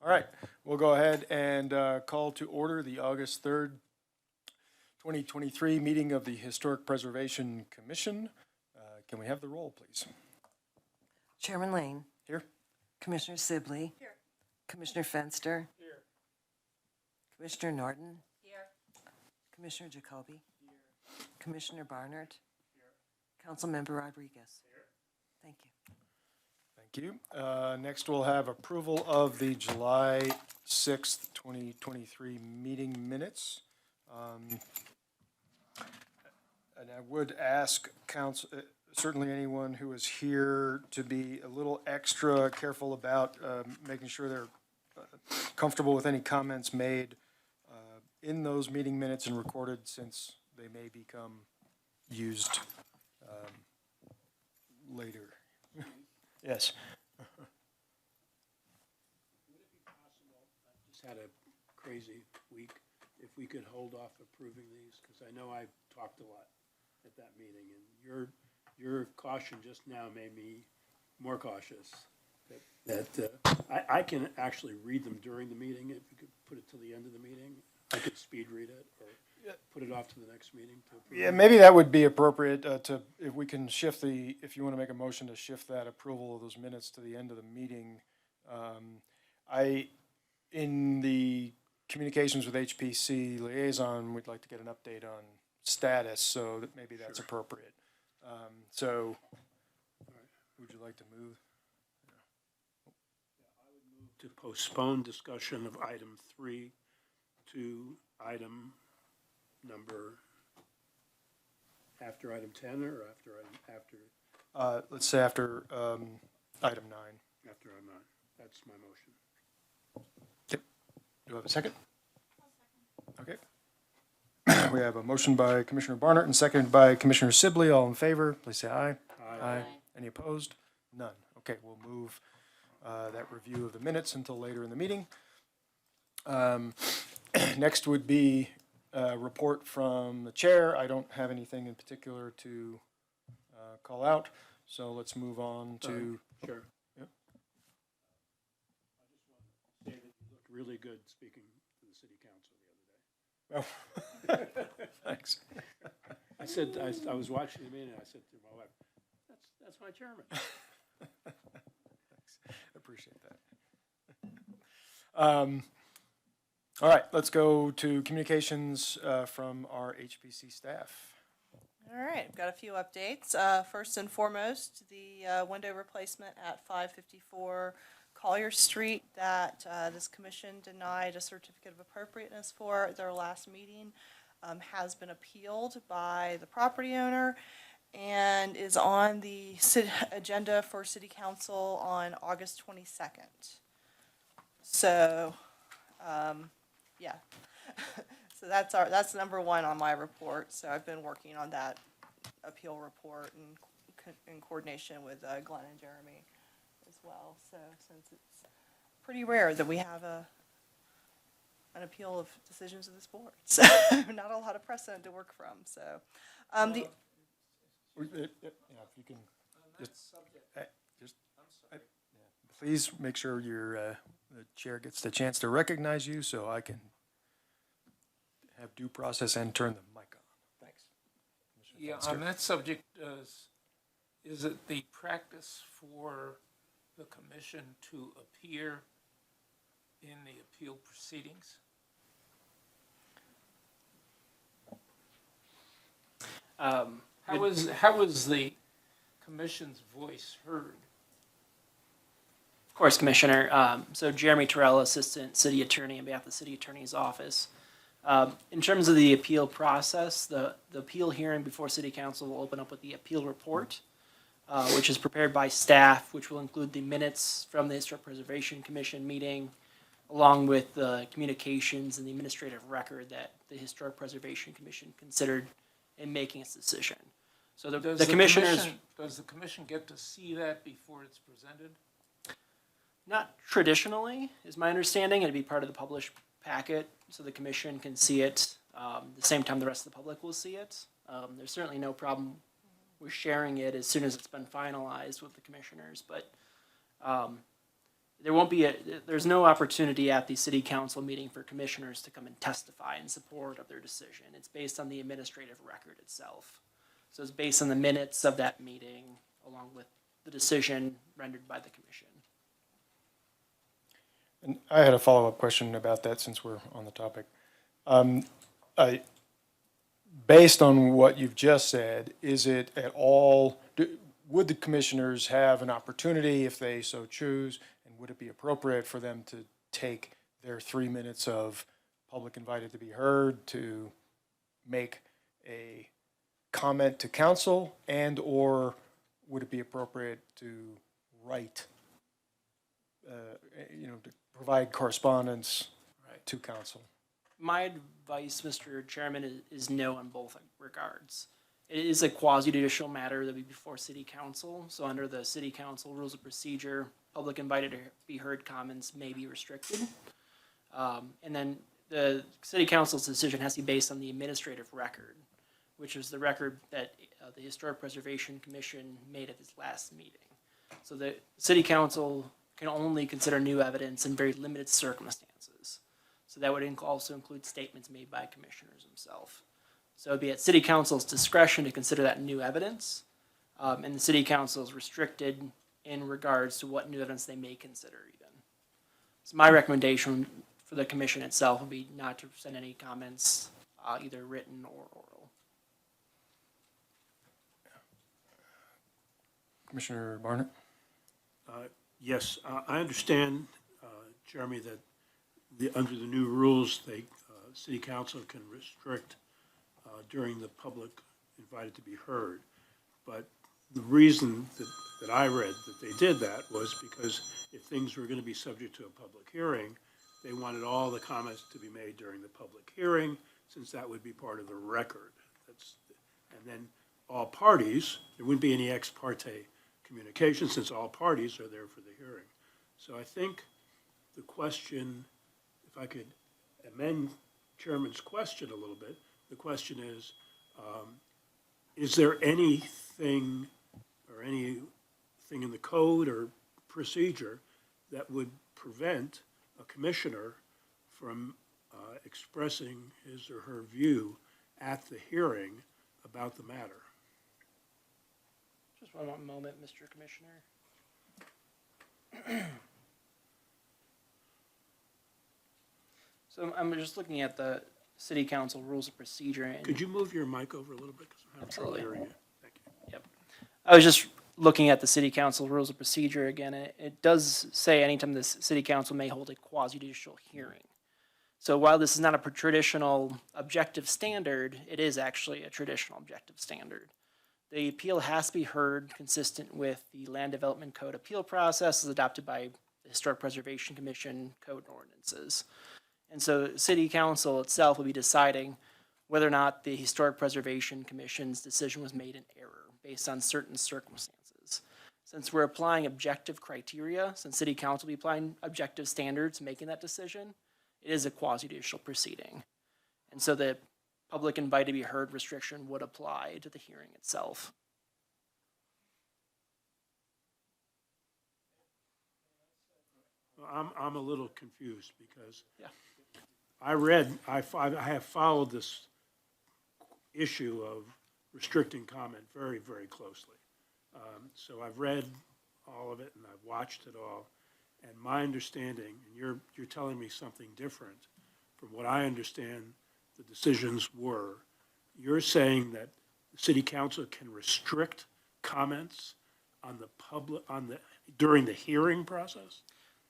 All right, we'll go ahead and call to order the August 3rd, 2023 meeting of the Historic Preservation Commission. Can we have the roll, please? Chairman Lane. Here. Commissioner Sibley. Here. Commissioner Fenster. Here. Commissioner Norton. Here. Commissioner Jacoby. Here. Commissioner Barnard. Here. Councilmember Rodriguez. Here. Thank you. Thank you. Next, we'll have approval of the July 6th, 2023 meeting minutes. And I would ask council, certainly anyone who is here, to be a little extra careful about making sure they're comfortable with any comments made in those meeting minutes and recorded, since they may become used later. Yes. Would it be possible, I just had a crazy week, if we could hold off approving these? Because I know I talked a lot at that meeting, and your caution just now made me more cautious. That I can actually read them during the meeting. If you could put it till the end of the meeting, I could speed read it or put it off to the next meeting to approve. Yeah, maybe that would be appropriate if we can shift if you want to make a motion to shift that approval of those minutes to the end of the meeting. In the communications with HPC liaison, we'd like to get an update on status, so that maybe that's Sure. appropriate. So, would you like to move? To postpone discussion of item 3 to item number after item 10 or after Let's say after item 9. after item 9. That's my motion. Do I have a second? Okay. We have a motion by Commissioner Barnard and seconded by Commissioner Sibley. All in favor, please say aye. Aye. Any opposed? None. Okay, we'll move that review of the minutes until later in the meeting. Next would be a report from the chair. I don't have anything in particular to call out, so let's move on to. Sure. Yep. I just want to say that you looked really good speaking to the city council the other day. Oh, thanks. I said, I was watching the meeting, and I said to my wife, that's my chairman. Thanks. I appreciate that. All right, let's go to communications from our HPC staff. All right, I've got a few updates. First and foremost, the window replacement at 554 Collier Street that this commission denied a certificate of appropriateness for at their last meeting has been appealed by the property owner and is on the agenda for city council on August 22nd. So, yeah. So that's number one on my report. So I've been working on that appeal report in coordination with Glenn and Jeremy as well. So since it's pretty rare that we have an appeal of decisions of this board, so not a lot of precedent to work from. So the If you can please make sure the chair gets the chance to recognize you, so I can have due process and turn the mic on. Thanks. Yeah, on that subject, is it the practice for the commission to appear in the appeal proceedings? How is the commission's voice heard? Of course, Commissioner. So Jeremy Terrell, Assistant City Attorney on behalf of the City Attorney's Office. In terms of the appeal process, the appeal hearing before City Council will open up with the appeal report, which is prepared by staff, which will include the minutes from the Historic Preservation Commission meeting, along with the communications and the administrative record that the Historic Preservation Commission considered in making its decision. So the commissioners... Does the commission get to see that before it's presented? Not traditionally, is my understanding. It'd be part of the published packet, so the commission can see it the same time the rest of the public will see it. There's certainly no problem with sharing it as soon as it's been finalized with the commissioners, but there won't be there's no opportunity at the city council meeting for commissioners to come and testify in support of their decision. It's based on the administrative record itself. So it's based on the minutes of that meeting along with the decision rendered by the commission. And I had a follow-up question about that since we're on the topic. Based on what you've just said, is it at all, would the commissioners have an opportunity if they so choose, and would it be appropriate for them to take their 3 minutes of public invited to be heard to make a comment to council, and or would it be appropriate to write, to provide correspondence to council? My advice, Mr. Chairman, is no in both regards. It is a quasi-judicial matter that would be before city council. So under the city council rules of procedure, public invited to be heard comments may be restricted. And then the city council's decision has to be based on the administrative record, which is the record that the Historic Preservation Commission made at its last meeting. So the city council can only consider new evidence in very limited circumstances. So that would also include statements made by commissioners themselves. So it'd be at city council's discretion to consider that new evidence. And the city council is restricted in regards to what new evidence they may consider even. So my recommendation for the commission itself would be not to send any comments, either written or oral. Commissioner Barnett? Yes, I understand, Jeremy, that under the new rules, city council can restrict during the public invited to be heard. But the reason that I read that they did that was because if things were going to be subject to a public hearing, they wanted all the comments to be made during the public hearing, since that would be part of the record. And then all parties, there wouldn't be any ex parte communication, since all parties are there for the hearing. So I think the question, if I could amend Chairman's question a little bit, the question is there anything or anything in the code or procedure that would prevent a commissioner from expressing his or her view at the hearing about the matter? Just one moment, Mr. Commissioner. So I'm just looking at the city council rules of procedure. And Could you move your mic over a little bit? Because I'm having trouble Absolutely. hearing you. Thank you. Yep. I was just looking at the city council rules of procedure again, and it does say anytime the city council may hold a quasi-judicial hearing. So while this is not a traditional objective standard, it is actually a traditional objective standard. The appeal has to be heard consistent with the Land Development Code appeal process as adopted by the Historic Preservation Commission code and ordinances. And so city council itself will be deciding whether or not the Historic Preservation Commission's decision was made in error based on certain circumstances. Since we're applying objective criteria, since city council will be applying objective standards making that decision, it is a quasi-judicial proceeding. And so the public invited to be heard restriction would apply to the hearing itself. I'm a little confused because Yeah. I have followed this issue of restricting comment very, very closely. So I've read all of it and I've watched it all. And my understanding, and you're telling me something different from what I understand the decisions were, you're saying that the city council can restrict comments on the public, during the hearing process?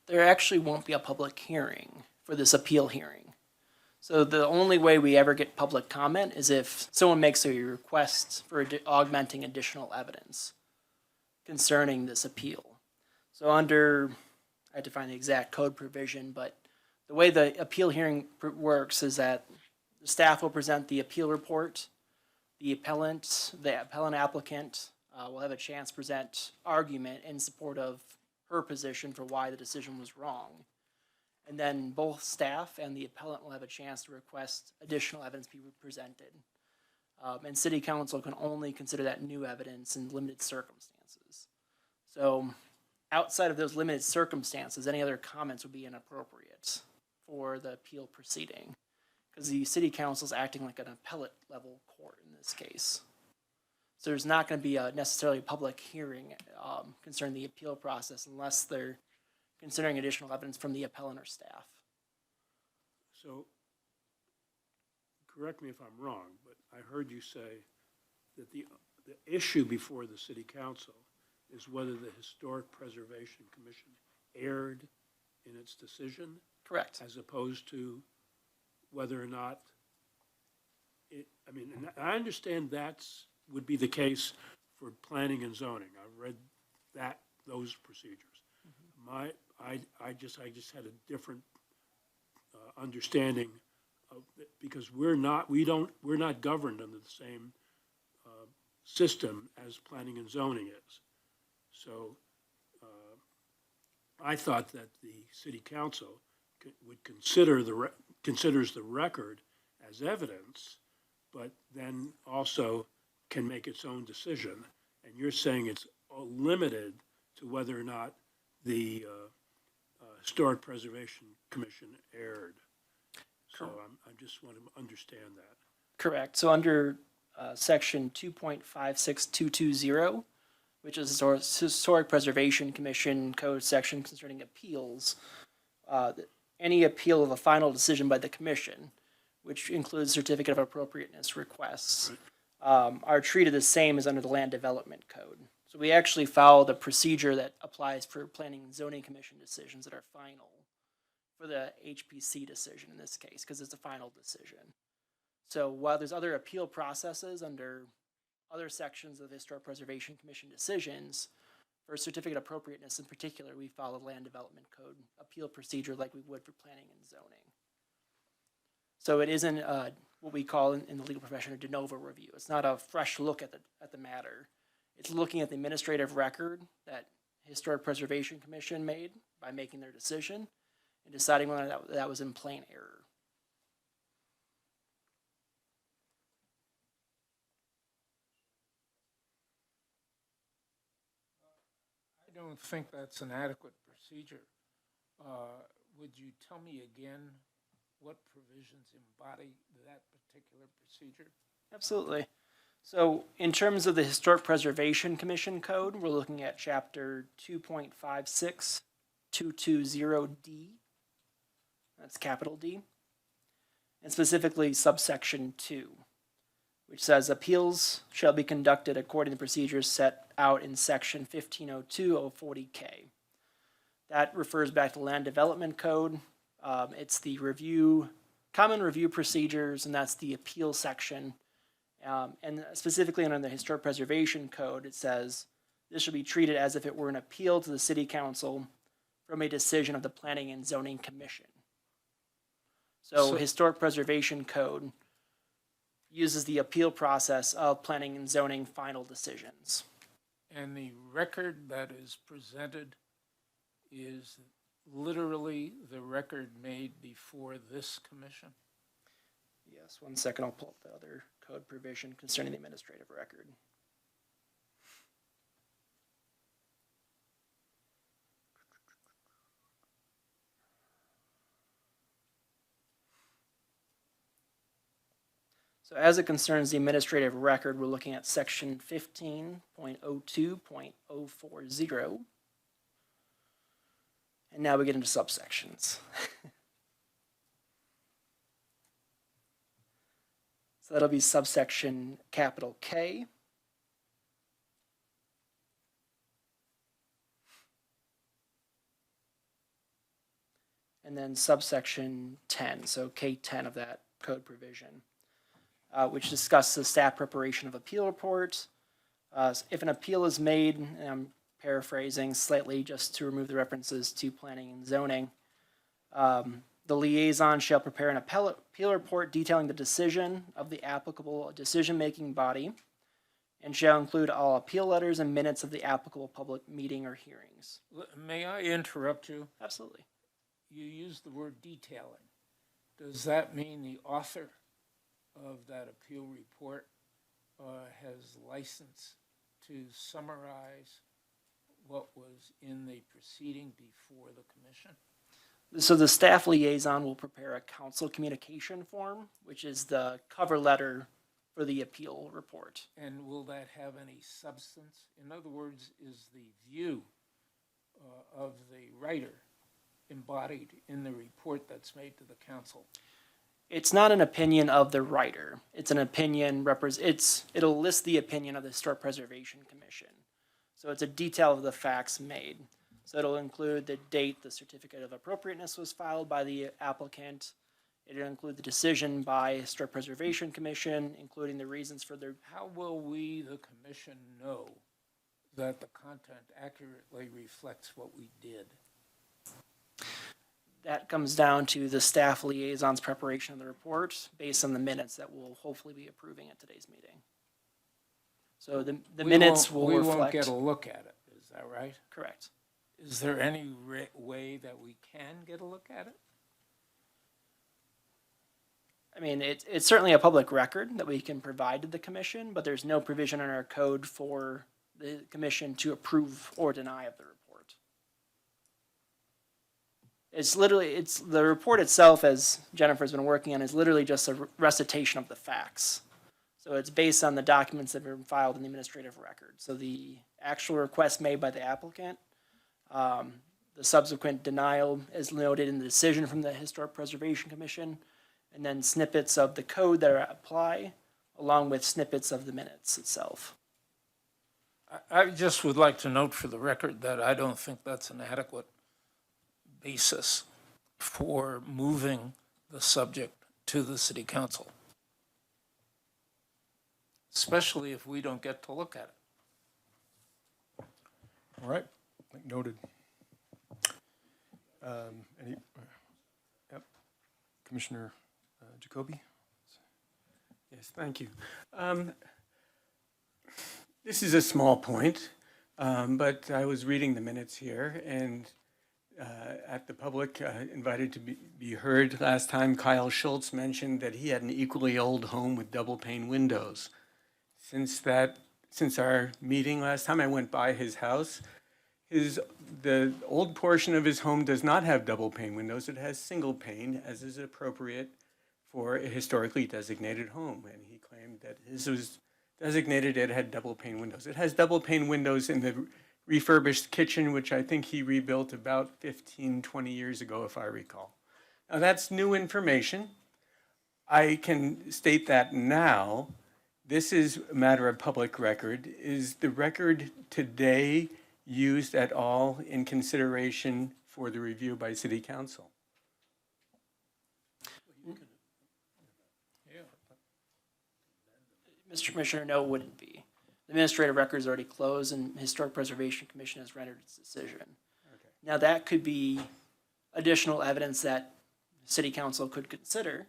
There actually won't be a public hearing for this appeal hearing. So the only way we ever get public comment is if someone makes a request for augmenting additional evidence concerning this appeal. So under, I have to find the exact code provision, but the way the appeal hearing works is that the staff will present the appeal report, the appellant applicant will have a chance to present argument in support of her position for why the decision was wrong. And then both staff and the appellant will have a chance to request additional evidence be presented. And city council can only consider that new evidence in limited circumstances. So outside of those limited circumstances, any other comments would be inappropriate for the appeal proceeding. Because the city council is acting like an appellate level court in this case. So there's not going to be necessarily a public hearing concerning the appeal process unless they're considering additional evidence from the appellant or staff. So, correct me if I'm wrong, but I heard you say that the issue before the city council is whether the Historic Preservation Commission erred in its decision, Correct. as opposed to whether or not it, I mean, and I understand that's, would be the case for planning and zoning. I've read those procedures. I just had a different understanding of, because we're not governed under the same system as planning and zoning is. So I thought that the city council would considers the record as evidence, but then also can make its own decision. And you're saying it's limited to whether or not the Historic Preservation Commission erred. So I just want to understand that. Correct. So under section 2.56220, which is the Historic Preservation Commission Code section concerning appeals, any appeal of a final decision by the commission, which includes certificate of appropriateness requests, are treated the same as under the Land Development Code. So we actually follow the procedure that applies for planning and zoning commission decisions that are final for the HPC decision in this case, because it's a final decision. So while there's other appeal processes under other sections of the Historic Preservation Commission decisions, for certificate of appropriateness in particular, we follow the Land Development Code appeal procedure like we would for planning and zoning. So it isn't what we call in the legal profession a de novo review. It's not a fresh look at the matter. It's looking at the administrative record that Historic Preservation Commission made by making their decision and deciding whether that was in plain error. I don't think that's an adequate procedure. Would you tell me again what provisions embody that particular procedure? Absolutely. So in terms of the Historic Preservation Commission Code, we're looking at chapter 2.56220D. That's capital D. And specifically subsection 2, which says appeals shall be conducted according to procedures set out in section 1502-040K. That refers back to the Land Development Code. It's the common review procedures, and that's the appeal section. And specifically under the Historic Preservation Code, it says this should be treated as if it were an appeal to the City Council from a decision of the Planning and Zoning Commission. So Historic Preservation Code uses the appeal process of planning and zoning final decisions. And the record that is presented is literally the record made before this commission? Yes, 1 second, I'll pull up the other code provision concerning the administrative record. So as it concerns the administrative record, we're looking at section 15.02.040. And now we get into subsections. So that'll be subsection capital K. And then subsection 10, so K10 of that code provision, which discusses staff preparation of appeal reports. If an appeal is made, and I'm paraphrasing slightly just to remove the references to planning and zoning, the liaison shall prepare an appeal report detailing the decision of the applicable decision-making body and shall include all appeal letters and minutes of the applicable public meeting or hearings. May I interrupt you? Absolutely. You used the word detailing. Does that mean the author of that appeal report has license to summarize what was in the proceeding before the commission? So the staff liaison will prepare a council communication form, which is the cover letter for the appeal report. And will that have any substance? In other words, is the view of the writer embodied in the report that's made to the council? It's not an opinion of the writer. It's an opinion it'll list the opinion of the Historic Preservation Commission. So it's a detail of the facts made. So it'll include the date the certificate of appropriateness was filed by the applicant. It'll include the decision by Historic Preservation Commission, including the reasons for their. How will we, the commission, know that the content accurately reflects what we did? That comes down to the staff liaison's preparation of the report based on the minutes that we'll hopefully be approving at today's meeting. So the minutes will reflect. We won't get a look at it, is that right? Correct. Is there any way that we can get a look at it? I mean, it's certainly a public record that we can provide to the commission, but there's no provision in our code for the commission to approve or deny of the report. It's the report itself, as Jennifer's been working on, is literally just a recitation of the facts. So it's based on the documents that have been filed in the administrative record. So the actual request made by the applicant, the subsequent denial is noted in the decision from the Historic Preservation Commission, and then snippets of the code that apply, along with snippets of the minutes itself. I just would like to note for the record that I don't think that's an adequate basis for moving the subject to the city council, especially if we don't get to look at it. All right, noted. Commissioner Jacoby? Yes, thank you. This is a small point, but I was reading the minutes here, and at the public invited to be heard last time, Kyle Schultz mentioned that he had an equally old home with double pane windows. Since our meeting last time, I went by his house. The old portion of his home does not have double pane windows. It has single pane, as is appropriate for a historically designated home. And he claimed that his was designated, it had double pane windows. It has double pane windows in the refurbished kitchen, which I think he rebuilt about 15, 20 years ago, if I recall. Now, that's new information. I can state that now. This is a matter of public record. Is the record today used at all in consideration for the review by City Council? Mr. Commissioner, no, it wouldn't be. The administrative record is already closed and Historic Preservation Commission has rendered its decision. Okay. Now, that could be additional evidence that City Council could consider.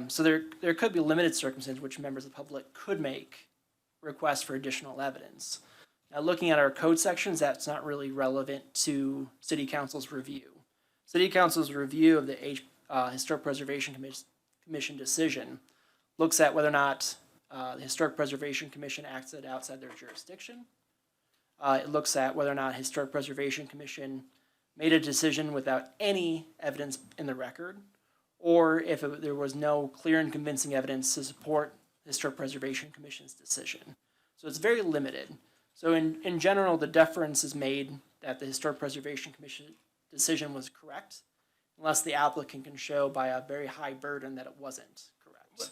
So there could be limited circumstances which members of the public could make requests for additional evidence. Now, looking at our code sections, that's not really relevant to City Council's review. City Council's review of the Historic Preservation Commission decision looks at whether or not the Historic Preservation Commission acted outside their jurisdiction. It looks at whether or not Historic Preservation Commission made a decision without any evidence in the record, or if there was no clear and convincing evidence to support the Historic Preservation Commission's decision. So it's very limited. So in general, the deference is made that the Historic Preservation Commission decision was correct, unless the applicant can show by a very high burden that it wasn't correct.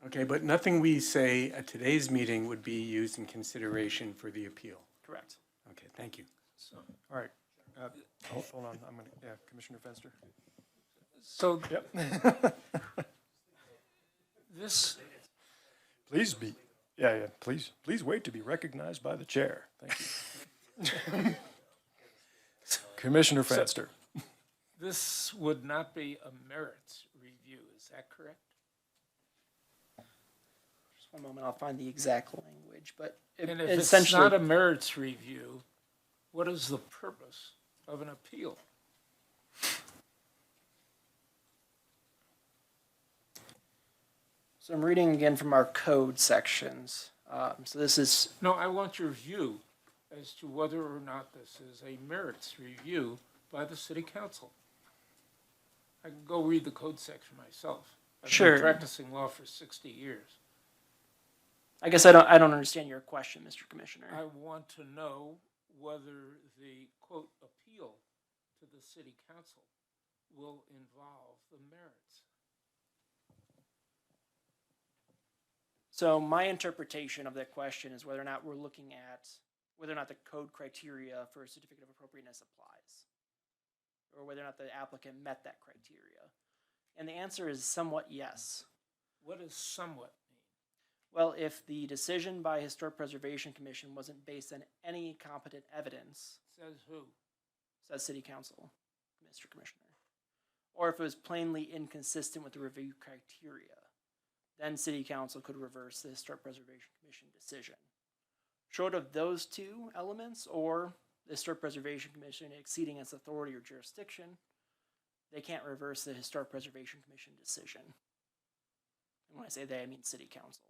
Okay, but nothing we say at today's meeting would be used in consideration for the appeal. Correct. Okay, thank you. All right. Hold on, Commissioner Fenster. So Yep. this, Please wait to be recognized by the chair. Thank you. Commissioner Fenster. this would not be a merits review, is that correct? Just one moment, I'll find the exact language, but And if it's essentially, not a merits review, what is the purpose of an appeal? so I'm reading again from our code sections. So this is, No, I want your view as to whether or not this is a merits review by the city council. I can go read the code section myself. I've Sure. been practicing law for 60 years. I guess I don't understand your question, Mr. Commissioner. I want to know whether the, quote, appeal to the city council will involve the merits. So my interpretation of that question is whether or not we're looking at whether or not the code criteria for a certificate of appropriateness applies, or whether or not the applicant met that criteria. And the answer is somewhat yes. What does somewhat mean? Well, if the decision by Historic Preservation Commission wasn't based on any competent evidence, Says who? says City Council, Mr. Commissioner, or if it was plainly inconsistent with the review criteria, then City Council could reverse the Historic Preservation Commission decision. Short of those two elements, or the Historic Preservation Commission exceeding its authority or jurisdiction, they can't reverse the Historic Preservation Commission decision. And when I say they, I mean City Council.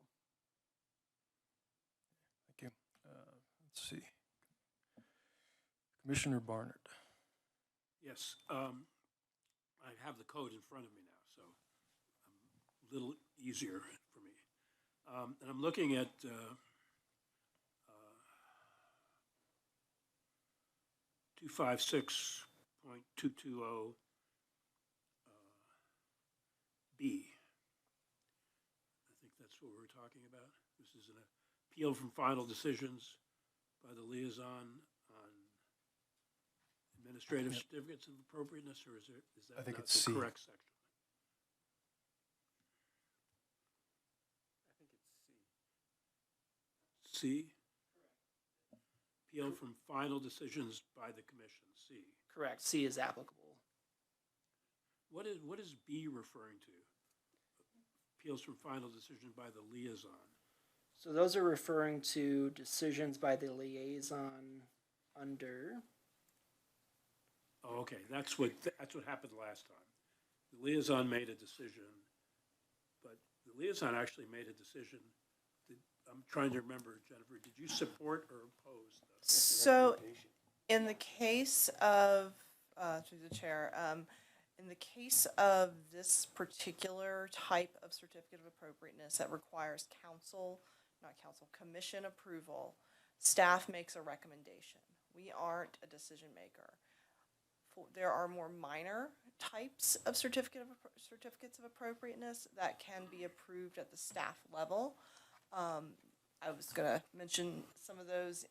Thank you. Let's see. Commissioner Barnard. Yes, I have the code in front of me now, so a little easier for me. And I'm looking at 256.220 B. I think that's what we're talking about. This is an appeal from final decisions by the liaison on administrative certificates of appropriateness, or is I that think not it's the C. correct section? I think it's C. C? Appeal from final decisions by the commission, C. Correct, C is applicable. What is B referring to? Appeals from final decision by the liaison. So those are referring to decisions by the liaison under, Oh, okay, that's what happened last time. The liaison made a decision, but the liaison actually made a decision. I'm trying to remember, Jennifer, did you support or oppose the So, recommendation? in the case of, through the chair, in the case of this particular type of certificate of appropriateness that requires commission approval, staff makes a recommendation. We aren't a decision maker. There are more minor types of certificates of appropriateness that can be approved at the staff level. I was gonna mention some of those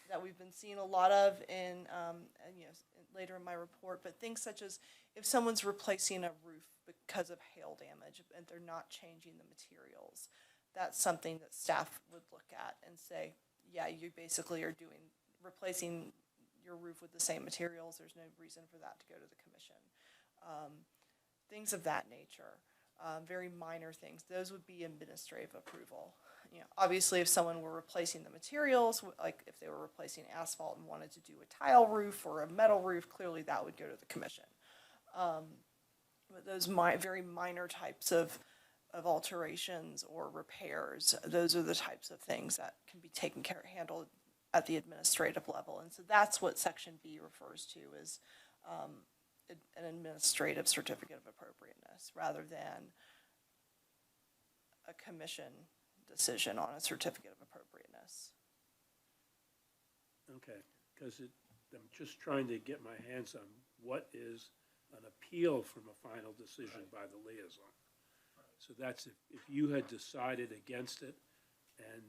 that we've been seeing a lot of in, later in my report, but things such as if someone's replacing a roof because of hail damage and they're not changing the materials, that's something that staff would look at and say, yeah, you basically are replacing your roof with the same materials. There's no reason for that to go to the commission. Things of that nature, very minor things. Those would be administrative approval. Obviously, if someone were replacing the materials, like if they were replacing asphalt and wanted to do a tile roof or a metal roof, clearly that would go to the commission. But those very minor types of alterations or repairs, those are the types of things that can be handled at the administrative level. And so that's what Section B refers to as an administrative certificate of appropriateness rather than a commission decision on a certificate of appropriateness. Okay, because I'm just trying to get my hands on what is an appeal from a final decision by the liaison. So that's if you had decided against it and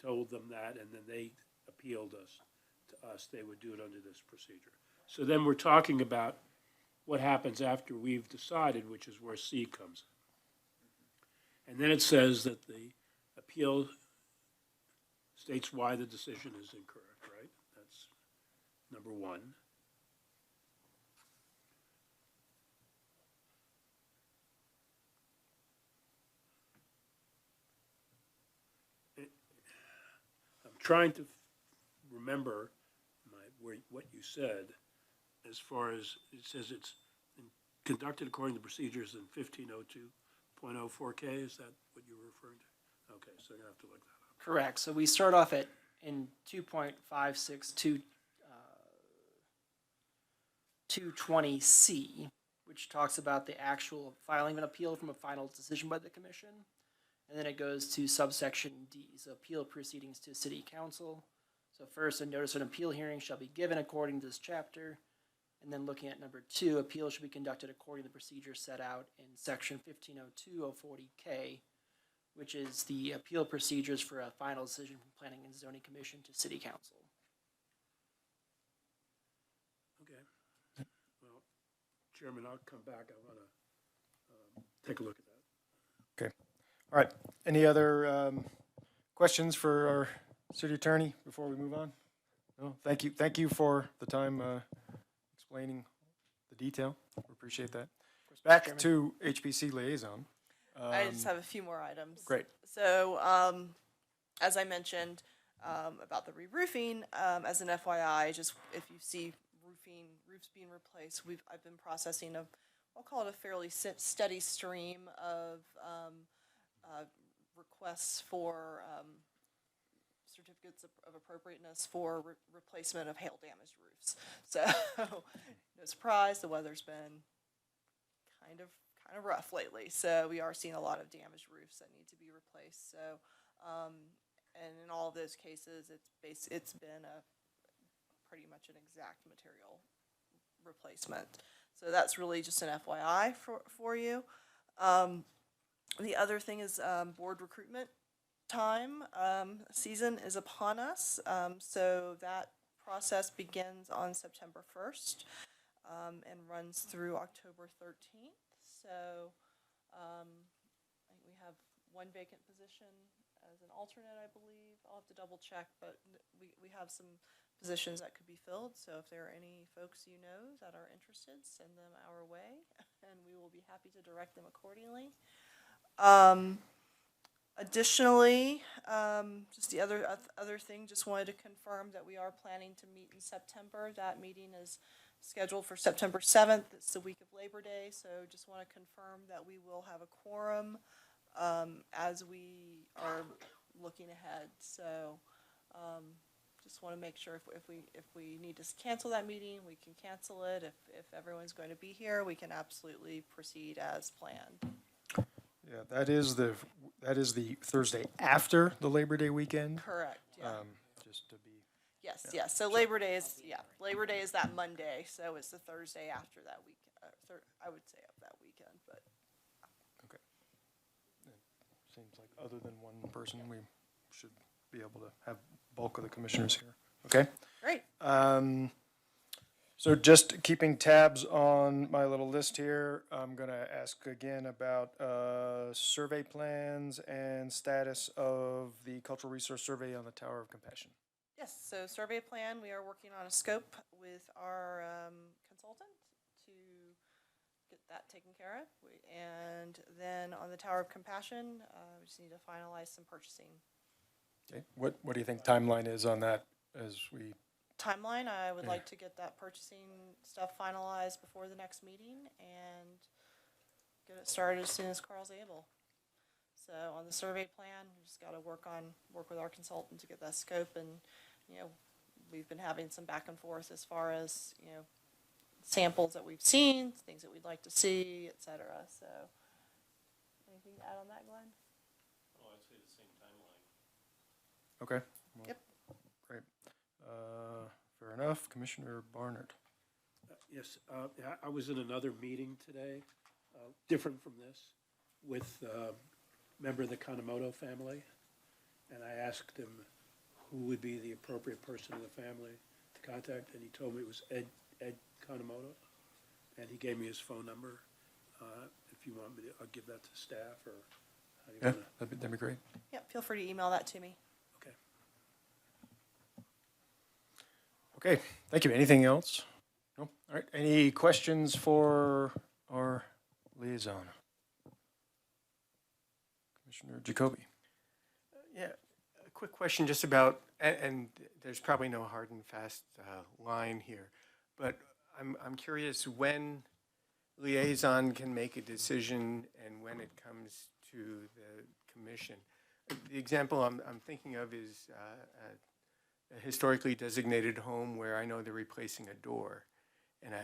told them that, and then they appealed to us, they would do it under this procedure. So then we're talking about what happens after we've decided, which is where C comes in. And then it says that the appeal states why the decision is incorrect, right? That's number one. I'm trying to remember what you said as far as it says it's conducted according to procedures in 1502.04K. Is that what you were referring to? Okay, so you're gonna have to look that up. correct. So we start off at in 2.562 220C, which talks about the actual filing of an appeal from a final decision by the commission. And then it goes to subsection D, so appeal proceedings to city council. So first, a notice of an appeal hearing shall be given according to this chapter. And then looking at number 2, appeal should be conducted according to the procedure set out in section 1502-040K, which is the appeal procedures for a final decision from Planning and Zoning Commission to city council. Okay. Well, Chairman, I'll come back. I want to take a look at that. Okay. All right. Any other questions for our city attorney before we move on? No? Thank you. Thank you for the time explaining the detail. We appreciate that. Back to HPC liaison. I just have a few more items. Great. So, as I mentioned, about the re-roofing, as an FYI, just if you see roofs being replaced, I've been processing I'll call it a fairly steady stream of, requests for, certificates of appropriateness for replacement of hail damaged roofs. So, no surprise, the weather's been kind of rough lately. So we are seeing a lot of damaged roofs that need to be replaced. So, and in all of those cases, it's been pretty much an exact material replacement. So that's really just an FYI for you. The other thing is board recruitment time. Season is upon us. So that process begins on September 1st and runs through October 13th. So I think we have one vacant position as an alternate, I believe. I'll have to double check, but we have some positions that could be filled. So if there are any folks you know that are interested, send them our way, and we will be happy to direct them accordingly. Additionally, just the other thing, just wanted to confirm that we are planning to meet in September. That meeting is scheduled for September 7th. It's the week of Labor Day, so just want to confirm that we will have a quorum as we are looking ahead. So just want to make sure if we need to cancel that meeting, we can cancel it. If everyone's going to be here, we can absolutely proceed as planned. Yeah, that is the Thursday after the Labor Day weekend. Correct. Yeah. Just to be. Yes. So Labor Day is that Monday. So it's the Thursday after that week. I would say of that weekend, but. Okay. It seems like other than one person, we should be able to have bulk of the commissioners here. Okay. Great. So just keeping tabs on my little list here, I'm gonna ask again about survey plans and status of the cultural resource survey on the Tower of Compassion. Yes. So survey plan. We are working on a scope with our consultant to get that taken care of. And then on the Tower of Compassion, we just need to finalize some purchasing. Okay. What do you think timeline is on that as we? Timeline, I would like to get that purchasing stuff finalized before the next meeting and get it started as soon as Carl's able. So on the survey plan, we just gotta work with our consultant to get that scope, and, we've been having some back and forth as far as, samples that we've seen, things that we'd like to see, et cetera. So anything to add on that, Glenn? Oh, I'd say the same timeline. Okay. Well, Yep. Great. Fair enough. Commissioner Barnard. Yes, I was in another meeting today, different from this, with a member of the Kanemoto family, and I asked him who would be the appropriate person in the family to contact, and he told me it was Ed Kanemoto, and he gave me his phone number. If you want me to, I'll give that to staff, or how do you Yeah, want to? that'd be great. Yep, feel free to email that to me. Okay. Okay, thank you. Anything else? No? All right, any questions for our liaison? Commissioner Jacoby. Yeah, a quick question just about, and there's probably no hard and fast line here, but I'm curious when liaison can make a decision and when it comes to the commission. The example I'm thinking of is a historically designated home where I know they're replacing a door. And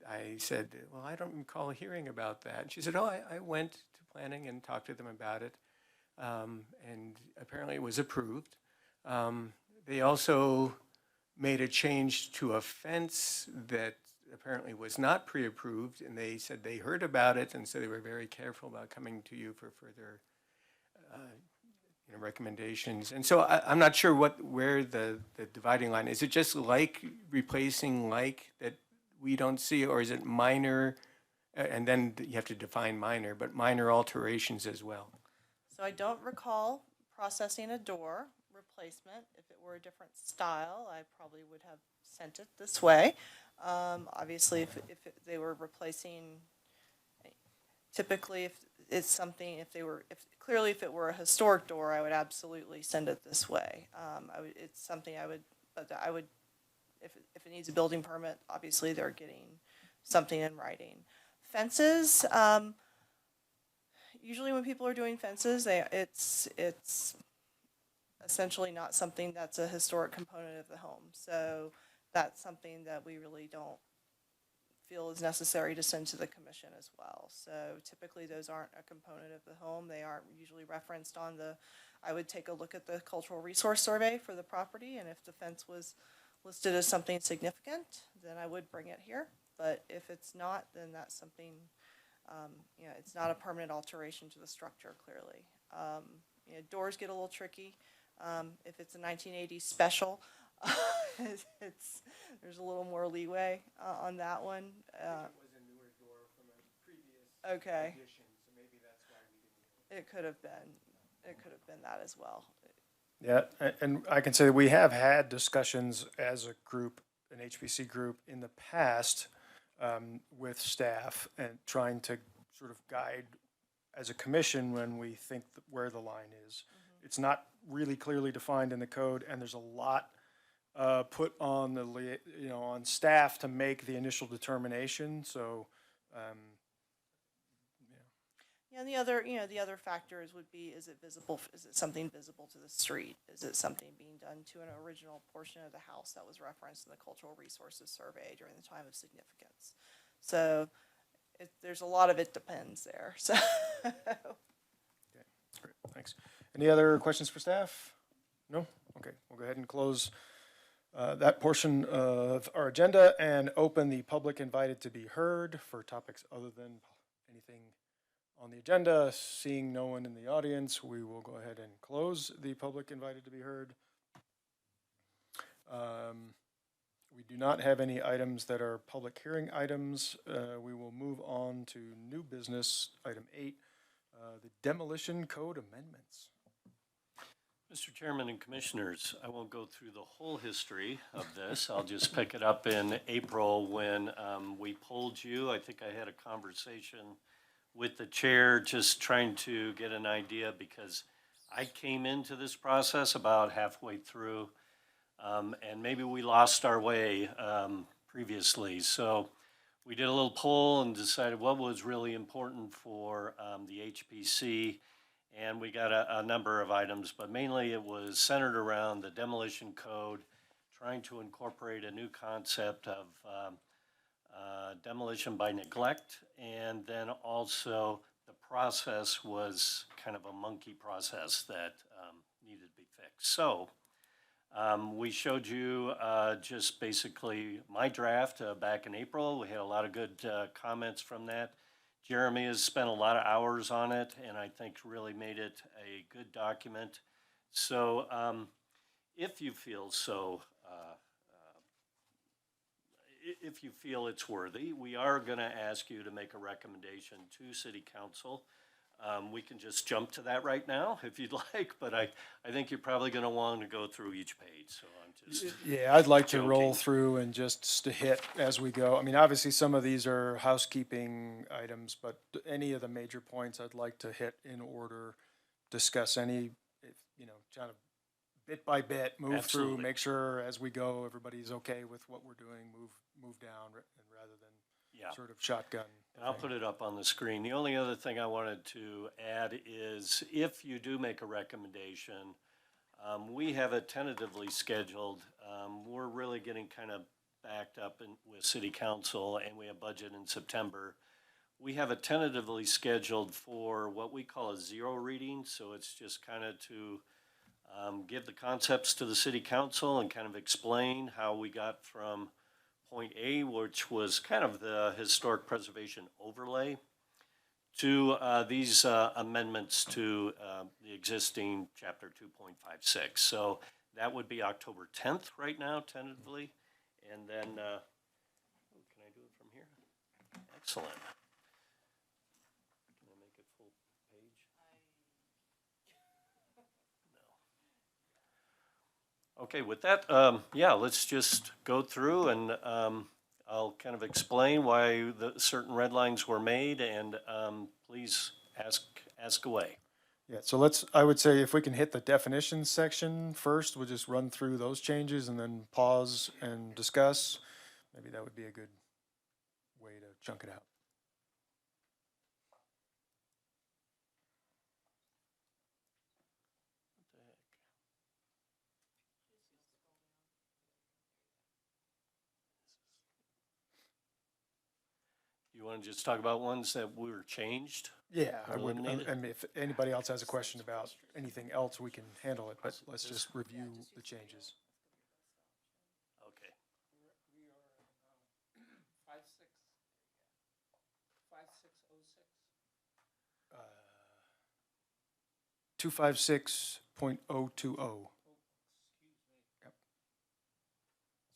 I said, well, I don't recall hearing about that. And she said, oh, I went to planning and talked to them about it. And apparently it was approved. They also made a change to a fence that apparently was not pre-approved, and they said they heard about it, and so they were very careful about coming to you for further recommendations. And so I'm not sure where the dividing line is. It just like replacing like that we don't see, or is it minor? And then you have to define minor, but minor alterations as well. So I don't recall processing a door replacement. If it were a different style, I probably would have sent it this way. Obviously, if they were replacing, typically if it's something, if it were a historic door, I would absolutely send it this way. It's something I would, if it needs a building permit, obviously they're getting something in writing. Fences, usually when people are doing fences, it's essentially not something that's a historic component of the home. So that's something that we really don't feel is necessary to send to the commission as well. So typically those aren't a component of the home. They aren't usually referenced on I would take a look at the cultural resource survey for the property, and if the fence was listed as something significant, then I would bring it here. But if it's not, then that's something, it's not a permanent alteration to the structure, clearly. Doors get a little tricky. If it's a 1980s special, there's a little more leeway on that one. It was a newer door from a previous Okay. edition, so maybe that's why we didn't. It could have been that as well. Yeah, and I can say that we have had discussions as a group, an HPC group, in the past with staff and trying to sort of guide as a commission when we think where the line is. Mm-hmm. It's not really clearly defined in the code, and there's a lot put on on staff to make the initial determination. So, Yeah, and the other factors would be, is it visible? Is it something visible to the street? Is it something being done to an original portion of the house that was referenced in the cultural resources survey during the time of significance? So there's a lot of it depends there. So. okay, great, thanks. Any other questions for staff? No? Okay, we'll go ahead and close that portion of our agenda and open the public invited to be heard for topics other than anything on the agenda. Seeing no one in the audience, we will go ahead and close the public invited to be heard. We do not have any items that are public hearing items. We will move on to new business, item 8, the demolition code amendments. Mr. Chairman and Commissioners, I won't go through the whole history of this. I'll just pick it up in April when we polled you. I think I had a conversation with the chair just trying to get an idea because I came into this process about halfway through and maybe we lost our way previously. So we did a little poll and decided what was really important for the HPC. And we got a number of items, but mainly it was centered around the demolition code, trying to incorporate a new concept of demolition by neglect, and then also the process was kind of a monkey process that needed to be fixed. So we showed you just basically my draft back in April. We had a lot of good comments from that. Jeremy has spent a lot of hours on it and I think really made it a good document. So if you feel if you feel it's worthy, we are going to ask you to make a recommendation to City Council. We can just jump to that right now if you'd like, but I think you're probably going to want to go through each page, so I'm just Yeah, I'd like to joking. roll through and just to hit as we go. I mean, obviously, some of these are housekeeping items, but any of the major points I'd like to hit in order, discuss any, kind of bit by bit, move through, Absolutely. make sure as we go, everybody's okay with what we're doing, move down, and rather than Yeah. sort of shotgun. And I'll put it up on the screen. The only other thing I wanted to add is if you do make a recommendation, We have it tentatively scheduled. We're really getting kind of backed up with city council, and we have budget in September. We have it tentatively scheduled for what we call a zero reading, so it's just kind of to give the concepts to the city council and kind of explain how we got from point A, which was kind of the historic preservation overlay, to these amendments to the existing chapter 2.56. So that would be October 10th right now, tentatively. And then, can I do it from here? Excellent. Can I make it full page? No. Okay, with that, yeah, let's just go through and I'll kind of explain why the certain red lines were made, and please ask away. Yeah, so I would say if we can hit the definitions section first, we'll just run through those changes and then pause and discuss. Maybe that would be a good way to chunk it out. You want to just talk about ones that were changed? Yeah, I would, Eliminated. I mean, if anybody else has a question about anything else, we can handle it, but let's just review the changes. Okay. 256.020.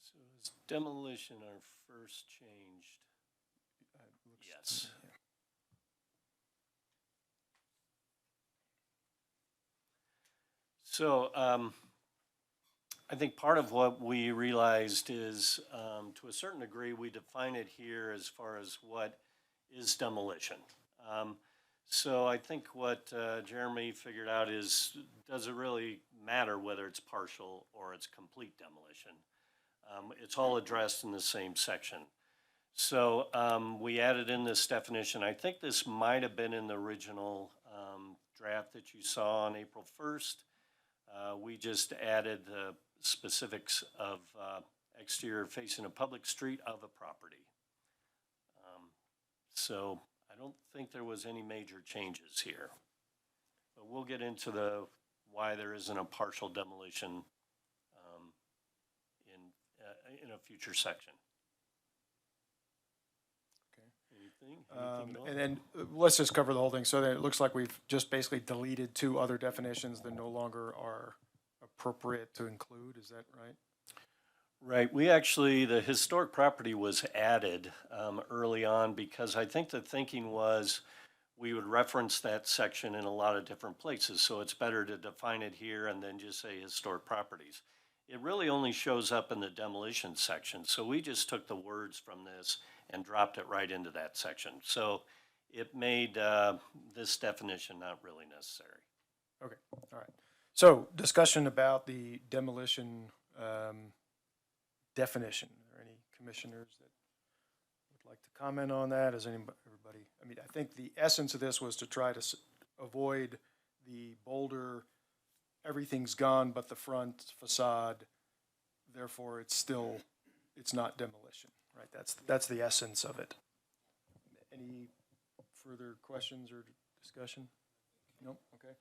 So is demolition our first changed? Yes. So I think part of what we realized is, to a certain degree, we define it here as far as what is demolition. So I think what Jeremy figured out is, does it really matter whether it's partial or it's complete demolition? It's all addressed in the same section. So we added in this definition. I think this might have been in the original draft that you saw on April 1st. We just added the specifics of exterior facing a public street of a property. So I don't think there was any major changes here. But we'll get into the why there isn't a partial demolition in a future section. Anything at all? And then let's just cover the whole thing. So then it looks like we've just basically deleted two other definitions that no longer are appropriate to include. Is that right? Right. We actually, the historic property was added early on because I think the thinking was we would reference that section in a lot of different places. So it's better to define it here and then just say historic properties. It really only shows up in the demolition section. So we just took the words from this and dropped it right into that section. So it made this definition not really necessary. Okay, all right. So discussion about the demolition definition. Are there any commissioners that would like to comment on that? Is everybody, I mean, I think the essence of this was to try to avoid the Boulder, everything's gone but the front facade, therefore it's not demolition, right? That's the essence of it. Any further questions or discussion? No? Okay.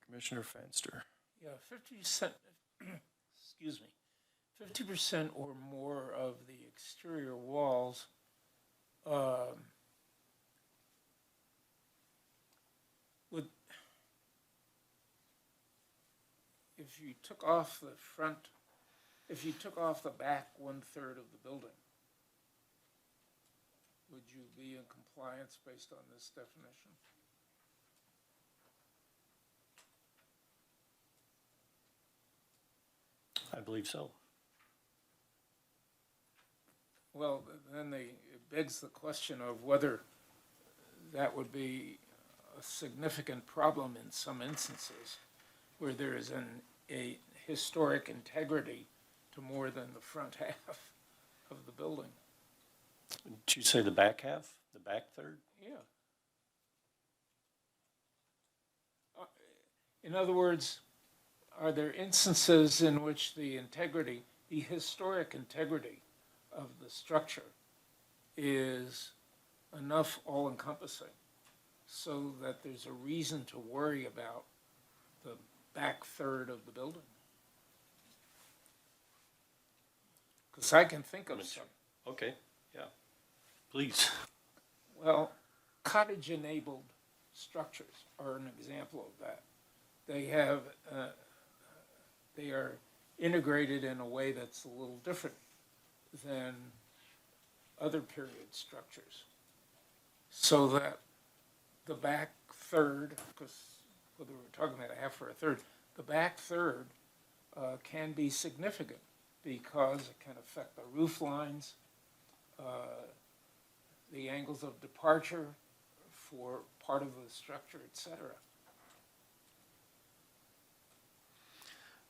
Commissioner Fenster. Yeah, 50%, excuse me, 50% or more of the exterior walls would, if you took off the front, if you took off the back 1/3 of the building, would you be in compliance based on this definition? I believe so. Well, then it begs the question of whether that would be a significant problem in some instances where there is a historic integrity to more than the front half of the building. Did you say the back half, the back third? Yeah. In other words, are there instances in which the integrity, the historic integrity of the structure is enough all-encompassing so that there's a reason to worry about the back third of the building? Because I can think of some. Okay, yeah. Please. Well, cottage-enabled structures are an example of that. They have, they are integrated in a way that's a little different than other period structures. So that the back third, because whether we're talking about a half or a third, the back third can be significant because it can affect the roof lines, the angles of departure for part of the structure, et cetera.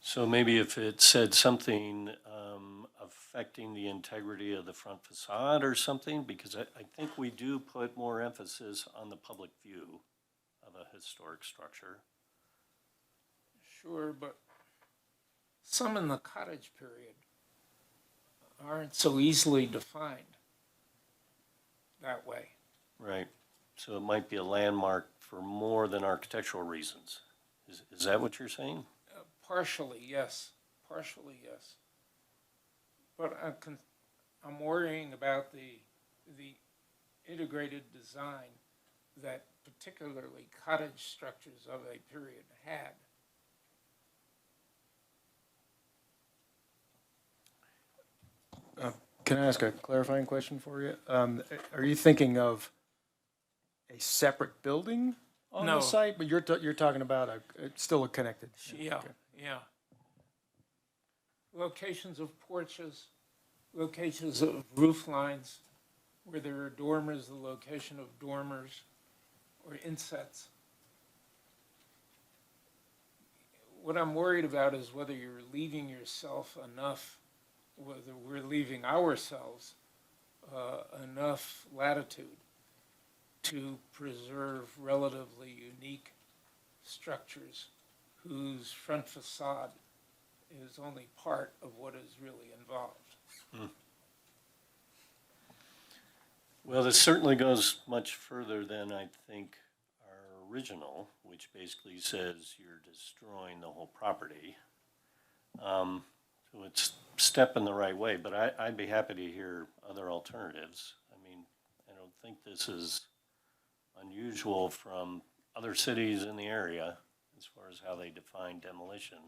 So maybe if it said something affecting the integrity of the front facade or something, because I think we do put more emphasis on the public view of a historic structure. Sure, but some in the cottage period aren't so easily defined that way. Right. So it might be a landmark for more than architectural reasons. Is that what you're saying? Partially, yes. Partially, yes. But I'm worrying about the integrated design that particularly cottage structures of a period had. Can I ask a clarifying question for you? Are you thinking of a separate building on No. the site? But you're talking about it's still a connected. Yeah, Okay. yeah. Locations of porches, locations of roof lines, where there are dormers, the location of dormers or insets. What I'm worried about is whether you're leaving yourself enough, whether we're leaving ourselves enough latitude to preserve relatively unique structures whose front facade is only part of what is really involved. Well, this certainly goes much further than I think our original, which basically says you're destroying the whole property. So it's a step in the right way, but I'd be happy to hear other alternatives. I mean, I don't think this is unusual from other cities in the area as far as how they define demolition.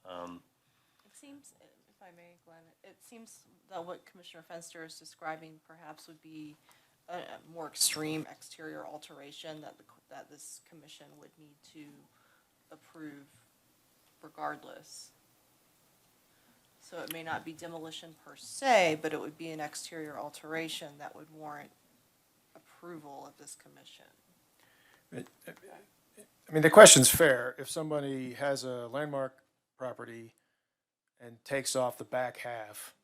It seems, if I may, Glenn, it seems that what Commissioner Fenster is describing perhaps would be a more extreme exterior alteration that this commission would need to approve regardless. So it may not be demolition per se, but it would be an exterior alteration that would warrant approval of this commission. I mean, the question's fair. If somebody has a landmark property and takes off the back half,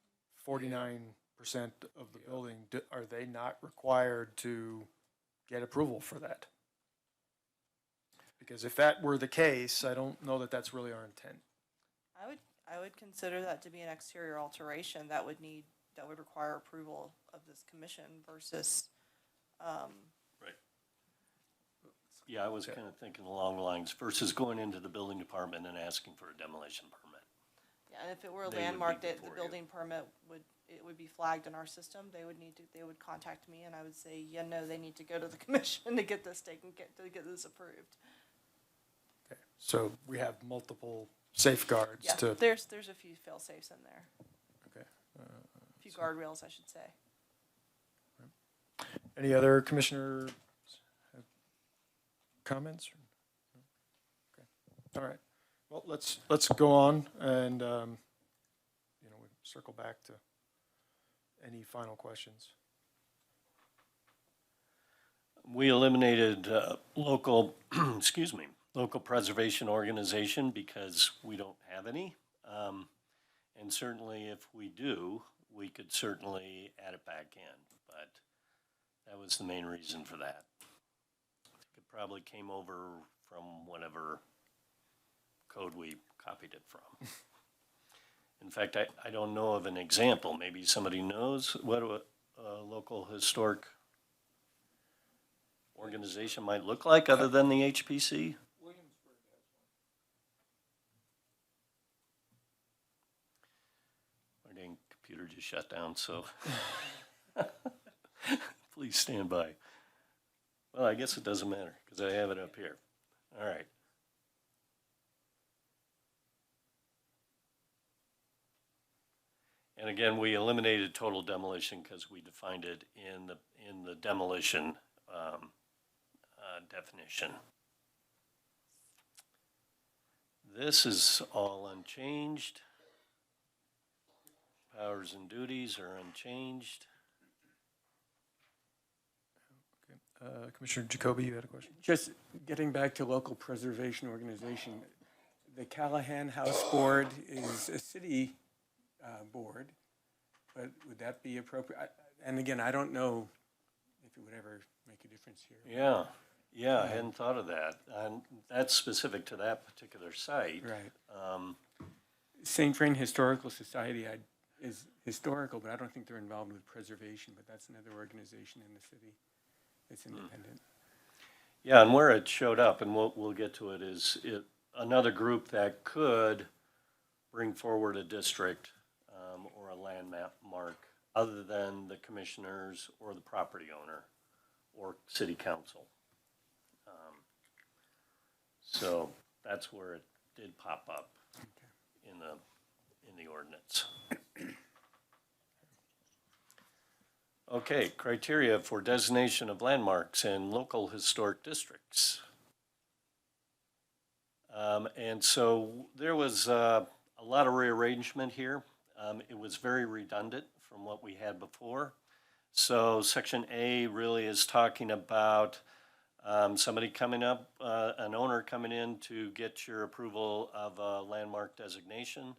49% of the building, are they not required to get approval for that? Because if that were the case, I don't know that that's really our intent. I would consider that to be an exterior alteration that would require approval of this commission versus, Right. Yeah, I was kind of thinking along the lines versus going into the building department and asking for a demolition permit. yeah, and if it were a They would be landmark, the before you. building permit would be flagged in our system. They would contact me and I would say, yeah, no, they need to go to the commission to get this to get this approved. Okay. So we have multiple safeguards Yeah, to, there's a few fail safes in there, okay. a few guardrails, I should say. Any other commissioner comments? Okay. All right. Well, let's go on and, we circle back to any final questions. We eliminated local, excuse me, local preservation organization because we don't have any. And certainly if we do, we could certainly add it back in, but that was the main reason for that. I think it probably came over from whatever code we copied it from. In fact, I don't know of an example. Maybe somebody knows what a local historic organization might look like other than the HPC? My dang computer just shut down, so please stand by. Well, I guess it doesn't matter because I have it up here. All right. And again, we eliminated total demolition because we defined it in the demolition definition. This is all unchanged. Powers and duties are unchanged. Commissioner Jacoby, you had a question? Just getting back to local preservation organization, the Callahan House Board is a city board, but would that be appropriate? And again, I don't know if it would ever make a difference here. Yeah, I hadn't thought of that. And that's specific to that particular site. Right. St. Vrain Historical Society is historical, but I don't think they're involved with preservation, but that's another organization in the city that's independent. Yeah, and where it showed up, and we'll get to it, is another group that could bring forward a district or a landmark other than the commissioners or the property owner or city council. So that's where it did pop up in the ordinance. Okay, criteria for designation of landmarks in local historic districts. And so there was a lot of rearrangement here. It was very redundant from what we had before. So section A really is talking about somebody coming up, an owner coming in to get your approval of a landmark designation.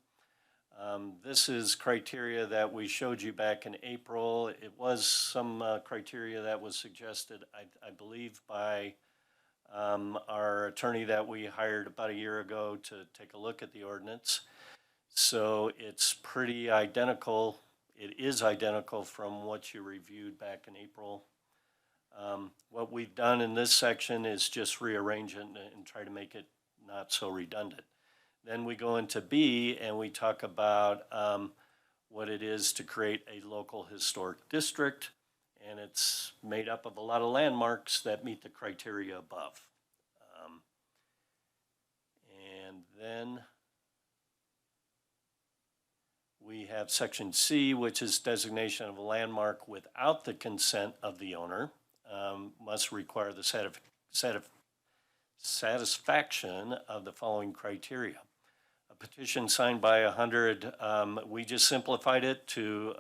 This is criteria that we showed you back in April. It was some criteria that was suggested, I believe, by our attorney that we hired about a year ago to take a look at the ordinance. So it's pretty identical. It is identical from what you reviewed back in April. What we've done in this section is just rearrange it and try to make it not so redundant. Then we go into B and we talk about what it is to create a local historic district, and it's made up of a lot of landmarks that meet the criteria above. And then we have section C, which is designation of a landmark without the consent of the owner. Must require the satisfaction of the following criteria. A petition signed by 100, we just simplified it to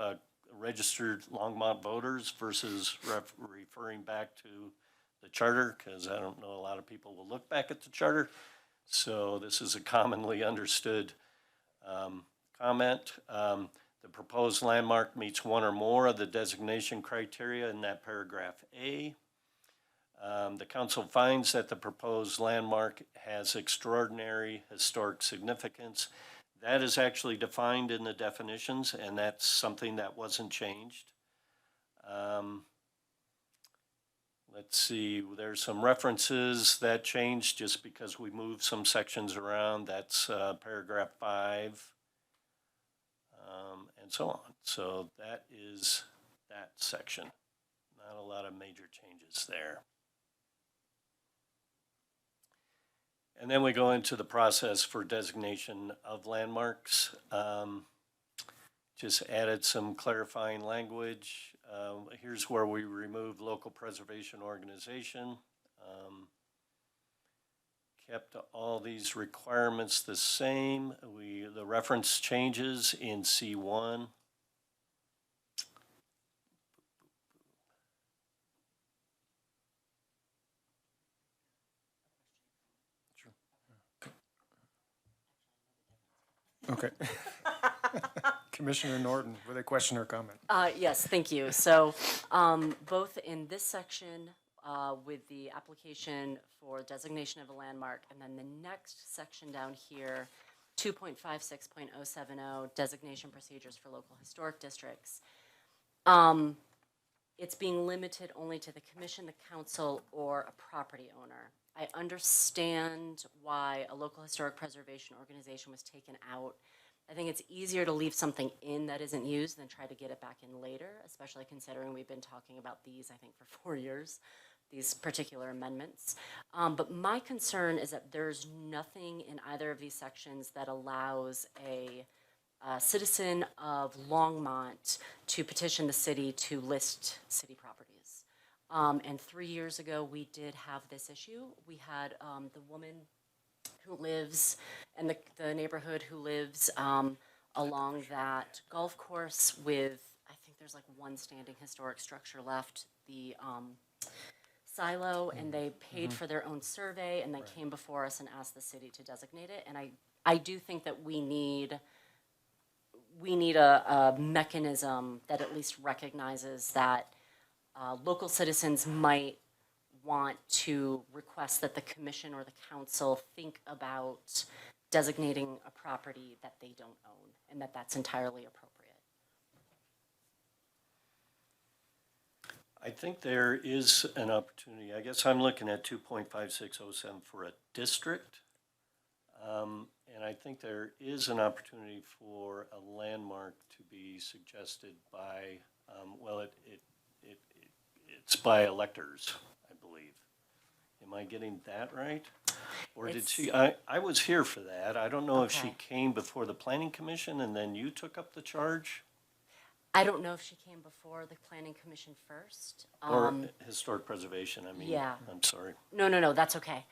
registered Longmont voters versus referring back to the charter, because I don't know a lot of people will look back at the charter. So this is a commonly understood comment. The proposed landmark meets one or more of the designation criteria in that paragraph A. The council finds that the proposed landmark has extraordinary historic significance. That is actually defined in the definitions, and that's something that wasn't changed. Let's see, there's some references that changed just because we moved some sections around. That's paragraph 5. And so on. So that is that section. Not a lot of major changes there. And then we go into the process for designation of landmarks. Just added some clarifying language. Here's where we remove local preservation organization. Kept all these requirements the same. The reference changes in C1. Okay. Commissioner Norton with a question or comment. Yes, thank you. So both in this section with the application for designation of a landmark, and then the next section down here, 2.56.070, designation procedures for local historic districts. It's being limited only to the commission, the council, or a property owner. I understand why a local historic preservation organization was taken out. I think it's easier to leave something in that isn't used than try to get it back in later, especially considering we've been talking about these, I think, for 4 years, these particular amendments. But my concern is that there's nothing in either of these sections that allows a citizen of Longmont to petition the city to list city properties. And 3 years ago, we did have this issue. We had the woman who lives in the neighborhood who lives along that golf course with, I think there's like one standing historic structure left, the silo, and they paid for their own survey and then came before us and asked the city to designate it. And I do think that we need a mechanism that at least recognizes that local citizens might want to request that the commission or the council think about designating a property that they don't own, and that that's entirely appropriate. I think there is an opportunity. I guess I'm looking at 2.5607 for a district. And I think there is an opportunity for a landmark to be suggested by, it's by electors, I believe. Am I getting that right? Or did she, I was here for that. I don't know if she Okay. came before the planning commission and then you took up the charge? I don't know if she came before the planning commission first. Or historic preservation, I mean. yeah. I'm sorry. No, that's okay.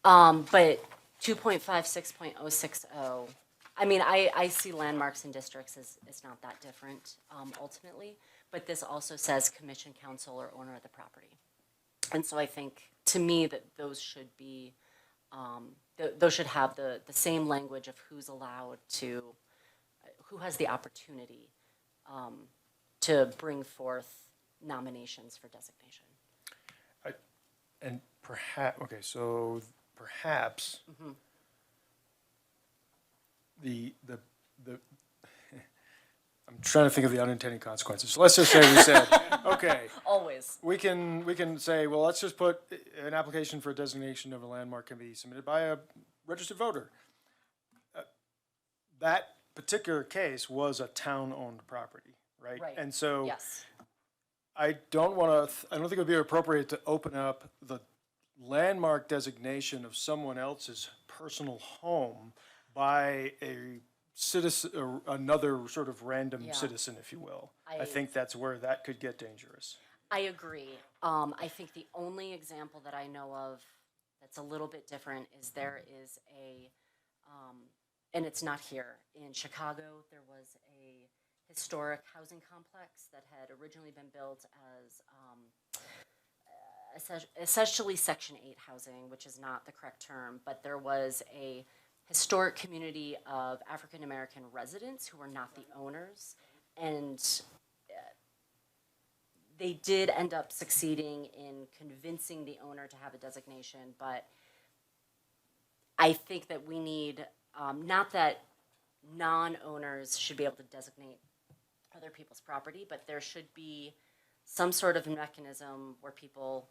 But 2.56.060, I mean, I see landmarks and districts as not that different, ultimately, but this also says commission, council, or owner of the property. And so I think, to me, that those should be, those should have the same language of who's allowed to, who has the opportunity to bring forth nominations for designation. And perhaps, okay, so perhaps the I'm trying to think of the unintended consequences. So let's just say we said, okay, Always. we can say, well, let's just put an application for a designation of a landmark can be submitted by a registered voter. That particular case was a town-owned property, right? Right. And so Yes. I don't think it would be appropriate to open up the landmark designation of someone else's personal home by a citizen, or another sort of random Yeah. citizen, if you will. I I- think that's where that could get dangerous. I agree. I think the only example that I know of that's a little bit different is there is and it's not here, in Chicago, there was a historic housing complex that had originally been built as essentially Section 8 housing, which is not the correct term, but there was a historic community of African American residents who were not the owners, and they did end up succeeding in convincing the owner to have a designation, but I think that we need, not that non-owners should be able to designate other people's property, but there should be some sort of mechanism where people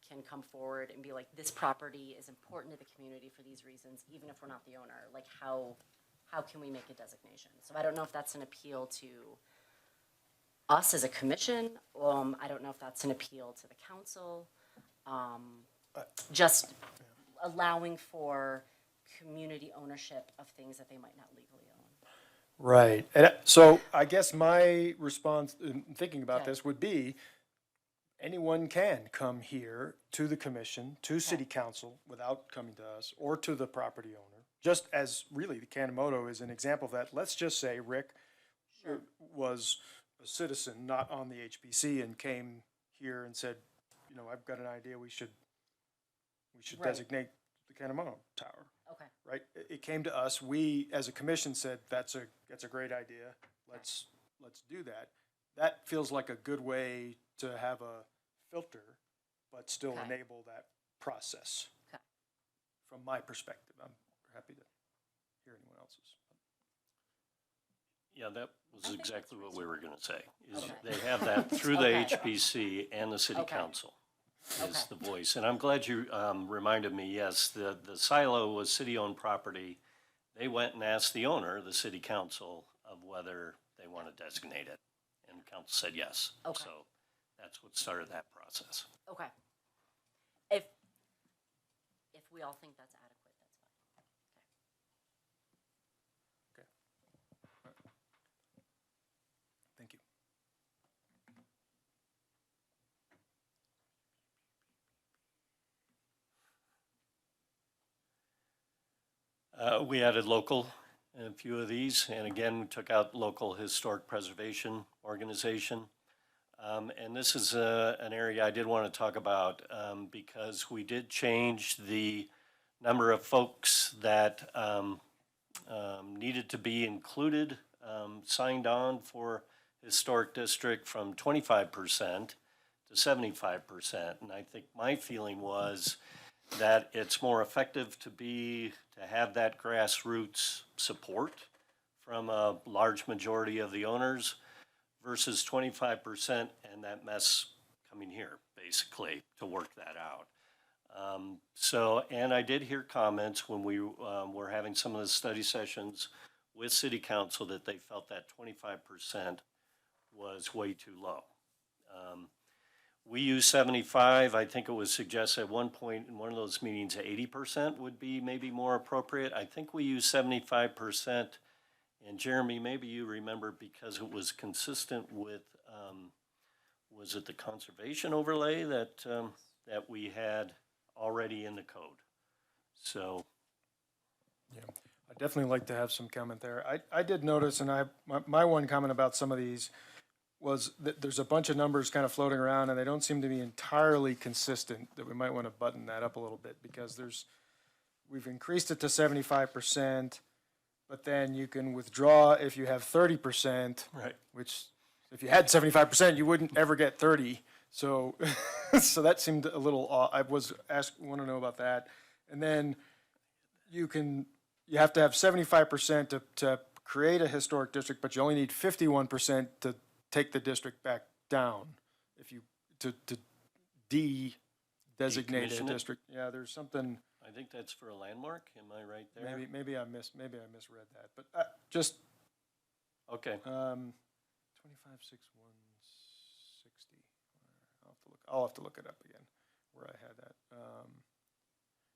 can come forward and be like, this property is important to the community for these reasons, even if we're not the owner. Like, how can we make a designation? So I don't know if that's an appeal to us as a commission. I don't know if that's an appeal to the council. Just allowing for community ownership of things that they might not legally own. Right. And so I guess my response in thinking about Okay. this would be, anyone can come here to the commission, to city council, without coming to us, or to the property owner. Just as really the Kanemoto is an example of that. Let's just say Rick was a citizen not on the HPC and came here and said, you know, I've got an idea, we should Right. designate the Kanemoto Tower. Okay. Right? It came to us, we, as a commission, said, that's a great idea, let's do that. That feels like a good way to have a filter, but still Okay. enable that process. Okay. From my perspective, I'm happy to hear anyone else's. Yeah, that was think exactly what we were gonna say, is Okay. they have that through the Okay. HPC and the city Okay. council is Okay. the voice. And I'm glad you, reminded me, yes, the silo was city-owned property. They went and asked the owner, the city council, of whether they want to designate it. And council said yes. Okay. So that's what started that process. Okay. If we all think that's adequate, that's fine. Thank you. We added local in a few of these, and again, we took out local historic preservation organization. And this is an area I did want to talk about because we did change the number of folks that needed to be included, signed on for historic district from 25% to 75%. And I think my feeling was that it's more effective to have that grassroots support from a large majority of the owners versus 25% and that mess coming here, basically, to work that out. And I did hear comments when we were having some of the study sessions with city council that they felt that 25% was way too low. We use 75. I think it was suggested at one point in one of those meetings, 80% would be maybe more appropriate. I think we use 75%. And Jeremy, maybe you remember because it was consistent with, was it the conservation overlay that we had already in the code? So. Yeah, I'd definitely like to have some comment there. I did notice, and my one comment about some of these was that there's a bunch of numbers kind of floating around and they don't seem to be entirely consistent, that we might want to button that up a little bit because we've increased it to 75%, but then you can withdraw if you have 30%. Right. Which, if you had 75%, you wouldn't ever get 30. So, so that seemed a little odd. I want to know about that. And then you have to have 75% to create a historic district, but you only need 51% to take the district back down to designate a Decommission it? district. Yeah, there's something. I think that's for a landmark, am I right there? Maybe I misread that, but just Okay, 25,6,160. I'll have to look it up again where I had that.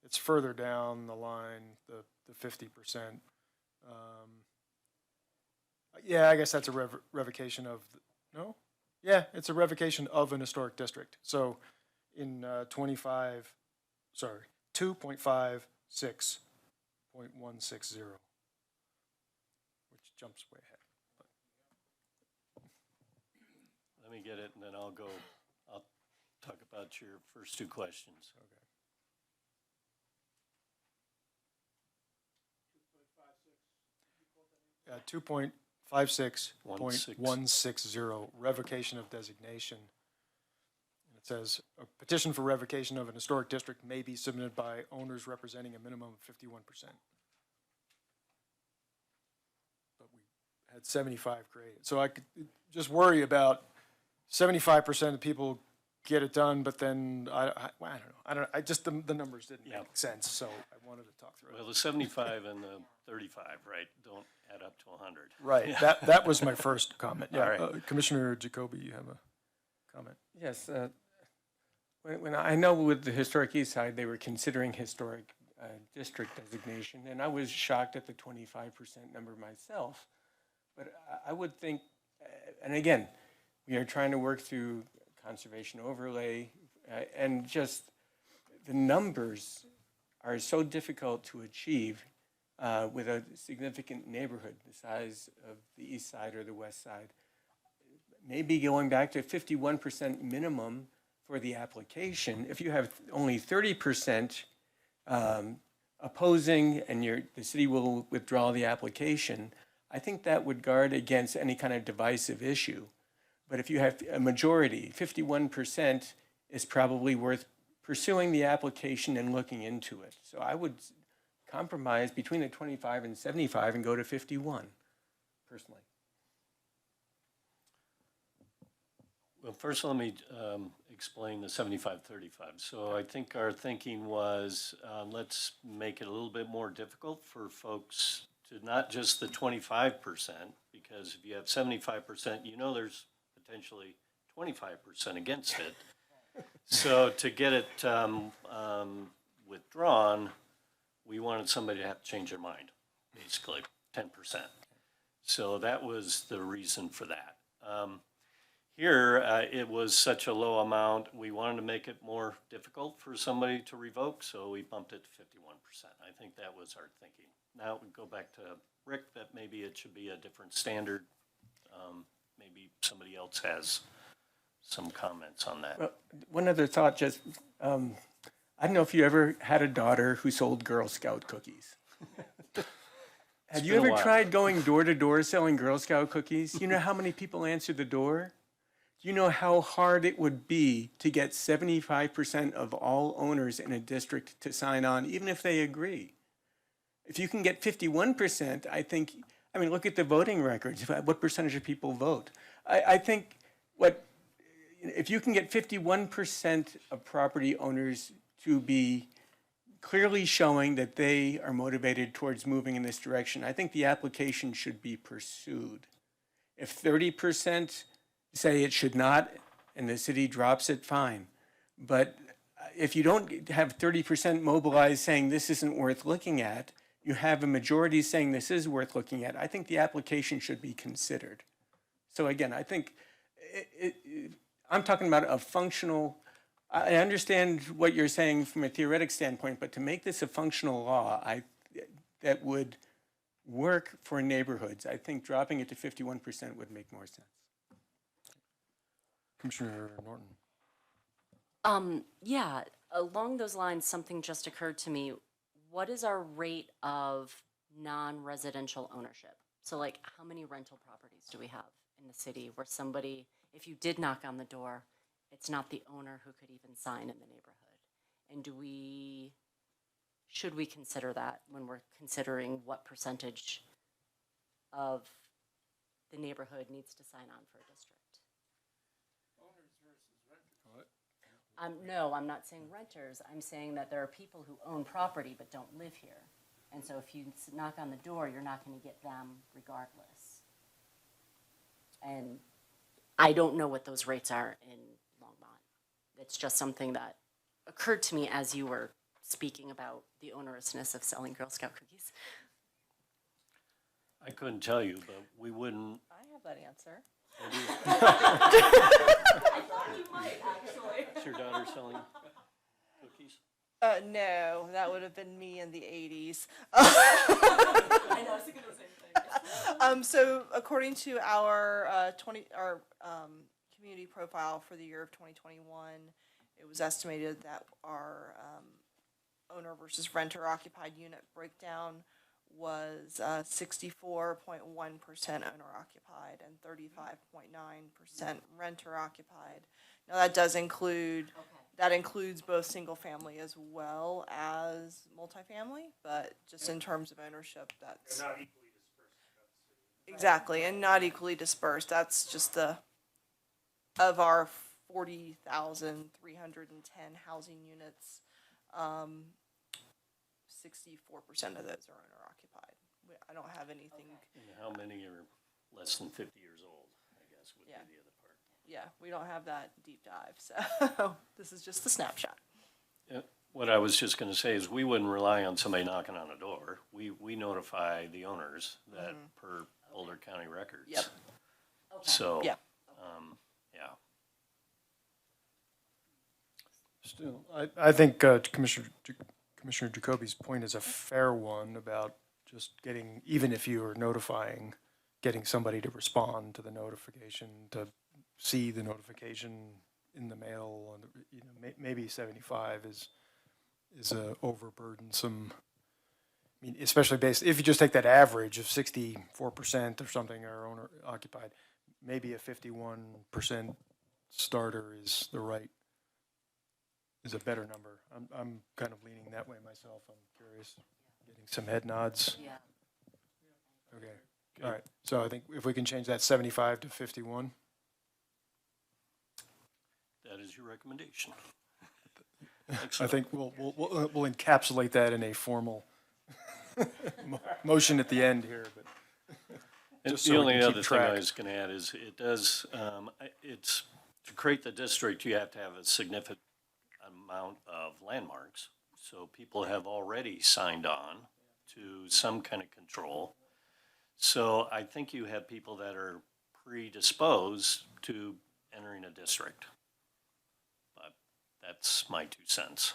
It's further down the line, the 50%. Yeah, I guess that's a revocation of no. Yeah, it's a revocation of an historic district. So in 2.56.160, which jumps way ahead. let me get it and then I'll talk about your first two questions. Okay. 2.56.160, revocation of designation. And it says, a petition for revocation of an historic district may be submitted by owners representing a minimum of 51%. But we had 75 created. So I could just worry about 75% of people get it done, but then I don't know. The numbers didn't Yeah. make sense, so I wanted to talk through it. Well, the 75 and the 35, right, don't add up to 100. Right, that was my first comment. Yeah, All right. Commissioner Jacoby, you have a comment? Yes, when I know with the Historic East Side, they were considering historic district designation, and I was shocked at the 25% number myself. But I would think, and again, we are trying to work through conservation overlay, and just the numbers are so difficult to achieve with a significant neighborhood the size of the east side or the west side. Maybe going back to 51% minimum for the application. If you have only 30% opposing and the city will withdraw the application, I think that would guard against any kind of divisive issue. But if you have a majority, 51%, is probably worth pursuing the application and looking into it. So I would compromise between the 25 and 75 and go to 51, personally. Well, first let me explain the 75-35. So I think our thinking was, let's make it a little bit more difficult for folks to not just the 25%, because if you have 75%, you know there's potentially 25% against it. So to get it withdrawn, we wanted somebody to have to change their mind, basically 10%. So that was the reason for that. Here, it was such a low amount, we wanted to make it more difficult for somebody to revoke, so we bumped it to 51%. I think that was our thinking. Now we go back to Rick, that maybe it should be a different standard. Maybe somebody else has some comments on that. Well, one other thought, just, I don't know if you ever had a daughter who sold Girl Scout cookies. Have you been a ever while. tried going door to door selling Girl Scout cookies? You know how many people answer the door? Do you know how hard it would be to get 75% of all owners in a district to sign on, even if they agree? If you can get 51%, I think, I mean, look at the voting records. What percentage of people vote? I think if you can get 51% of property owners to be clearly showing that they are motivated towards moving in this direction, I think the application should be pursued. If 30% say it should not and the city drops it, fine. But if you don't have 30% mobilized saying this isn't worth looking at, you have a majority saying this is worth looking at, I think the application should be considered. So again, I think I'm talking about a functional, I understand what you're saying from a theoretic standpoint, but to make this a functional law, that would work for neighborhoods, I think dropping it to 51% would make more sense. Commissioner Norton. Yeah, along those lines, something just occurred to me. What is our rate of non-residential ownership? So like, how many rental properties do we have in the city where somebody, if you did knock on the door, it's not the owner who could even sign in the neighborhood? And should we consider that when we're considering what percentage of the neighborhood needs to sign on for a district? No, I'm not saying renters. I'm saying that there are people who own property but don't live here. And so if you knock on the door, you're not going to get them regardless. And I don't know what those rates are in Longmont. It's just something that occurred to me as you were speaking about the onerousness of selling Girl Scout cookies. I couldn't tell you, but we wouldn't. I have that answer. I thought you might, actually. Is your daughter selling cookies? No, that would have been me in the 80s. I know, I was thinking the same thing. So according to our community profile for the year of 2021, it was estimated that our owner versus renter occupied unit breakdown was 64.1% owner occupied and 35.9% renter occupied. Now that does include, that includes both single family as well as multifamily, but just in terms of ownership, that's. Not equally dispersed. Exactly, and not equally dispersed. That's just of our 40,310 housing units, 64% of those are owner occupied. I don't have anything. And how many are less than 50 years old, I guess, would Yeah. be the other part. Yeah, we don't have that deep dive, so this is just the snapshot. What I was just gonna say is we wouldn't rely on somebody knocking on a door. We notify the owners that per Boulder County records. Yep. So, Yeah. yeah. Still, I think Commissioner Jacoby's point is a fair one about just getting, even if you are notifying, getting somebody to respond to the notification, to see the notification in the mail, and maybe 75 is a overburdensome. I mean, especially based, if you just take that average of 64% or something are owner occupied, maybe a 51% starter is the right is a better number. I'm kind of leaning that way myself. I'm curious, getting some head nods. Yeah. Okay, all right. So I think if we can change that 75 to 51. That is your recommendation. I think we'll encapsulate that in a formal motion at the end here, but. And Just so the we only can keep other thing I track. was gonna add is it does, it's, to create the district, you have to have a significant amount of landmarks. So people have already signed on to some kind of control. So I think you have people that are predisposed to entering a district. But that's my 2 cents.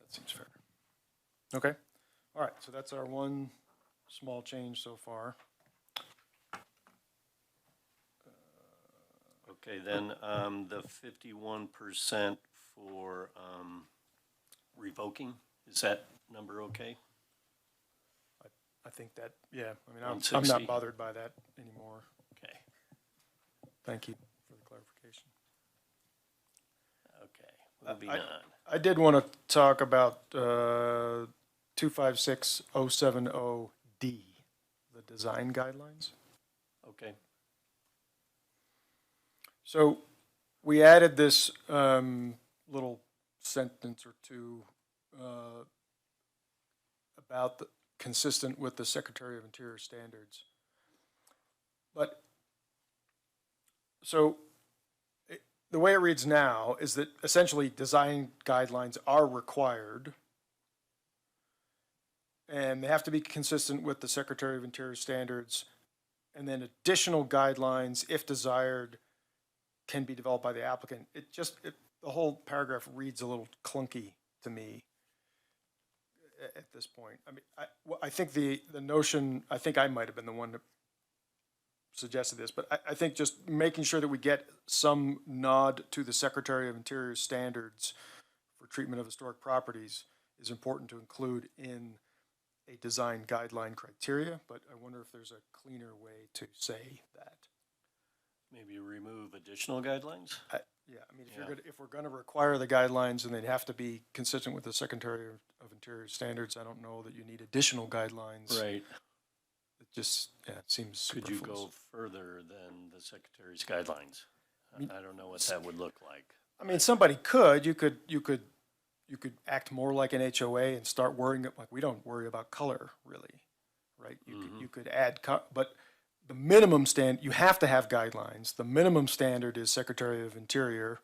That seems fair. Okay, all right, so that's our one small change so far. Okay, then, the 51% for, revoking, is that number okay? I think that, yeah, I mean, I'm 160. not bothered by that anymore. Okay, Thank you for the clarification. okay, moving on. I did want to talk about 256070D, the design guidelines. Okay, So we added this little sentence or two about consistent with the Secretary of Interior standards. But so the way it reads now is that essentially design guidelines are required and they have to be consistent with the Secretary of Interior standards, and then additional guidelines, if desired, can be developed by the applicant. The whole paragraph reads a little clunky to me at this point. I mean, I think the notion, I think I might have been the one that suggested this, but I think just making sure that we get some nod to the Secretary of Interior standards for treatment of historic properties is important to include in a design guideline criteria, but I wonder if there's a cleaner way to say that. maybe remove additional guidelines? Yeah, I mean, Yeah. if we're gonna require the guidelines, then they'd have to be consistent with the Secretary of Interior standards. I don't know that you need additional guidelines. Right. It just, yeah, it seems Could you superfluous. go further than the Secretary's guidelines? I don't know what that would look like. I mean, somebody could, you could act more like an HOA and start worrying, like, we don't worry about color, really, right? You could add, but the minimum you have to have guidelines. The minimum standard is Secretary of Interior.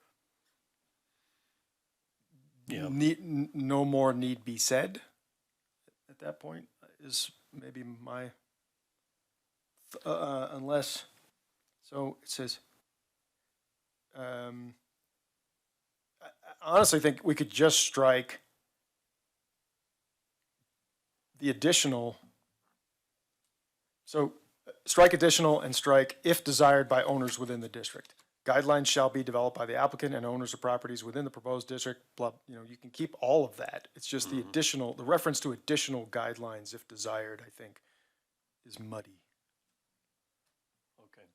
Yeah. No more need be said at that point is maybe my, unless, so it says, I honestly think we could just strike the additional. So strike additional and strike if desired by owners within the district. Guidelines shall be developed by the applicant and owners of properties within the proposed district, blah, you can keep all of that. It's just the reference to additional guidelines if desired, I think, is muddy. Okay.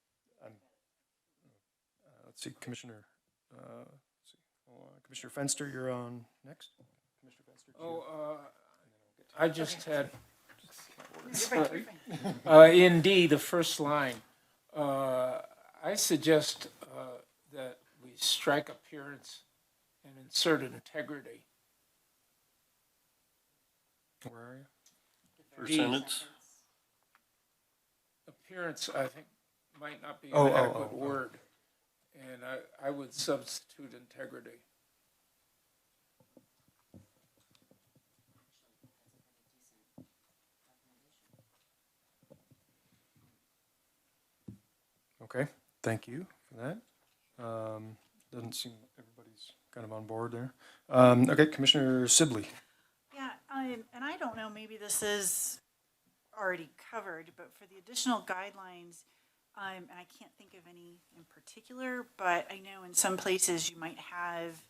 Let's see, Commissioner, Commissioner Fenster, you're on next. Commissioner Fenster. I just had, in D, the first line, I suggest that we strike appearance and insert integrity. Where are you? First D. sentence? Appearance, I think, might not be Oh, an oh, adequate oh, oh. word, and I would substitute integrity. Okay, thank you for that. Doesn't seem everybody's kind of on board there. Okay, Commissioner Sibley. Yeah, and I don't know, maybe this is already covered, but for the additional guidelines, and I can't think of any in particular, but I know in some places you might have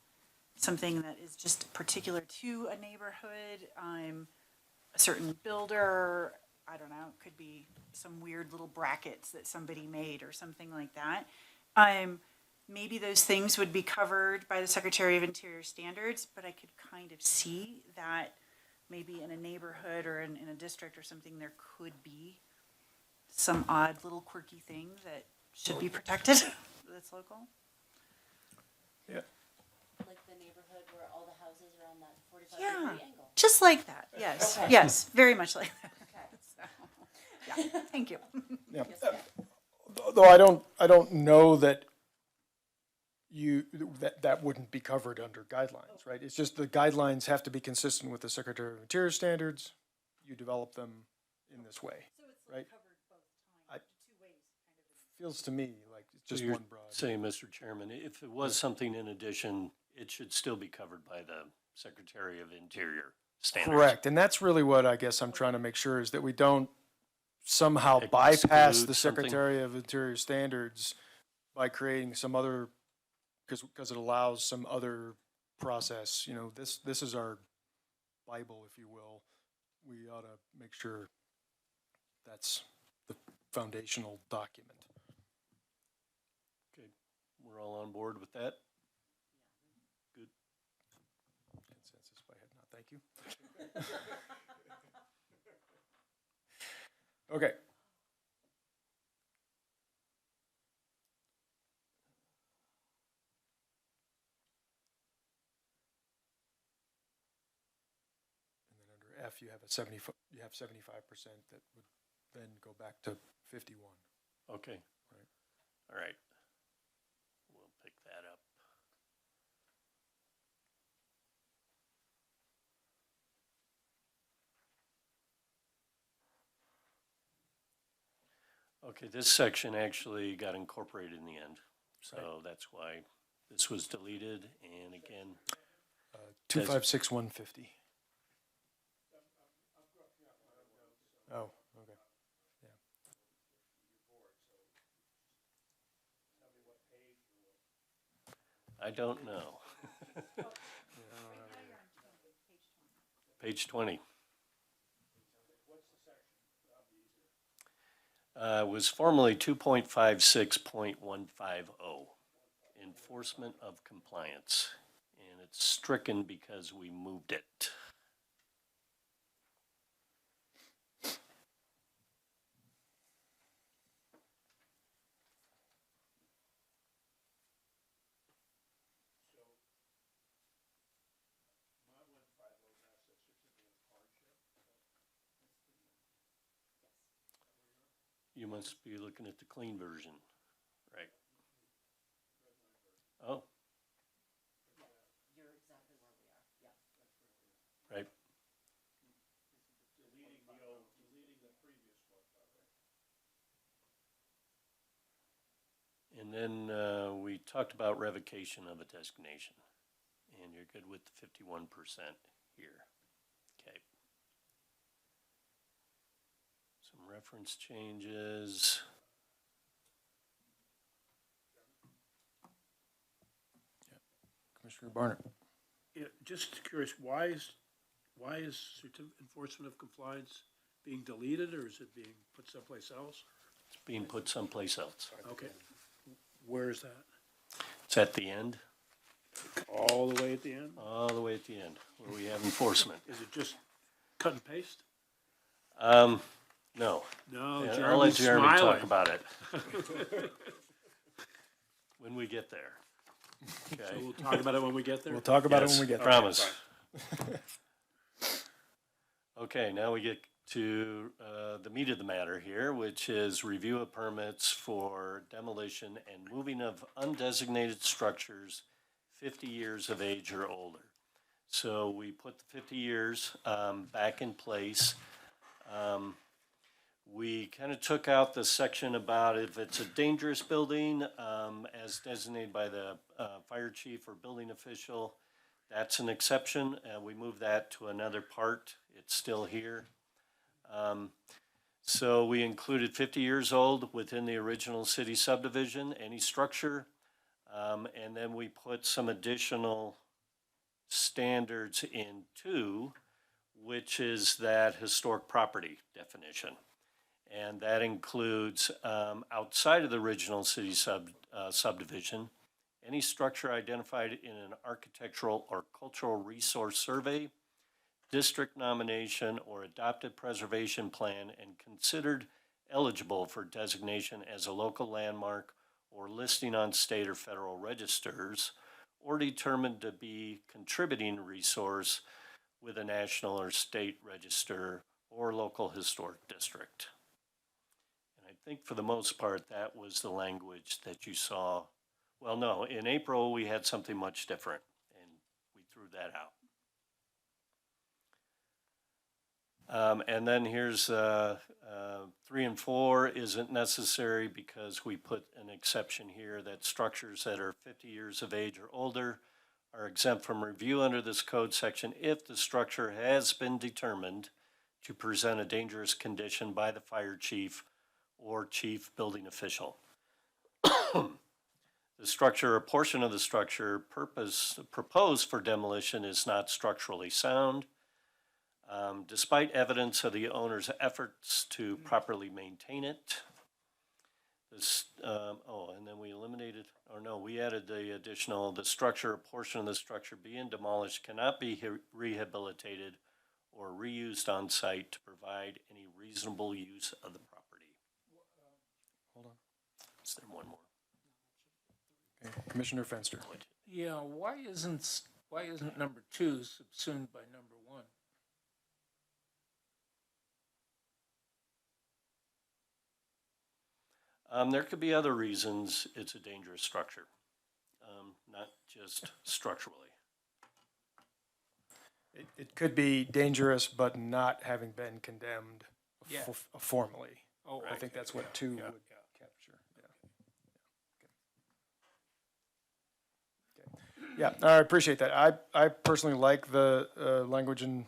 something that is just particular to a neighborhood, a certain builder, I don't know, it could be some weird little brackets that somebody made or something like that. maybe those things would be covered by the Secretary of Interior standards, but I could kind of see that maybe in a neighborhood or in a district or something, there could be some odd little quirky thing that should be protected that's local. Yeah. Like the neighborhood where all the houses are on that 45 Yeah, degree angle. just like that, yes, yes, very much like that. So, yeah, thank you. Yeah. Though I don't know that that wouldn't be covered under guidelines, right? It's just the guidelines have to be consistent with the Secretary of Interior standards. You develop them in this way, right? Feels to me like it's just You're one broad. saying, Mr. Chairman, if it was something in addition, it should still be covered by the Secretary of Interior standards. Correct, and that's really what I guess I'm trying to make sure is that we don't somehow bypass Exclude the something? Secretary of Interior standards by creating some other, because it allows some other process. You know, this is our Bible, if you will. We ought to make sure that's the foundational document. Okay, we're all on board with that? Good. Consensus by head nod, thank you. Okay. And then under F, you have a 75% that would then go back to 51. Okay. Right. All right. We'll pick that up. Okay, this section actually got incorporated in the end, so that's why this was deleted, and again, 256150. Oh, okay. Yeah. I don't know. Page 20. Was formerly 2.56.150, enforcement of compliance, and it's stricken because we moved it. You must be looking at the clean version, right? Oh. You're exactly where we are, yeah. Right. And then we talked about revocation of a designation, and you're good with the 51% here. Okay. Some reference changes. Commissioner Barnett. Yeah, just curious, why is enforcement of compliance being deleted, or is it being put someplace else? It's being put someplace else. Okay, where is that? It's at the end, All the way at the end? all the way at the end, where we have enforcement. Is it just cut and paste? No. No, Yeah, I'll let Jeremy's Jeremy talk smiling. about it. When we get there. So Okay, we'll talk about it when we get there? We'll talk about it Yes, when we get there. promise. Okay, now we get to the meat of the matter here, which is review of permits for demolition and moving of undesignated structures 50 years of age or older. So we put the 50 years back in place. We kind of took out the section about if it's a dangerous building, as designated by the fire chief or building official, that's an exception. We moved that to another part. It's still here. So we included 50 years old within the original city subdivision, any structure. And then we put some additional standards in two, which is that historic property definition. And that includes outside of the original city subdivision, any structure identified in an architectural or cultural resource survey, district nomination, or adopted preservation plan and considered eligible for designation as a local landmark or listing on state or federal registers, or determined to be contributing resource with a national or state register or local historic district. And I think for the most part, that was the language that you saw. Well, no, in April, we had something much different, and we threw that out. And then here's 3 and 4 isn't necessary because we put an exception here that structures that are 50 years of age or older are exempt from review under this code section if the structure has been determined to present a dangerous condition by the fire chief or chief building official. The structure or portion of the structure proposed for demolition is not structurally sound. Despite evidence of the owner's efforts to properly maintain it. And then we eliminated, we added the additional, the structure or portion of the structure being demolished cannot be rehabilitated or reused on site to provide any reasonable use of the property. Hold on. Is there one more? Okay. Commissioner Fenster. Yeah, why isn't number 2 subsumed by number 1? There could be other reasons it's a dangerous structure, not just structurally. It could be dangerous, but not having been condemned Yeah. formally. Oh, I think that's what 2 would capture. Yeah, I appreciate that. I personally like the language in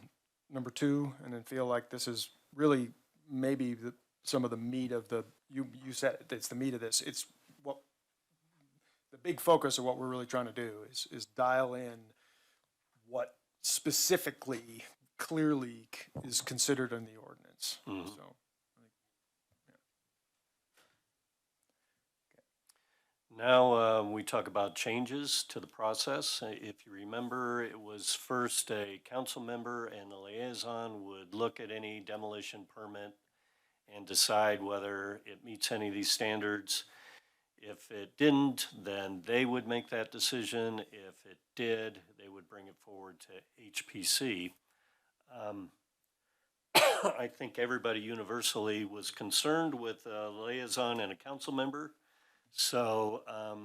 number 2, and then feel like this is really maybe some of the meat of the, you said it, it's the meat of this. It's what, the big focus of what we're really trying to do is dial in what specifically, clearly is considered in the ordinance. Mhm. So, Now we talk about changes to the process. If you remember, it was first a council member and the liaison would look at any demolition permit and decide whether it meets any of these standards. If it didn't, then they would make that decision. If it did, they would bring it forward to HPC. I think everybody universally was concerned with a liaison and a council member. So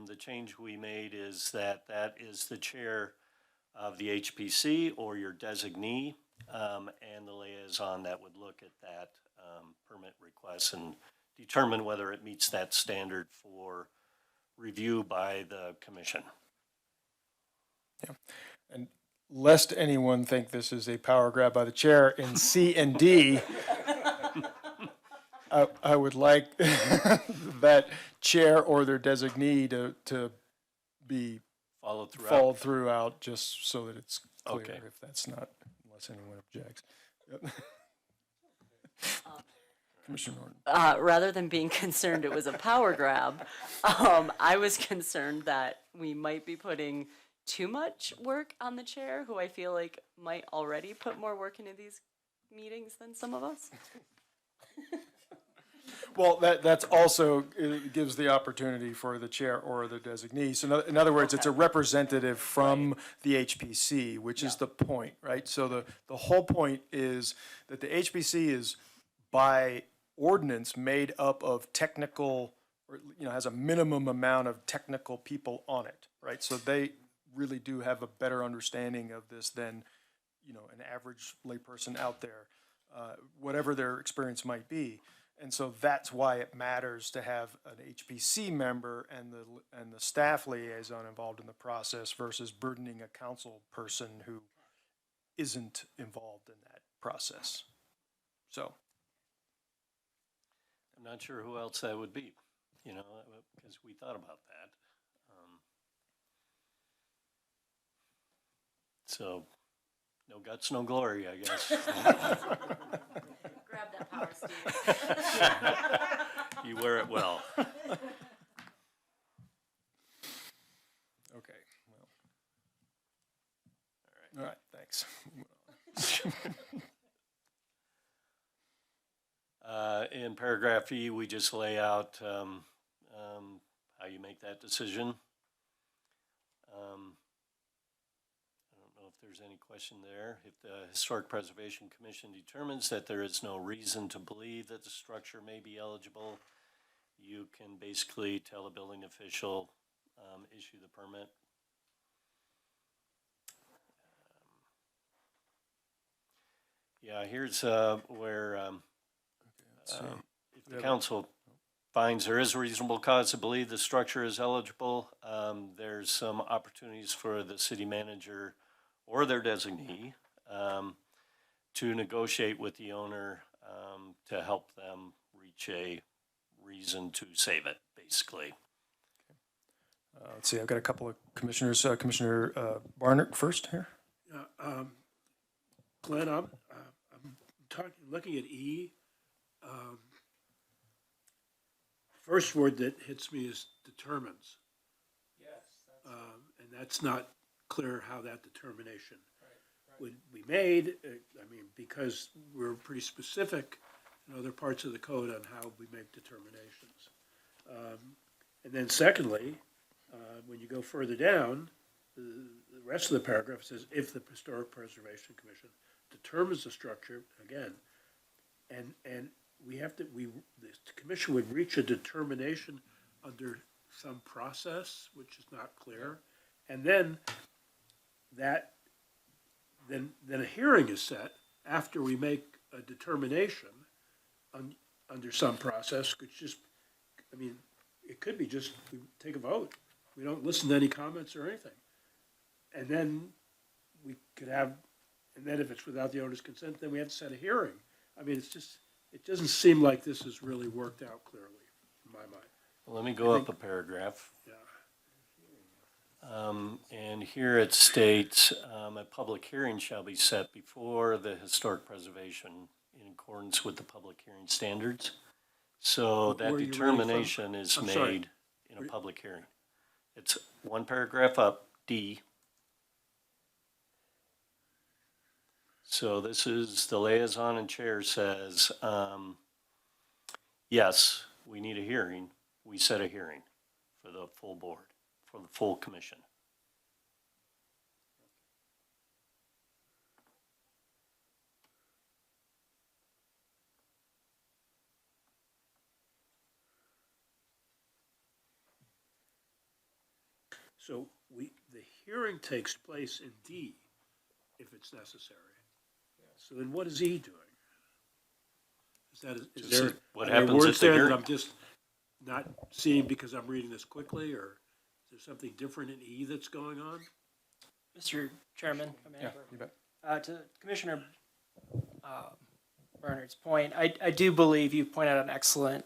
the change we made is that is the chair of the HPC or your designee, and the liaison that would look at that permit request and determine whether it meets that standard for review by the commission. yeah. And lest anyone think this is a power grab by the chair, in C and D, I would like that chair or their designee to be Follow throughout. followed throughout, just so that it's clear, Okay. if that's not, unless anyone objects. Yep. Commissioner Norton. Rather than being concerned it was a power grab, I was concerned that we might be putting too much work on the chair, who I feel like might already put more work into these meetings than some of us. Well, that's also, it gives the opportunity for the chair or the designee. So in other words, it's a representative from the HPC, which is the point, right? So the whole point is that the HPC is by ordinance made up of technical, or, has a minimum amount of technical people on it, right? So they really do have a better understanding of this than, an average layperson out there, whatever their experience might be. And so that's why it matters to have an HPC member and the staff liaison involved in the process versus burdening a council person who isn't involved in that process. So. I'm not sure who else that would be, because we thought about that. So, no guts, no glory, I guess. Grab that power, Steve. You wear it well. Thanks. In paragraph E, we just lay out how you make that decision. I don't know if there's any question there. If the Historic Preservation Commission determines that there is no reason to believe that the structure may be eligible, you can basically tell a building official, issue the permit. Yeah, here's where if the council finds there is a reasonable cause to believe the structure is eligible, there's some opportunities for the city manager or their designee to negotiate with the owner to help them reach a reason to save it, basically. Let's see, I've got a couple of commissioners. Commissioner Barnert first here. Glenn, I'm looking at E. First word that hits me is determines. Yes. And that's not clear how that determination would be made. I mean, because we're pretty specific in other parts of the code on how we make determinations. And then secondly, when you go further down, the rest of the paragraph says, if the Historic Preservation Commission determines the structure, again, and the commission would reach a determination under some process, which is not clear, and then then a hearing is set after we make a determination under some process, which just, I mean, it could be just, we take a vote. We don't listen to any comments or anything. And then we could have, and then if it's without the owner's consent, then we have to set a hearing. I mean, it's just, it doesn't seem like this is really worked out clearly, in my mind. Well, let me go up a paragraph. Yeah. And here it states, a public hearing shall be set before the Historic Preservation in accordance with the public hearing standards. So that Where are you reading from? determination is I'm sorry. made in a public hearing. It's one paragraph up, D. So this is, the liaison and chair says, yes, we need a hearing. We set a hearing for the full board, for the full commission. So the hearing takes place in D, if it's necessary. So then what is E doing? Is that, is Just there, what are there happens at words the there that hearing? I'm just not seeing because I'm reading this quickly, or is there something different in E that's going on? Mr. Chairman, Yeah, you bet. to Commissioner Bernard's point, I do believe you point out an excellent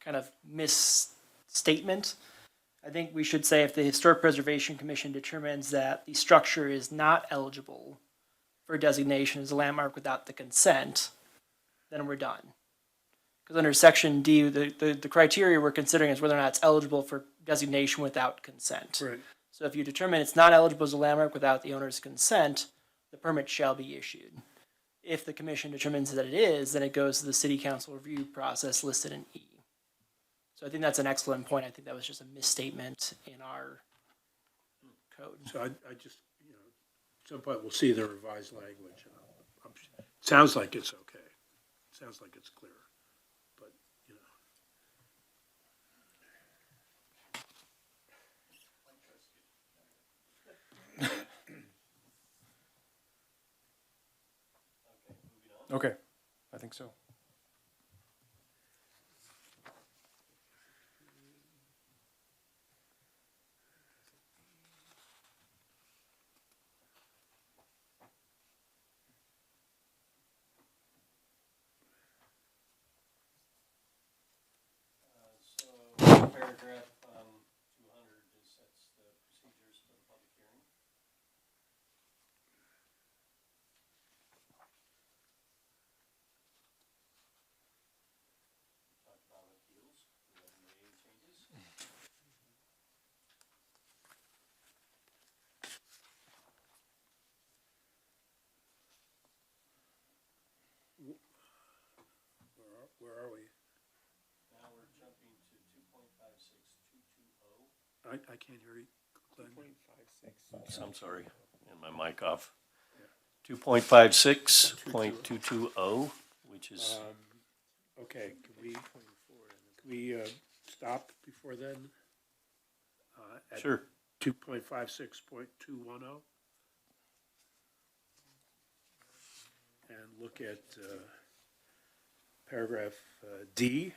kind of misstatement. I think we should say if the Historic Preservation Commission determines that the structure is not eligible for designation as a landmark without the consent, then we're done. Because under Section D, the criteria we're considering is whether or not it's eligible for designation without consent. Right. So if you determine it's not eligible as a landmark without the owner's consent, the permit shall be issued. If the commission determines that it is, then it goes to the city council review process listed in E. So I think that's an excellent point. I think that was just a misstatement in our code. So I just, you know, at some point we'll see the revised language. And it sounds like it's okay. It sounds like it's clear, but, you know. Okay, I think so. Paragraph 200 just sets the procedures for the public hearing. Talked about appeals. Do we have any changes? Where are we? Now we're jumping to 2.56220. I can't hear you, Glenn. Oops, I'm sorry, and my mic off. 2.56.220, which is, Okay, can we stop before then? At sure. 2.56.210? And look at paragraph D.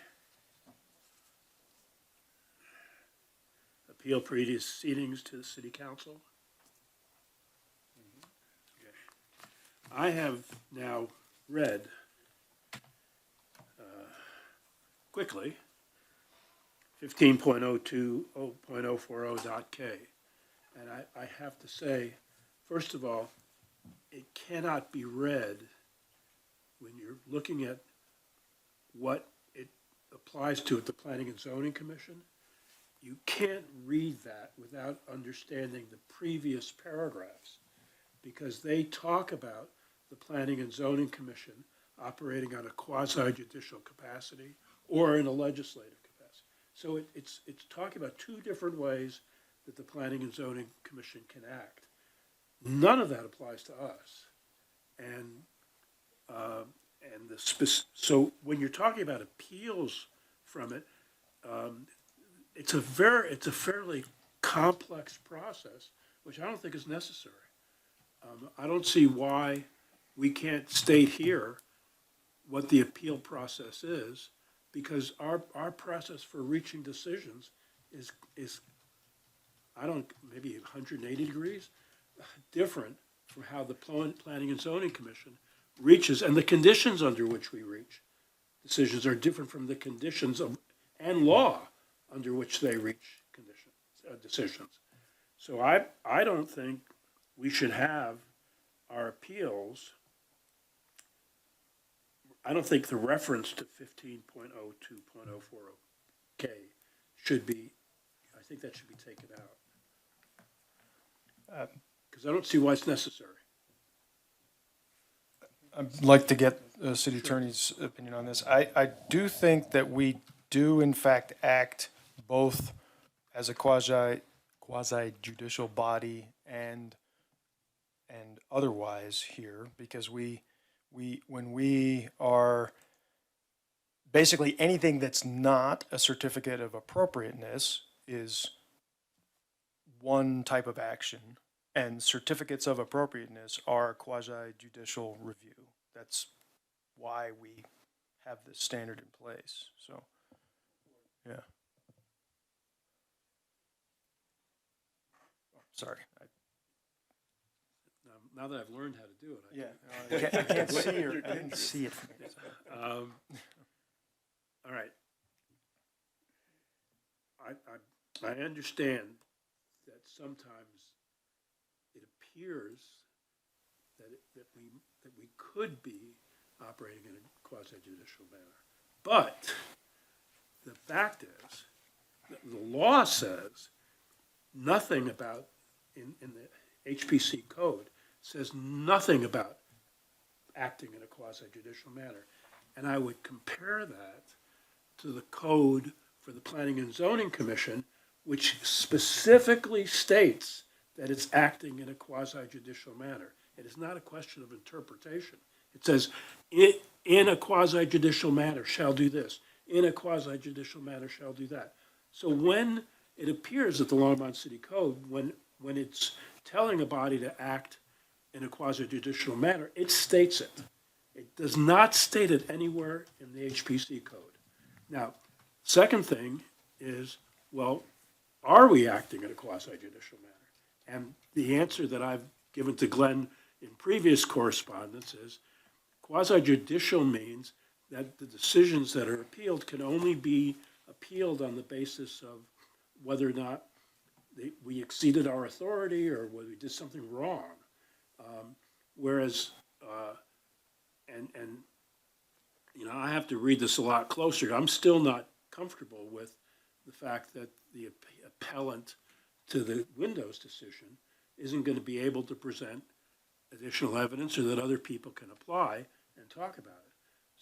Appeal proceedings to the city council. Okay. I have now read quickly 15.020.040.k. And I have to say, first of all, it cannot be read when you're looking at what it applies to at the Planning and Zoning Commission. You can't read that without understanding the previous paragraphs, because they talk about the Planning and Zoning Commission operating on a quasi-judicial capacity or in a legislative capacity. So it's talking about two different ways that the Planning and Zoning Commission can act. None of that applies to us. So when you're talking about appeals from it, it's a fairly complex process, which I don't think is necessary. I don't see why we can't state here what the appeal process is, because our process for reaching decisions is maybe 180 degrees different from how the Planning and Zoning Commission reaches, and the conditions under which we reach decisions are different from the conditions and law under which they reach decisions. So I don't think we should have our appeals. I don't think the reference to 15.02.040K should be, I think that should be taken out. Because I don't see why it's necessary. I'd like to get the city attorney's opinion on this. I do think that we do in fact act both as a quasi-judicial body and otherwise here, because when we are, basically anything that's not a certificate of appropriateness is one type of action, and certificates of appropriateness are quasi-judicial review. That's why we have this standard in place, so, yeah. Sorry. Now that I've learned how to do it. I can't see I didn't see it. All right. I understand that sometimes it appears that we could be operating in a quasi-judicial manner. But the fact is that the law says nothing about, in the HPC code, says nothing about acting in a quasi-judicial manner. And I would compare that to the code for the Planning and Zoning Commission, which specifically states that it's acting in a quasi-judicial manner. It is not a question of interpretation. It says, in a quasi-judicial manner shall do this, in a quasi-judicial manner shall do that. So when it appears that the Longmont City Code, when it's telling a body to act in a quasi-judicial manner, it states it. It does not state it anywhere in the HPC code. Now, second thing is, well, are we acting in a quasi-judicial manner? And the answer that I've given to Glenn in previous correspondence is quasi-judicial means that the decisions that are appealed can only be appealed on the basis of whether or not we exceeded our authority or whether we did something wrong. Whereas, I have to read this a lot closer. I'm still not comfortable with the fact that the appellant to the Windows decision isn't going to be able to present additional evidence or that other people can apply and talk about it.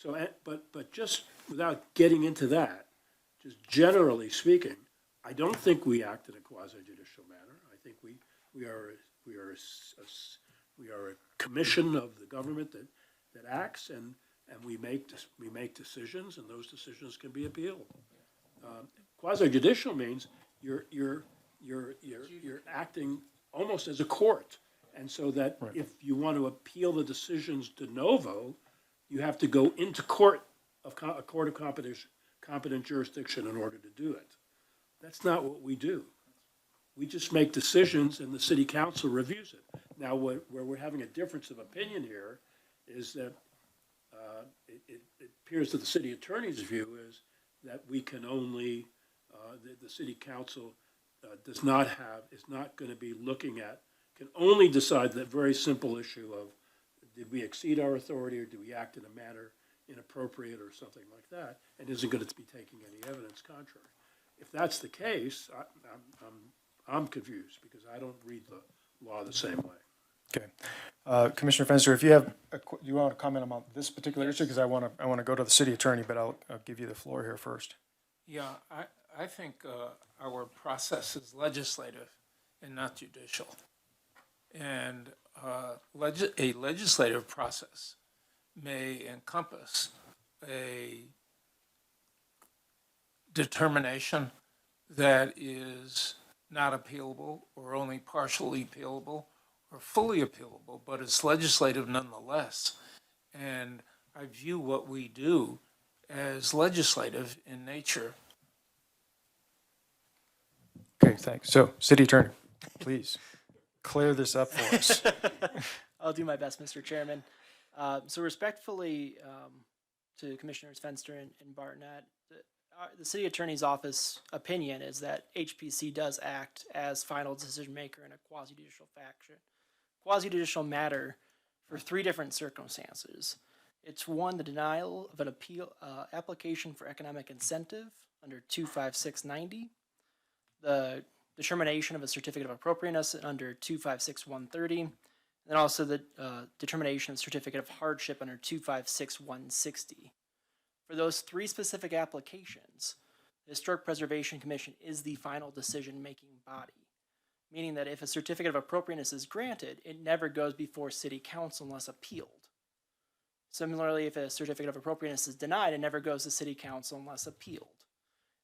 So, but just without getting into that, just generally speaking, I don't think we act in a quasi-judicial manner. I think we are a commission of the government that acts, and we make decisions, and those decisions can be appealed. Quasi-judicial means you're acting almost as a court, and so that if you want to appeal the decisions de novo, you have to go into a court of competent jurisdiction in order to do it. That's not what we do. We just make decisions and the city council reviews it. Now, where we're having a difference of opinion here is that it appears that the city attorney's view is that we can only, the city council is not going to be looking at, can only decide that very simple issue of did we exceed our authority or do we act in a manner inappropriate or something like that, and isn't going to be taking any evidence contrary. If that's the case, I'm confused because I don't read the law the same way. Okay. Commissioner Fenster, if you have, you want to comment on this particular issue? Because I want to go to the city attorney, but I'll give you the floor here first. Yeah, I think our process is legislative and not judicial. And a legislative process may encompass a determination that is not appealable or only partially appealable or fully appealable, but it's legislative nonetheless. And I view what we do as legislative in nature. Okay, thanks. So, city attorney, please clear this up for us. I'll do my best, Mr. Chairman. So respectfully to Commissioners Fenster and Barnett, the city attorney's office opinion is that HPC does act as final decision maker in a quasi-judicial matter for three different circumstances. It's one, the denial of an appeal application for economic incentive under 25690, the determination of a certificate of appropriateness under 256130, and then also the determination of certificate of hardship under 256160. For those three specific applications, the Historic Preservation Commission is the final decision-making body, meaning that if a certificate of appropriateness is granted, it never goes before City Council unless appealed. Similarly, if a certificate of appropriateness is denied, it never goes to City Council unless appealed.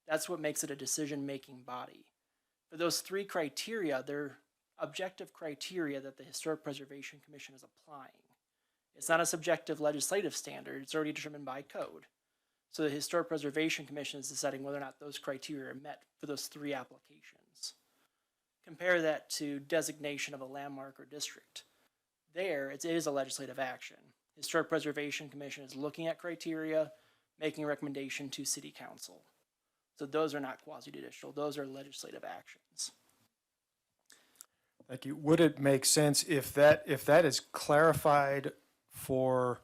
That's what makes it a decision-making body. For those three criteria, they're objective criteria that the Historic Preservation Commission is applying. It's not a subjective legislative standard, it's already determined by code. So the Historic Preservation Commission is deciding whether or not those criteria are met for those three applications. Compare that to designation of a landmark or district. There, it is a legislative action. Historic Preservation Commission is looking at criteria, making a recommendation to City Council. So those are not quasi-judicial, those are legislative actions. Thank you. Would it make sense if that is clarified for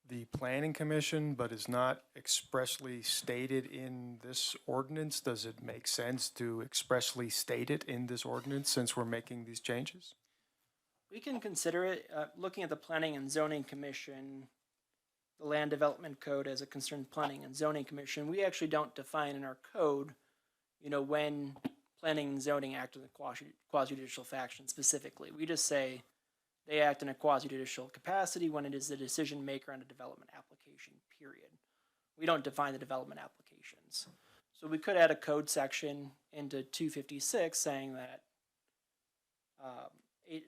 the planning commission, but is not expressly stated in this ordinance? Does it make sense to expressly state it in this ordinance since we're making these changes? We can consider it, looking at the Planning and Zoning Commission, the Land Development Code as a concerned Planning and Zoning Commission. We actually don't define in our code, when planning and zoning act in a quasi-judicial fashion specifically. We just say they act in a quasi-judicial capacity when it is the decision maker on a development application, period. We don't define the development applications. So we could add a code section into 256 saying that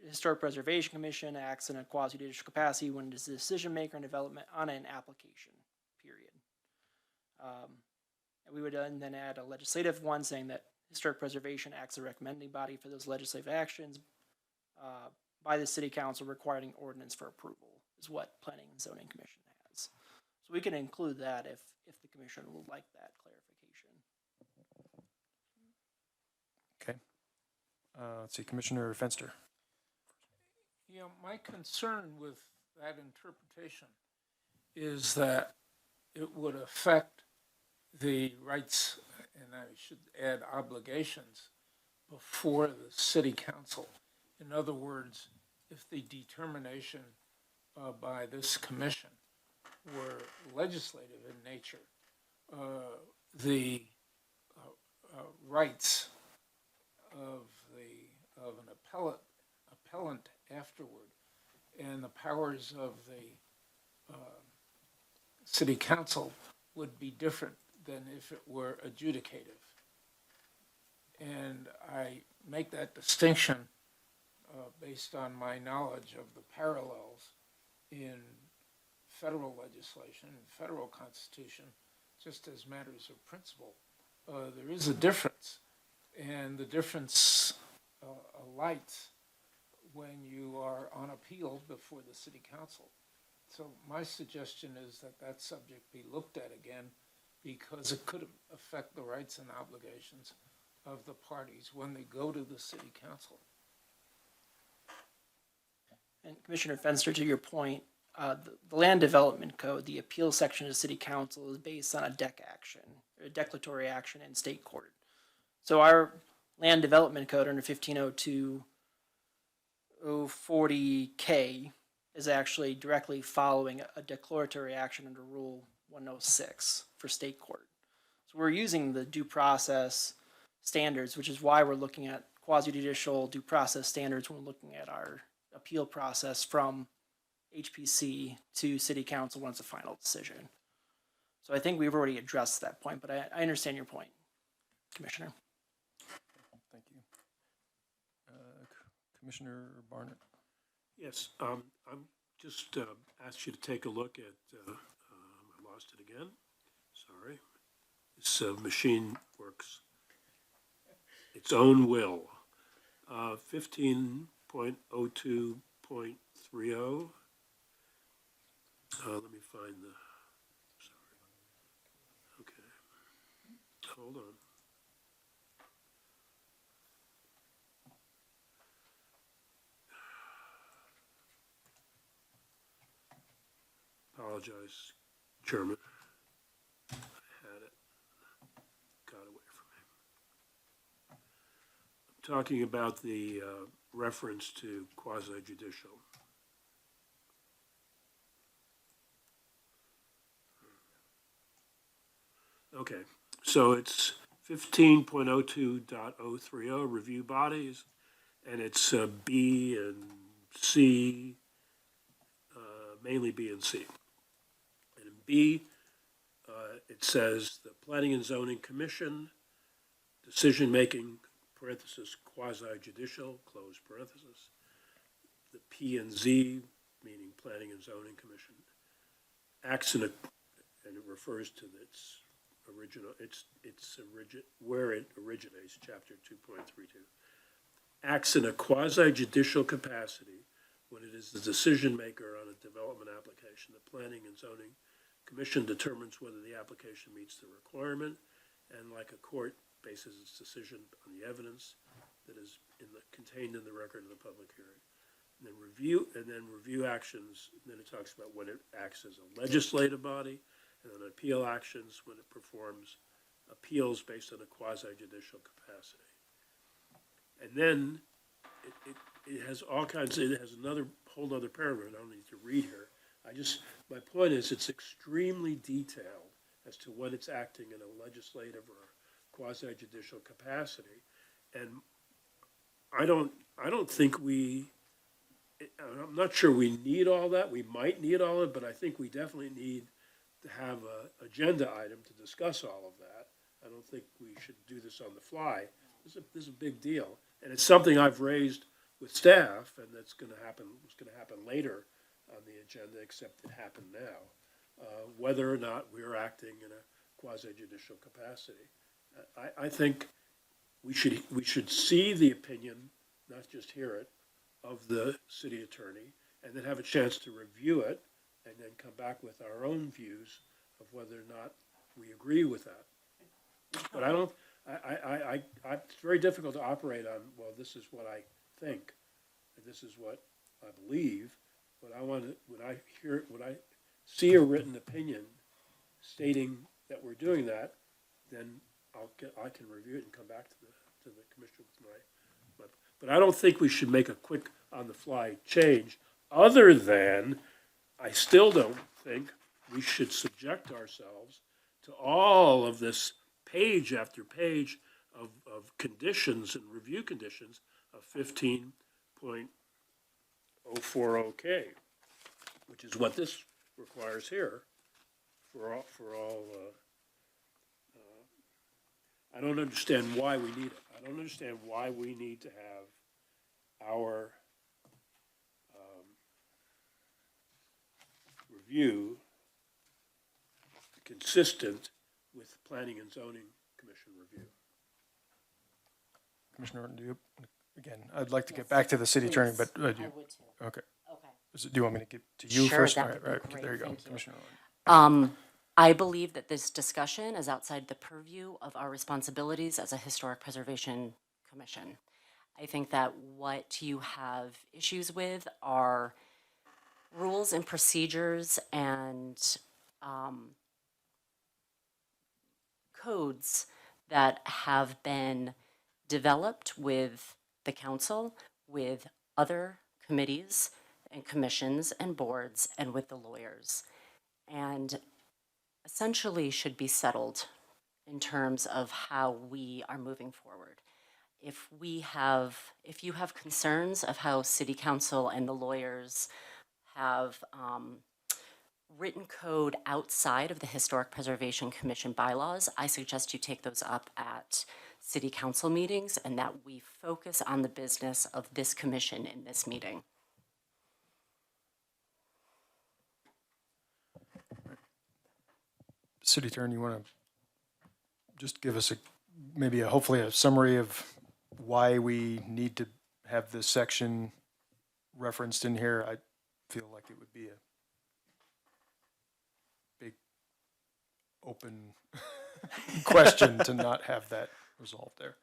Historic Preservation Commission acts in a quasi-judicial capacity when it is the decision maker on development on an application, period. And we would then add a legislative one saying that Historic Preservation acts as a recommending body for those legislative actions by the City Council requiring ordinance for approval is what Planning and Zoning Commission has. So we can include that if the commission would like that clarification. Okay. Let's see, Commissioner Fenster. Yeah, my concern with that interpretation is that it would affect the rights, and I should add obligations, before the City Council. In other words, if the determination by this commission were legislative in nature, the rights of an appellant afterward, and the powers of the city council would be different than if it were adjudicative. And I make that distinction based on my knowledge of the parallels in federal legislation and federal constitution, just as matters of principle. There is a difference, and the difference alights when you are on appeal before the city council. So my suggestion is that that subject be looked at again, because it could affect the rights and obligations of the parties when they go to the city council. And Commissioner Fenster, to your point, the Land Development Code, the appeal section of the City Council is based on a DEC action, or a declaratory action in state court. So our Land Development Code under 1502 040K is actually directly following a declaratory action under Rule 106 for state court. So we're using the due process standards, which is why we're looking at quasi-judicial due process standards when we're looking at our appeal process from HPC to City Council once a final decision. So I think we've already addressed that point, but I understand your point, Commissioner. Thank you. Commissioner Barnett. Yes, I'm just asked you to take a look at, I lost it again, sorry. This machine works its own will. 15.02.30. Let me find the, sorry. Okay, hold on. Apologize, Chairman. I had it. Got away from me. I'm talking about the reference to quasi-judicial. Okay, so it's 15.02.030, review bodies, and it's B and C, mainly B and C. And in B, it says the Planning and Zoning Commission, decision-making, parenthesis, quasi-judicial, close parenthesis. The P and Z, meaning Planning and Zoning Commission, acts in a, and it refers to its original, where it originates, chapter 2.32, acts in a quasi-judicial capacity when it is the decision maker on a development application. The Planning and Zoning Commission determines whether the application meets the requirement, and like a court, bases its decision on the evidence that is contained in the record of the public hearing. And then review actions, and then it talks about when it acts as a legislative body, and then appeal actions when it performs appeals based on a quasi-judicial capacity. And then it has all kinds, it has whole other paragraph I don't need to read here. My point is it's extremely detailed as to when it's acting in a legislative or quasi-judicial capacity. And I don't think I'm not sure we need all that. We might need all of it, but I think we definitely need to have an agenda item to discuss all of that. I don't think we should do this on the fly. This is a big deal. And it's something I've raised with staff, and that's going to happen, was going to happen later on the agenda, except it happened now, whether or not we're acting in a quasi-judicial capacity. I think we should see the opinion, not just hear it, of the city attorney, and then have a chance to review it, and then come back with our own views of whether or not we agree with that. But it's very difficult to operate on, well, this is what I think, and this is what I believe, but when I see a written opinion stating that we're doing that, then I can review it and come back to the commission with my, but I don't think we should make a quick on-the-fly change, other than I still don't think we should subject ourselves to all of this page after page of conditions and review conditions of 15.040K, which is what this requires here for all, I don't understand why we need it. I don't understand why we need to have our review consistent with Planning and Zoning Commission review. Commissioner Norton, do you, again, I'd like to get back to the city attorney, but I do you, would too. okay. Okay. Do you want me to get to you Sure, first? that All would right, be right, there you great. go, Thank you. Commissioner Norton. I believe that this discussion is outside the purview of our responsibilities as a historic preservation commission. I think that what you have issues with are rules and procedures and codes that have been developed with the council, with other committees and commissions and boards, and with the lawyers, and essentially should be settled in terms of how we are moving forward. If you have concerns of how city council and the lawyers have written code outside of the Historic Preservation Commission bylaws, I suggest you take those up at city council meetings and that we focus on the business of this commission in this meeting. City attorney, you want to just give us hopefully a summary of why we need to have this section referenced in here? I feel like it would be a big open question to not have that resolved there.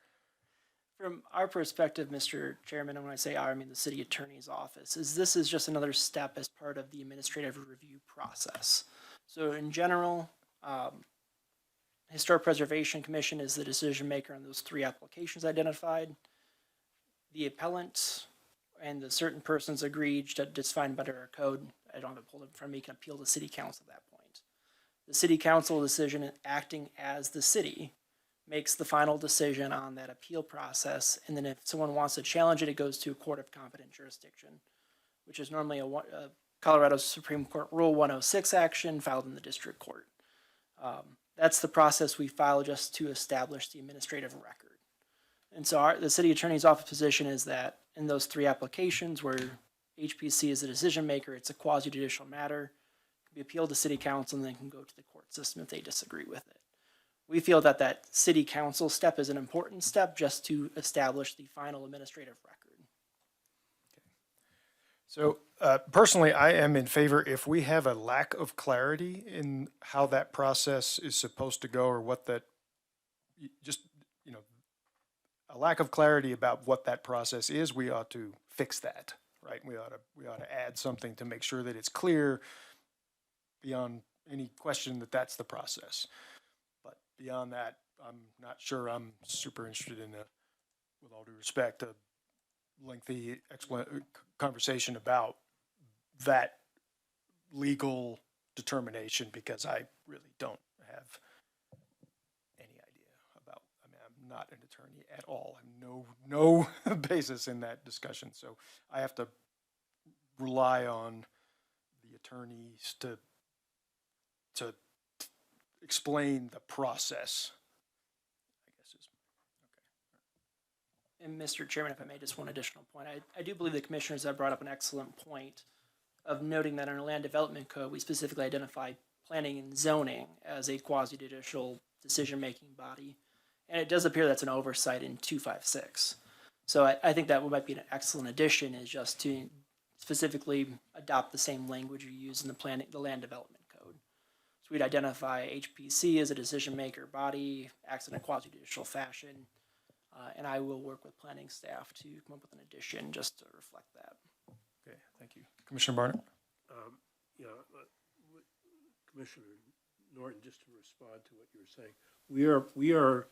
From our perspective, Mr. Chairman, and when I say our, I mean the city attorney's office, this is just another step as part of the administrative review process. So in general, Historic Preservation Commission is the decision maker on those 3 applications identified. The appellant and the certain persons agreed that it's defined under our code. I don't have it pulled up in front of me, can appeal to city council at that point. The city council decision, acting as the city, makes the final decision on that appeal process, and then if someone wants to challenge it, it goes to a court of competent jurisdiction, which is normally a Colorado Supreme Court Rule 106 action filed in the district court. That's the process we file just to establish the administrative record. And so the city attorney's office position is that in those 3 applications where HPC is the decision maker, it's a quasi-judicial matter, it can be appealed to city council and then can go to the court system if they disagree with it. We feel that that city council step is an important step just to establish the final administrative record. So personally, I am in favor if we have a lack of clarity in how that process is supposed to go or what that, a lack of clarity about what that process is, we ought to fix that, right? We ought to add something to make sure that it's clear beyond any question that that's the process. But beyond that, I'm not sure I'm super interested in with all due respect, a lengthy conversation about that legal determination because I really don't have any idea about. I mean, I'm not an attorney at all. I have no basis in that discussion, so I have to rely on the attorneys to explain the process. And Mr. Chairman, if I may, just one additional point. I do believe the commissioners have brought up an excellent point of noting that in our land development code, we specifically identify planning and zoning as a quasi-judicial decision-making body. And it does appear that's an oversight in 256. So I think that might be an excellent addition, is just to specifically adopt the same language you use in the land development code. So we'd identify HPC as a decision-maker body, acts in a quasi-judicial fashion. And I will work with planning staff to come up with an addition just to reflect that. Okay, thank you. Commissioner Barnett? Commissioner Norton, just to respond to what you were saying, we are,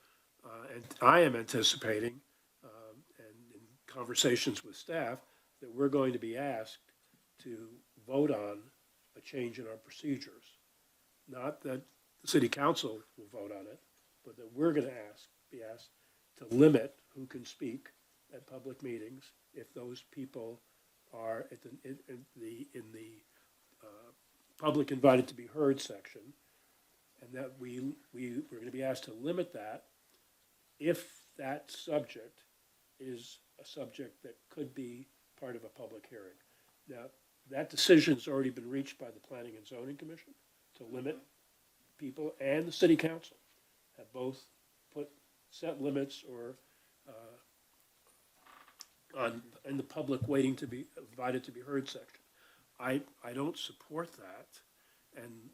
and I am anticipating, and in conversations with staff, that we're going to be asked to vote on a change in our procedures. not that the city council will vote on it, but that we're gonna be asked to limit who can speak at public meetings if those people are in the public invited to be heard section, and that we're gonna be asked to limit that if that subject is a subject that could be part of a public hearing. Now, that decision's already been reached by the Planning and Zoning Commission to limit people, and the city council have both set limits or in the public waiting to be invited to be heard section. I don't support that, and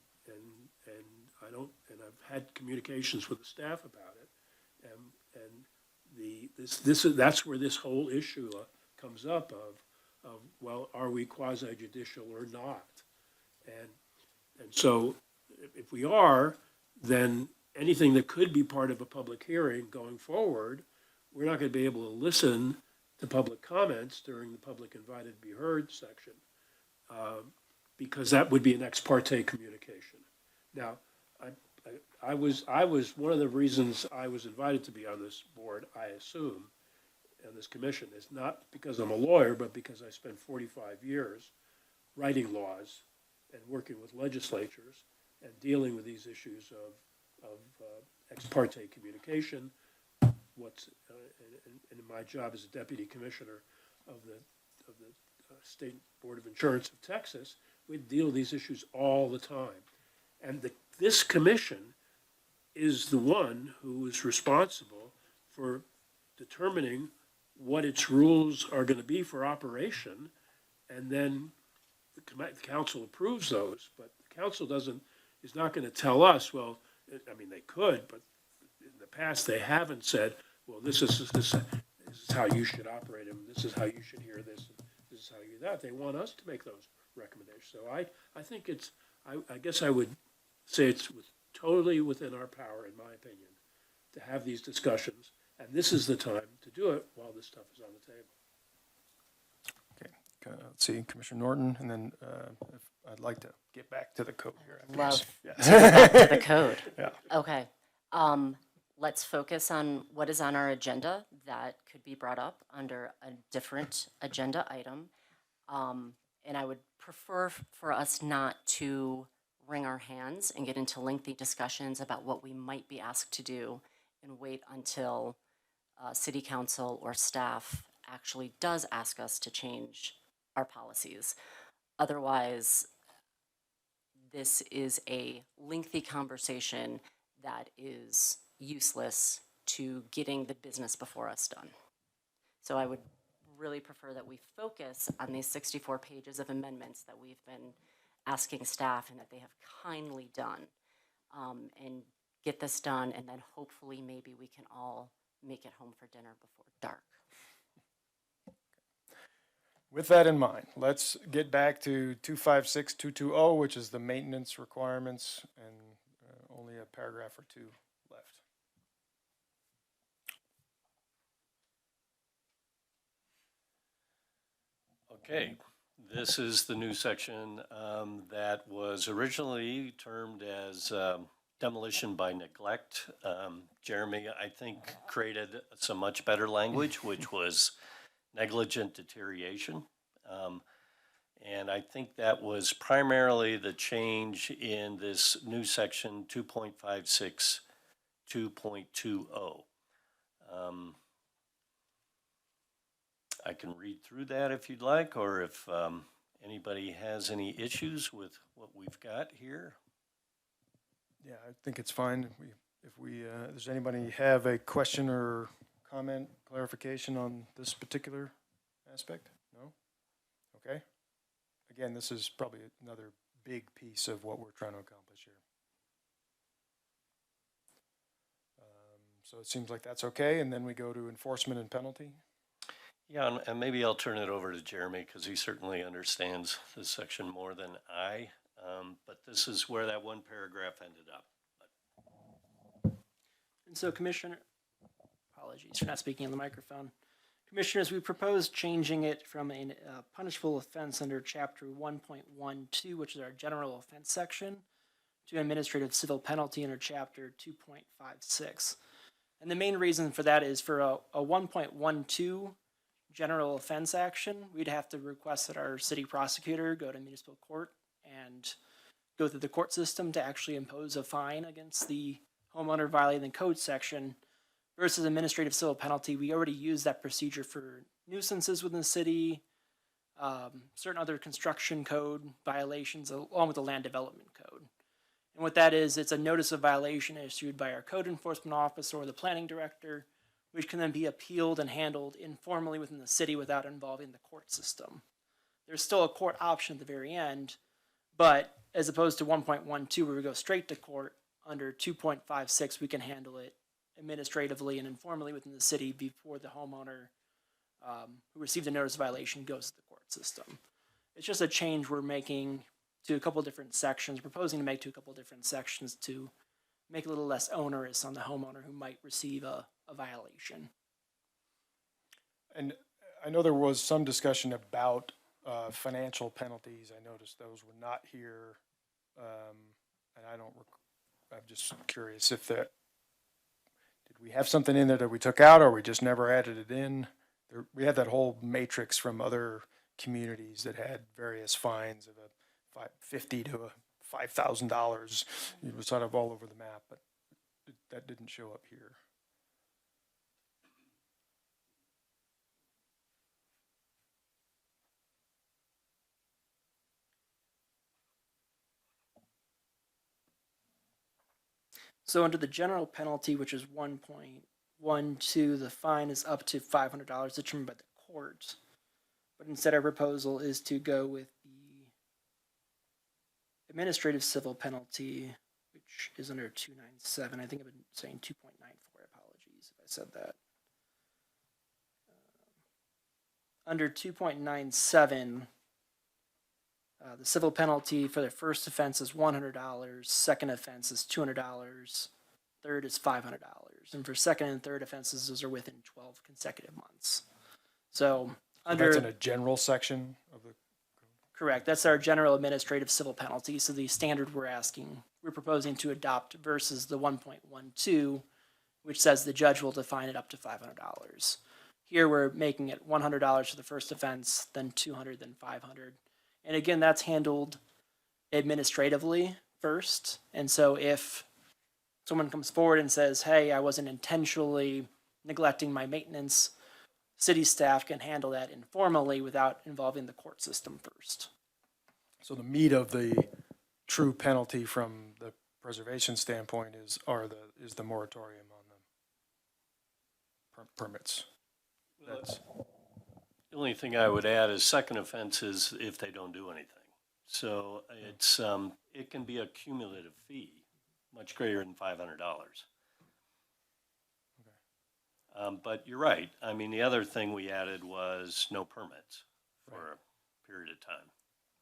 I don't, and I've had communications with the staff about it, and that's where this whole issue comes up of well, are we quasi judicial or not? And so if we are, then anything that could be part of a public hearing going forward, we're not going to be able to listen to public comments during the public invited to be heard section, because that would be an ex parte communication. Now, I was one of the reasons I was invited to be on this board, I assume, and this commission, is not because I'm a lawyer, but because I spent 45 years writing laws and working with legislatures and dealing with these issues of ex parte communication. And my job as a deputy commissioner of the State Board of Insurance of Texas, we deal with these issues all the time. And this commission is the one who is responsible for determining what its rules are going to be for operation, and then the council approves those, but the council is not going to tell us, well, I mean, they could, but in the past, they haven't said, well, this is how you should operate them, this is how you should hear this, and this is how you do that. They want us to make those recommendations. So I think I guess I would say it's totally within our power, in my opinion, to have these discussions, and this is the time to do it while this stuff is on the table. Okay, let's see, Commissioner Norton, and then I'd like to get back to the code here. after Love this. Yes. to go back to the code. Yeah. Okay. Let's focus on what is on our agenda that could be brought up under a different agenda item. And I would prefer for us not to wring our hands and get into lengthy discussions about what we might be asked to do and wait until city council or staff actually does ask us to change our policies. Otherwise, this is a lengthy conversation that is useless to getting the business before us done. So I would really prefer that we focus on these 64 pages of amendments that we've been asking staff and that they have kindly done, and get this done, and then hopefully maybe we can all make it home for dinner before dark. With that in mind, let's get back to 256220, which is the maintenance requirements, and only a paragraph or two left. Okay, this is the new section that was originally termed as demolition by neglect. Jeremy, I think, created some much better language, which was negligent deterioration. And I think that was primarily the change in this new section 2.56 2.20. I can read through that if you'd like, or if anybody has any issues with what we've got here. Yeah, I think it's fine. If does anybody have a question or comment, clarification on this particular aspect? No? Okay. Again, this is probably another big piece of what we're trying to accomplish here. So it seems like that's okay, and then we go to enforcement and penalty. Yeah, and maybe I'll turn it over to Jeremy because he certainly understands this section more than I. But this is where that one paragraph ended up. And so, Commissioner, apologies for not speaking on the microphone. Commissioners, we propose changing it from a punishable offense under Chapter 1.12, which is our general offense section, to administrative civil penalty under chapter 2.56. And the main reason for that is for a 1.12 general offense action, we'd have to request that our city prosecutor go to municipal court and go through the court system to actually impose a fine against the homeowner violating the code section. Versus administrative civil penalty, we already use that procedure for nuisances within the city, certain other construction code violations, along with the land development code. And what that is, it's a notice of violation issued by our code enforcement officer or the planning director, which can then be appealed and handled informally within the city without involving the court system. There's still a court option at the very end, but as opposed to 1.12 where we go straight to court, under 2.56 we can handle it administratively and informally within the city before the homeowner who received a notice of violation goes to the court system. It's just a change we're making to a couple different sections, proposing to make to a couple different sections to make it a little less onerous on the homeowner who might receive a violation. And I know there was some discussion about financial penalties. I noticed those were not here. And I'm just curious if did we have something in there that we took out or we just never added it in? We had that whole matrix from other communities that had various fines of $50 to $5,000. It was sort of all over the map, but that didn't show up here. So under the general penalty, which is 1.12, the fine is up to $500 determined by the court. But instead our proposal is to go with the administrative civil penalty, which is under 297. I think I've been saying 2.94. Apologies if I said that. Under 2.97, the civil penalty for the first offense is $100, second offense is $200, third is $500. And for second and third offenses, those are within 12 consecutive months. So under... That's in a general section of the... Correct. That's our general administrative civil penalty. So the standard we're proposing to adopt versus the 1.12, which says the judge will define it up to $500. Here we're making it $100 for the first offense, then $200, then $500. And again, that's handled administratively first. And so if someone comes forward and says, hey, I wasn't intentionally neglecting my maintenance, city staff can handle that informally without involving the court system first. So the meat of the true penalty from the preservation standpoint is the moratorium on the permits. That's... The only thing I would add is second offense is if they don't do anything. So it's, it can be a cumulative fee, much greater than $500. But you're right. I mean, the other thing we added was no permits for a period of time.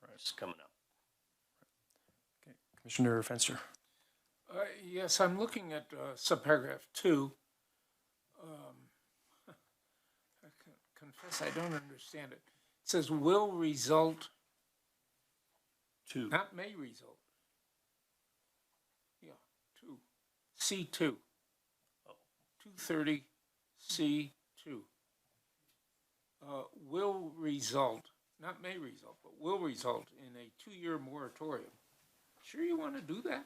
Right. It's coming up. Okay. Commissioner Fenster. Yes, I'm looking at subparagraph 2. I confess I don't understand it. It says will result, not may result. Yeah, 2. C2. 230 C2. Will result, not may result, but will result in a 2-year moratorium. Sure you want to do that?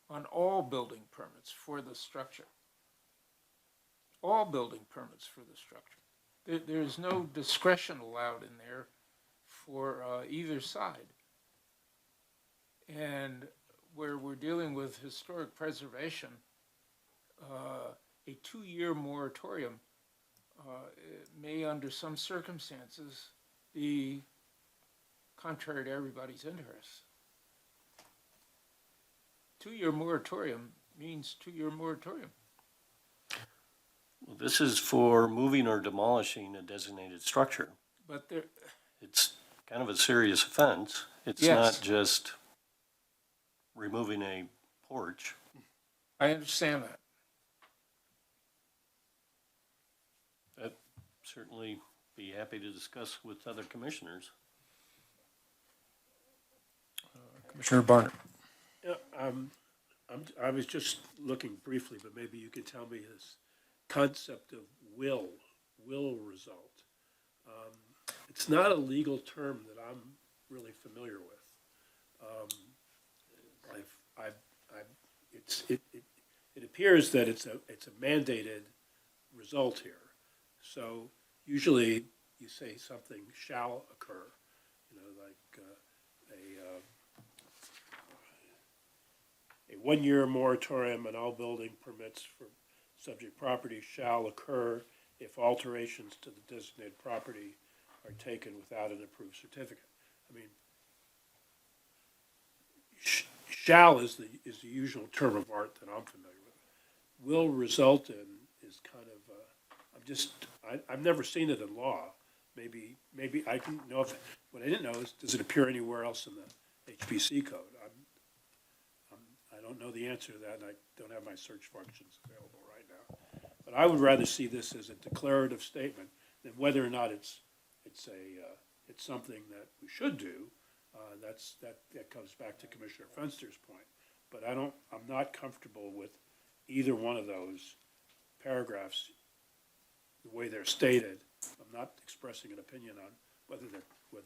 On all building permits for the structure. All building permits for the structure. There's no discretion allowed in there for either side. And where we're dealing with historic preservation, a 2-year moratorium may, under some circumstances, be contrary to everybody's interests. 2-year moratorium means 2-year moratorium. Well, this is for moving or demolishing a designated structure. But there, It's kind of a serious offense. It's Yes. not just removing a porch. I understand that. I'd certainly be happy to discuss with other commissioners. Commissioner Barnett. I was just looking briefly, but maybe you could tell me this concept of will result. It's not a legal term that I'm really familiar with. It appears that it's a mandated result here. So usually you say something shall occur, like a one-year moratorium on all building permits for subject property shall occur if alterations to the designated property are taken without an approved certificate. I mean, shall is the usual term of art that I'm familiar with. Will result in is kind of, I've never seen it in law. Maybe I didn't know if, what I didn't know is, does it appear anywhere else in the HPC code? I don't know the answer to that, and I don't have my search functions available right now. But I would rather see this as a declarative statement than whether or not it's something that we should do. That comes back to Commissioner Fenster's point. But I'm not comfortable with either one of those paragraphs, the way they're stated. I'm not expressing an opinion on whether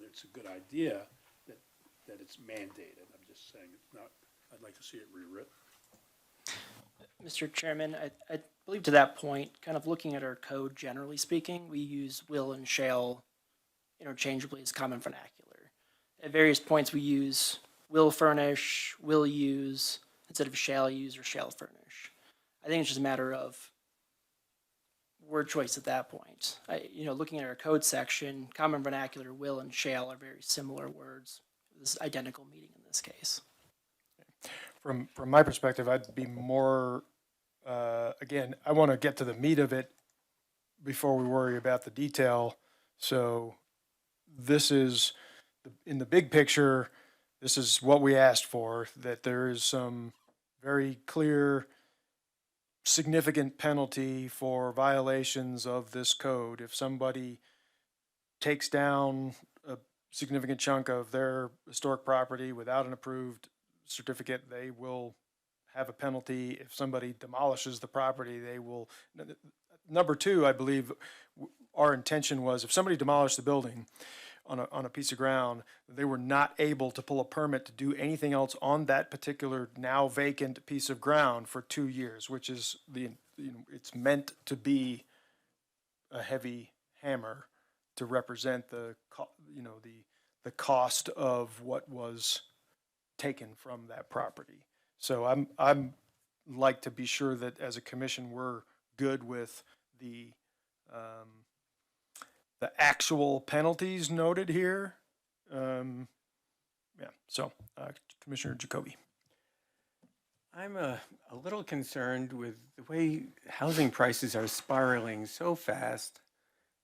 it's a good idea that it's mandated. I'm just saying it's not. I'd like to see it rewritten. Mr. Chairman, I believe to that point, kind of looking at our code generally speaking, we use will and shall interchangeably as common vernacular. At various points we use will furnish, will use, instead of shall use or shall furnish. I think it's just a matter of word choice at that point. Looking at our code section, common vernacular, will and shall are very similar words. This is identical meaning in this case. From my perspective, I'd be more, again, I want to get to the meat of it before we worry about the detail. So this is, in the big picture, this is what we asked for, that there is some very clear, significant penalty for violations of this code. If somebody takes down a significant chunk of their historic property without an approved certificate, they will have a penalty. If somebody demolishes the property, they will. Number two, I believe our intention was if somebody demolished the building on a piece of ground, they were not able to pull a permit to do anything else on that particular now vacant piece of ground for 2 years, which is it's meant to be a heavy hammer to represent the cost of what was taken from that property. So I'm like to be sure that as a commission we're good with the actual penalties noted here. So Commissioner Jacoby. I'm a little concerned with the way housing prices are spiraling so fast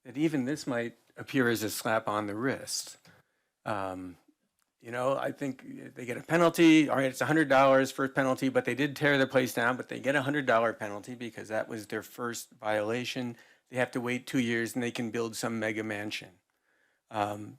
that even this might appear as a slap on the wrist. I think they get a penalty. All right, it's $100 first penalty, but they did tear the place down, but they get a $100 penalty because that was their first violation. They have to wait 2 years and they can build some mega mansion. One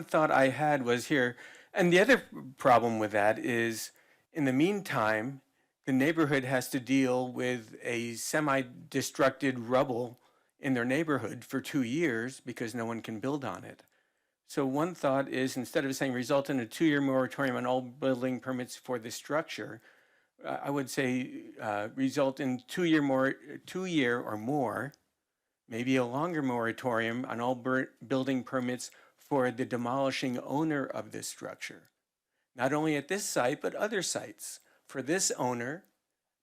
thought I had was here, and the other problem with that is, in the meantime, the neighborhood has to deal with a semi-destructed rubble in their neighborhood for 2 years because no one can build on it. So one thought is, instead of saying result in a 2-year moratorium on all building permits for the structure, I would say result in 2 year or more, maybe a longer moratorium on all building permits for the demolishing owner of this structure. Not only at this site, but other sites for this owner,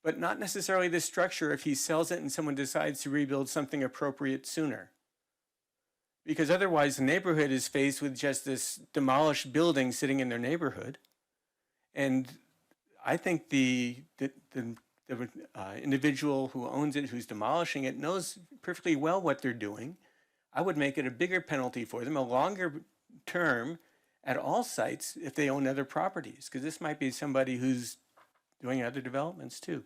but not necessarily this structure if he sells it and someone decides to rebuild something appropriate sooner. Because otherwise the neighborhood is faced with just this demolished building sitting in their neighborhood. And I think the individual who owns it, who's demolishing it, knows perfectly well what they're doing. I would make it a bigger penalty for them, a longer term at all sites if they own other properties, because this might be somebody who's doing other developments too.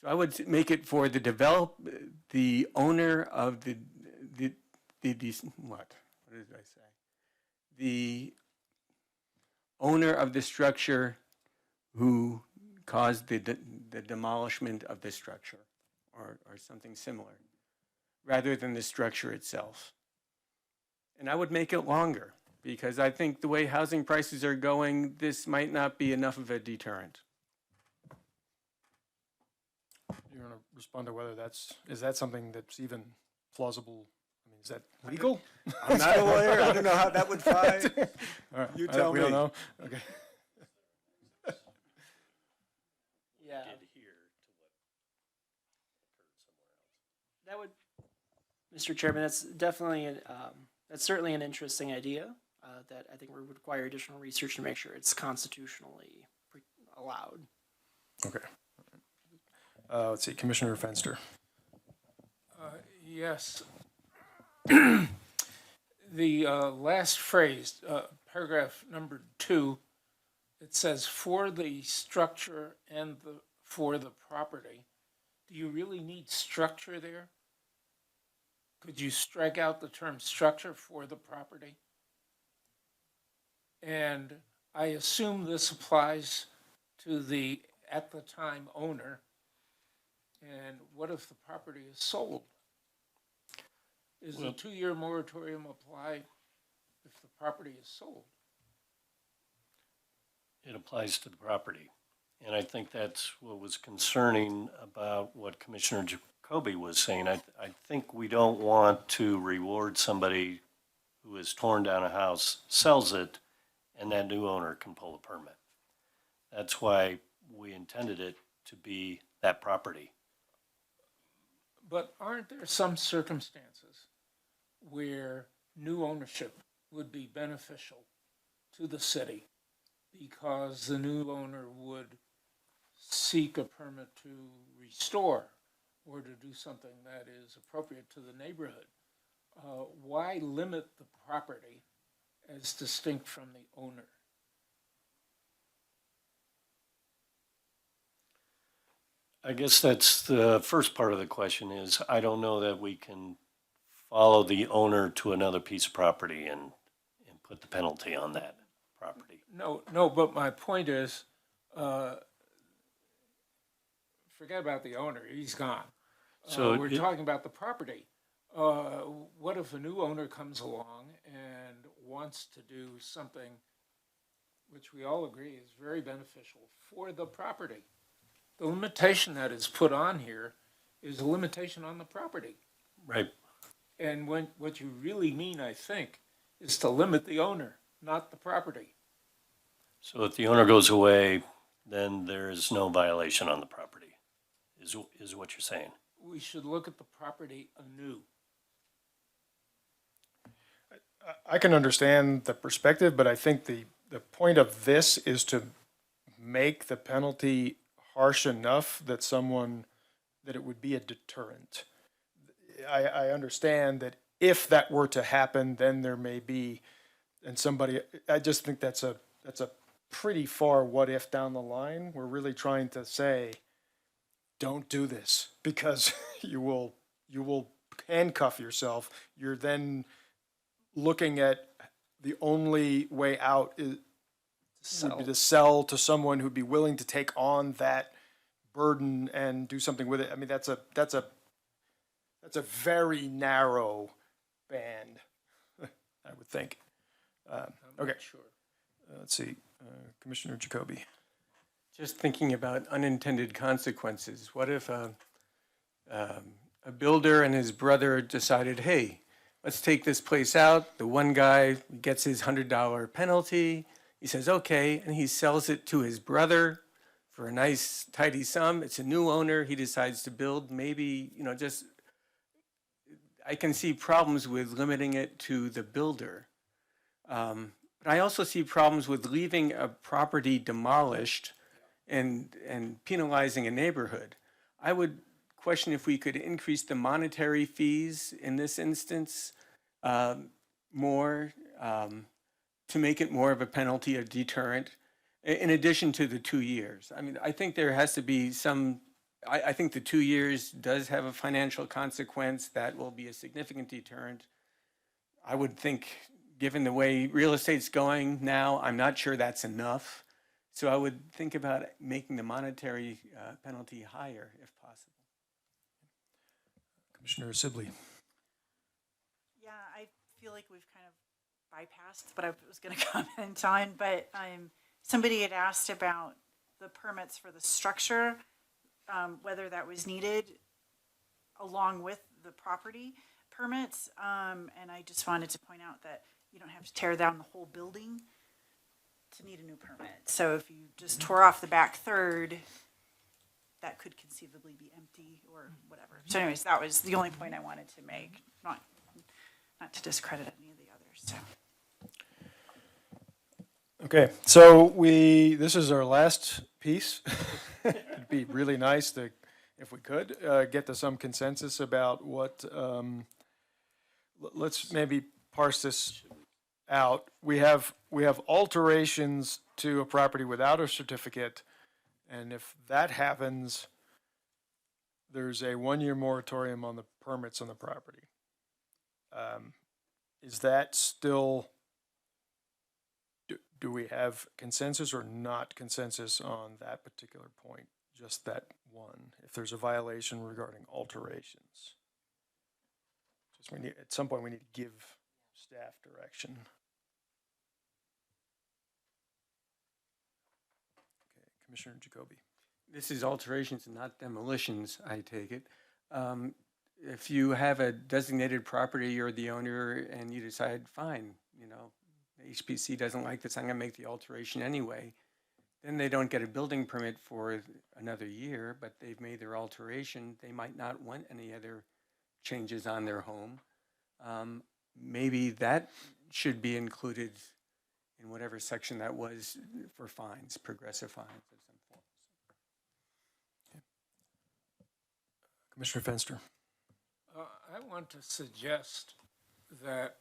So I would make it for the owner of the owner of the structure who caused the demolishment of the structure or something similar, rather than the structure itself. And I would make it longer, because I think the way housing prices are going, this might not be enough of a deterrent. You want to respond to whether is that something that's even plausible? I mean, is that legal? I'm not a lawyer, I don't know how that would fly. All right, You tell we don't me. know? Okay. Yeah, Did hear to what occurred somewhere else. that would, Mr. Chairman, that's definitely, that's certainly an interesting idea that I think would require additional research to make sure it's constitutionally allowed. Okay. Let's see, Commissioner Fenster. Yes. The last phrase, paragraph number 2, it says for the structure and for the property. Do you really need structure there? Could you strike out the term structure for the property? And I assume this applies to the at the time owner. And what if the property is sold? Is the 2-year moratorium apply if the property is sold? It applies to the property. And I think that's what was concerning about what Commissioner Jacoby was saying. I think we don't want to reward somebody who has torn down a house, sells it, and that new owner can pull a permit. That's why we intended it to be that property. But aren't there some circumstances where new ownership would be beneficial to the city because the new owner would seek a permit to restore or to do something that is appropriate to the neighborhood? Why limit the property as distinct from the owner? I guess that's the first part of the question is, I don't know that we can follow the owner to another piece of property and put the penalty on that property. No, but my point is, forget about the owner, he's gone. So We're talking about the property. What if a new owner comes along and wants to do something which we all agree is very beneficial for the property? The limitation that is put on here is a limitation on the property. Right. And what you really mean, I think, is to limit the owner, not the property. So if the owner goes away, then there is no violation on the property, is what you're saying. We should look at the property anew. I can understand the perspective, but I think the point of this is to make the penalty harsh enough that it would be a deterrent. I understand that if that were to happen, then there may be, I just think that's a pretty far what if down the line. We're really trying to say, don't do this because you will handcuff yourself. You're then looking at the only way out would be to sell to someone who'd be willing to take on that burden and do something with it. I mean, that's a very narrow band, I would think. I'm Okay. not sure. Let's see, Commissioner Jacoby. Just thinking about unintended consequences. What if a builder and his brother decided, hey, let's take this place out. The one guy gets his $100 penalty. He says, okay, and he sells it to his brother for a nice, tidy sum. It's a new owner. He decides to build. Maybe, I can see problems with limiting it to the builder. But I also see problems with leaving a property demolished and penalizing a neighborhood. I would question if we could increase the monetary fees in this instance more to make it more of a penalty, a deterrent, in addition to the 2 years. I mean, I think there has to be I think the 2 years does have a financial consequence that will be a significant deterrent. I would think given the way real estate's going now, I'm not sure that's enough. So I would think about making the monetary penalty higher if possible. Commissioner Sibley. Yeah, I feel like we've kind of bypassed what I was going to comment on, but somebody had asked about the permits for the structure, whether that was needed along with the property permits. And I just wanted to point out that you don't have to tear down the whole building to need a new permit. So if you just tore off the back third, that could conceivably be empty or whatever. So anyways, that was the only point I wanted to make, not to discredit any of the others, so. Okay, so this is our last piece. It'd be really nice to, if we could, get to some consensus about what, let's maybe parse this out. We have alterations to a property without a certificate, and if that happens, there's a 1-year moratorium on the permits on the property. Is that still, do we have consensus or not consensus on that particular point? Just that one, if there's a violation regarding alterations. Just at some point we need to give staff direction. Okay, Commissioner Jacoby. This is alterations and not demolitions, I take it. If you have a designated property, you're the owner, and you decide, fine, the HPC doesn't like this, I'm gonna make the alteration anyway, then they don't get a building permit for another year, but they've made their alteration. They might not want any other changes on their home. Maybe that should be included in whatever section that was for fines, progressive fines of some form. Commissioner Fenster. I want to suggest that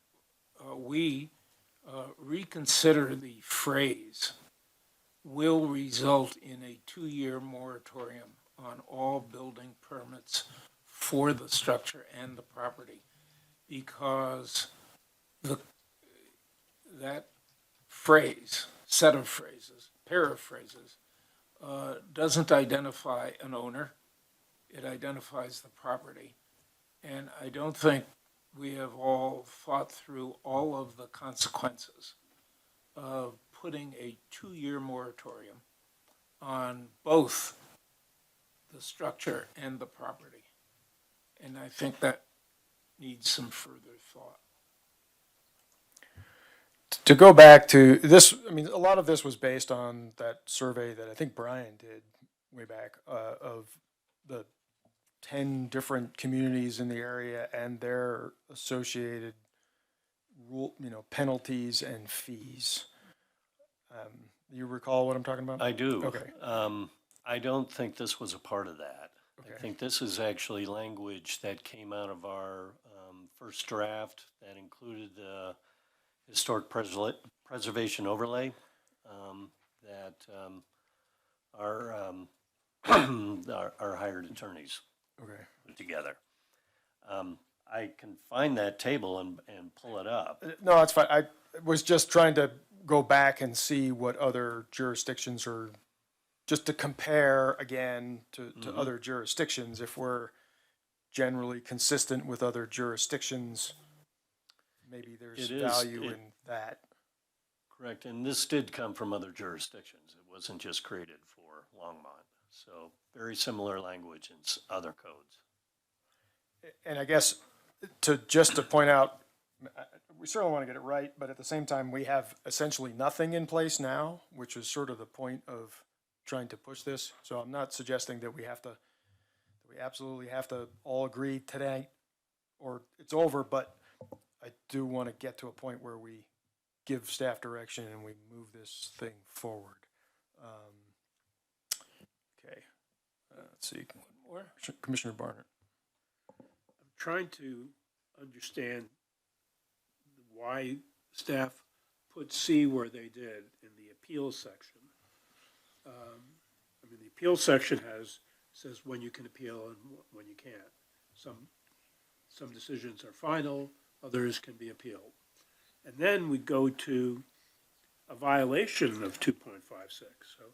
we reconsider the phrase "will result in a 2-year moratorium on all building permits for the structure and the property," because that phrase, set of phrases, pair of phrases, doesn't identify an owner. It identifies the property. And I don't think we have all thought through all of the consequences of putting a 2-year moratorium on both the structure and the property. And I think that needs some further thought. To go back to this, I mean, a lot of this was based on that survey that I think Brian did way back of the 10 different communities in the area and their associated penalties and fees. You recall what I'm talking about? I do. Okay. I don't think this was a part of that. Okay. I think this is actually language that came out of our first draft that included the historic preservation overlay that our hired attorneys Okay. put together. I can find that table and pull it up. No, it's fine. I was just trying to go back and see what other jurisdictions are, just to compare again to other jurisdictions, if we're generally consistent with other jurisdictions, maybe there's value in that. Correct, and this did come from other jurisdictions. It wasn't just created for Longmont. So very similar language in other codes. And I guess just to point out, we certainly want to get it right, but at the same time, we have essentially nothing in place now, which is sort of the point of trying to push this. So I'm not suggesting that we absolutely have to all agree today or it's over, but I do want to get to a point where we give staff direction and we move this thing forward. Okay. Let's see. One more. Commissioner Barnett. I'm trying to understand why staff put C where they did in the appeals section. The appeals section says when you can appeal and when you can't. Some decisions are final, others can be appealed. And then we go to a violation of 2.56. So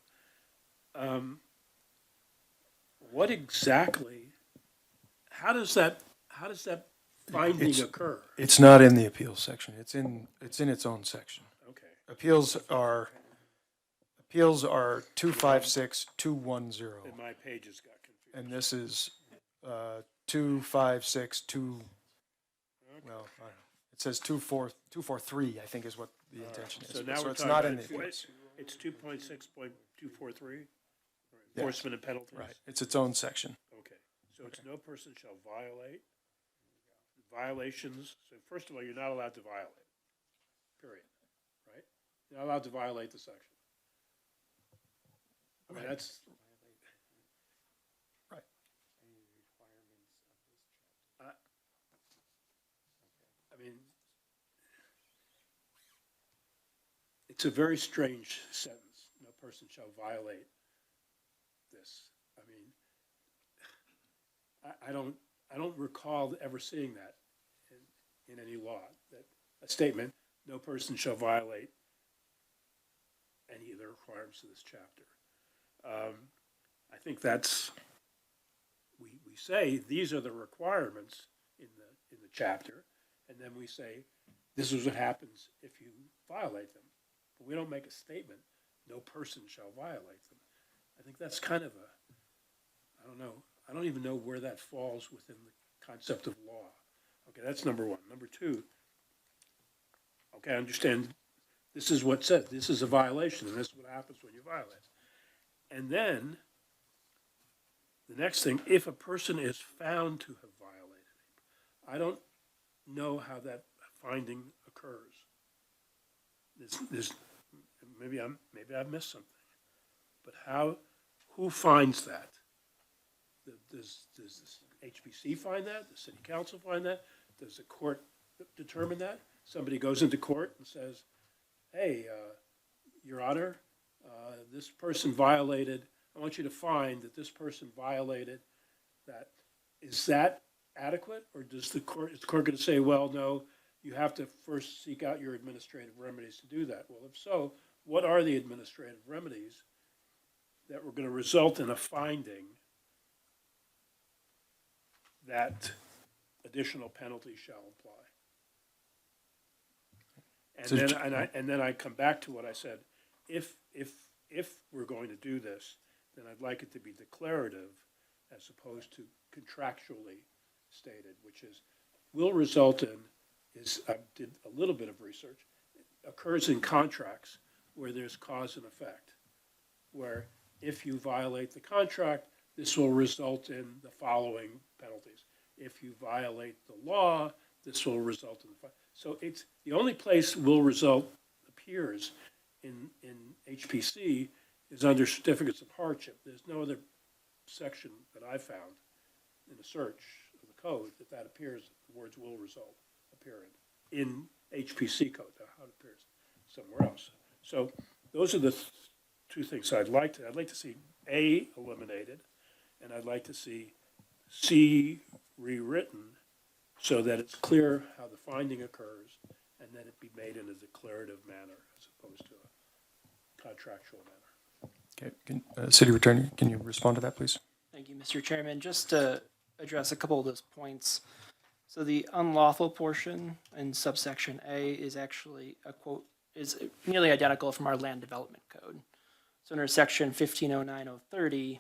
what exactly, how does that finding It's- occur? It's not in the appeals section. It's in its own section. Okay. Appeals are 256-210, And my pages got confused. and this is 256-2. Well, I don't know. It says 243, I think is what the intention is. So now we're it's talking not about, in the appeals. it's 2.6.243? Enforcement and penalties? Right, it's its own section. Okay, so it's no person shall violate violations. So first of all, you're not allowed to violate, period, right? You're not allowed to violate the section. I mean, that's. Right. I mean, it's a very strange sentence. No person shall violate this. I mean, I don't recall ever seeing that in any law, that a statement, no person shall violate any of the requirements of this chapter. I think that's, we say these are the requirements in the chapter, and then we say, this is what happens if you violate them. But we don't make a statement, no person shall violate them. I think that's kind of I don't know, I don't even know where that falls within the concept of law. Okay, that's number one. Number two, okay, I understand this is what says, this is a violation, and this is what happens when you violate. And then, the next thing, if a person is found to have violated it, I don't know how that finding occurs. Maybe I've missed something. But who finds that? Does the HPC find that? Does city council find that? Does the court determine that? Somebody goes into court and says, hey, Your Honor, this person violated, I want you to find that this person violated that. Is that adequate, or is the court going to say, well, no, you have to first seek out your administrative remedies to do that? Well, if so, what are the administrative remedies that were going to result in a finding that additional penalty shall apply? And then I come back to what I said. If we're going to do this, then I'd like it to be declarative as opposed to contractually stated, which is, will result in, I did a little bit of research, occurs in contracts where there's cause and effect, where if you violate the contract, this will result in the following penalties. If you violate the law, this will result in the so it's the only place will result appears in HPC is under certificates of hardship. There's no other section that I found in the search of the code that appears, the words will result appear in HPC code, how it appears somewhere else. So those are the two things I'd like to see A, eliminated, and I'd like to see C, rewritten so that it's clear how the finding occurs and that it be made in a declarative manner as opposed to a contractual manner. Okay, City Attorney, can you respond to that, please? Thank you, Mr. Chairman. Just to address a couple of those points. So the unlawful portion in subsection A is actually a quote, is nearly identical from our land development code. So under section 1509.030,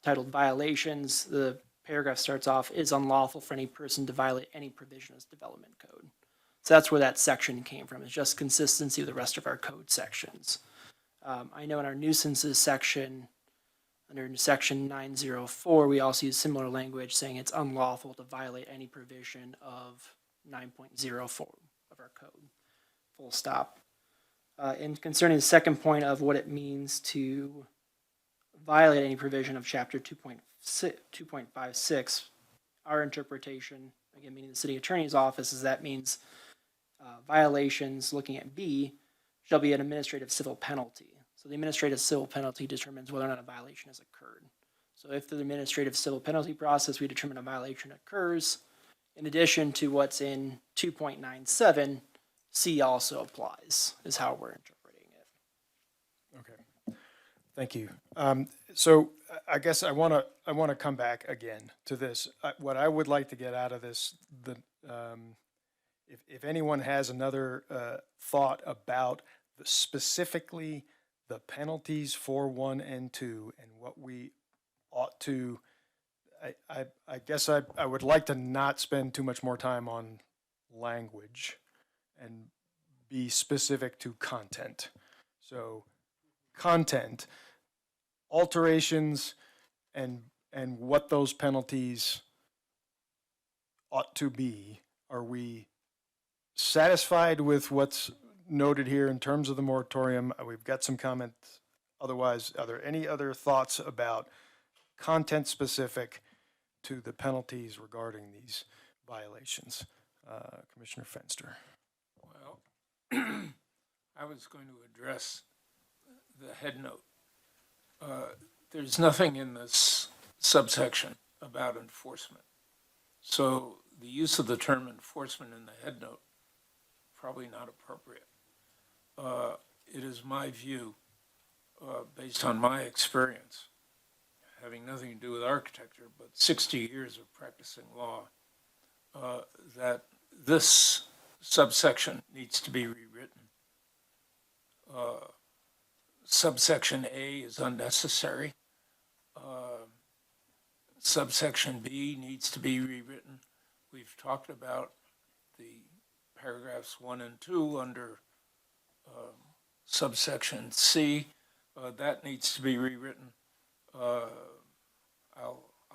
titled violations, the paragraph starts off, is unlawful for any person to violate any provision of this development code. So that's where that section came from. It's just consistency with the rest of our code sections. I know in our nuisances section, under section 904, we also use similar language saying it's unlawful to violate any provision of 9.04 of our code. Full stop. And concerning the second point of what it means to violate any provision of chapter 2.56, our interpretation, again, meaning the city attorney's office, is that means violations, looking at B, shall be an administrative civil penalty. So the administrative civil penalty determines whether or not a violation has occurred. So if through the administrative civil penalty process we determine a violation occurs, in addition to what's in 2.97, C also applies, is how we're interpreting it. Okay, thank you. So I guess I want to come back again to this. What I would like to get out of this, if anyone has another thought about specifically the penalties for 1 and 2 and what we ought to, I guess I would like to not spend too much more time on language and be specific to content. So content, alterations, and what those penalties ought to be. Are we satisfied with what's noted here in terms of the moratorium? We've got some comments. Otherwise, are there any other thoughts about content specific to the penalties regarding these violations? Commissioner Fenster. Well, I was going to address the head note. There's nothing in this subsection about enforcement. So the use of the term enforcement in the head note, probably not appropriate. It is my view, based on my experience, having nothing to do with architecture, but 60 years of practicing law, that this subsection needs to be rewritten. Subsection A is unnecessary. Subsection B needs to be rewritten. We've talked about the paragraphs 1 and 2 under subsection C. That needs to be rewritten. I'll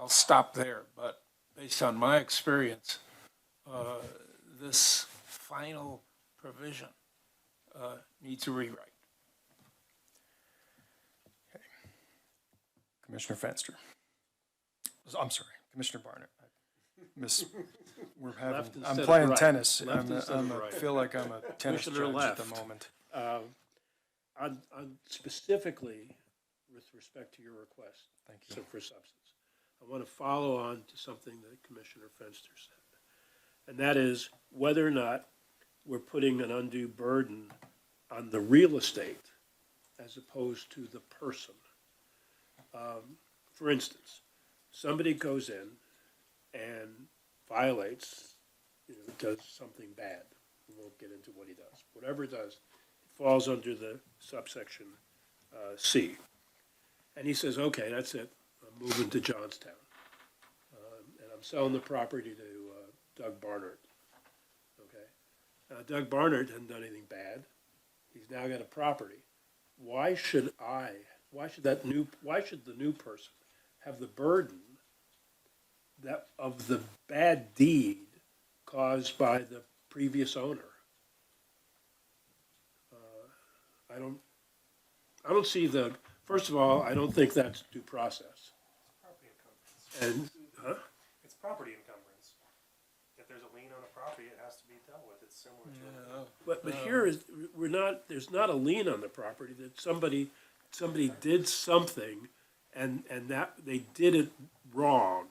stop there, but based on my experience, this final provision needs a rewrite. Commissioner Fenster. I'm sorry, Commissioner Barnett. Left instead I'm of playing right. tennis. Left instead of right. Feel like I'm a tennis Commissioner judge at the left. moment. On specifically with respect to your request. Thank you. So for substance, I want to follow on to something that Commissioner Fenster said. And that is whether or not we're putting an undue burden on the real estate as opposed to the person. For instance, somebody goes in and violates, does something bad. We won't get into what he does. Whatever it does, it falls under the subsection C. And he says, okay, that's it. I'm moving to Johnstown. And I'm selling the property to Doug Barnard. Okay. Doug Barnard hasn't done anything bad. He's now got a property. Why should the new person have the burden of the bad deed caused by the previous owner? I don't see first of all, I don't think that's due process. Property encumbrance. And, It's property encumbrance. If there's a lien on a property, it has to be dealt with. It's similar to. but here there's not a lien on the property, that somebody did something and that they did it wrong.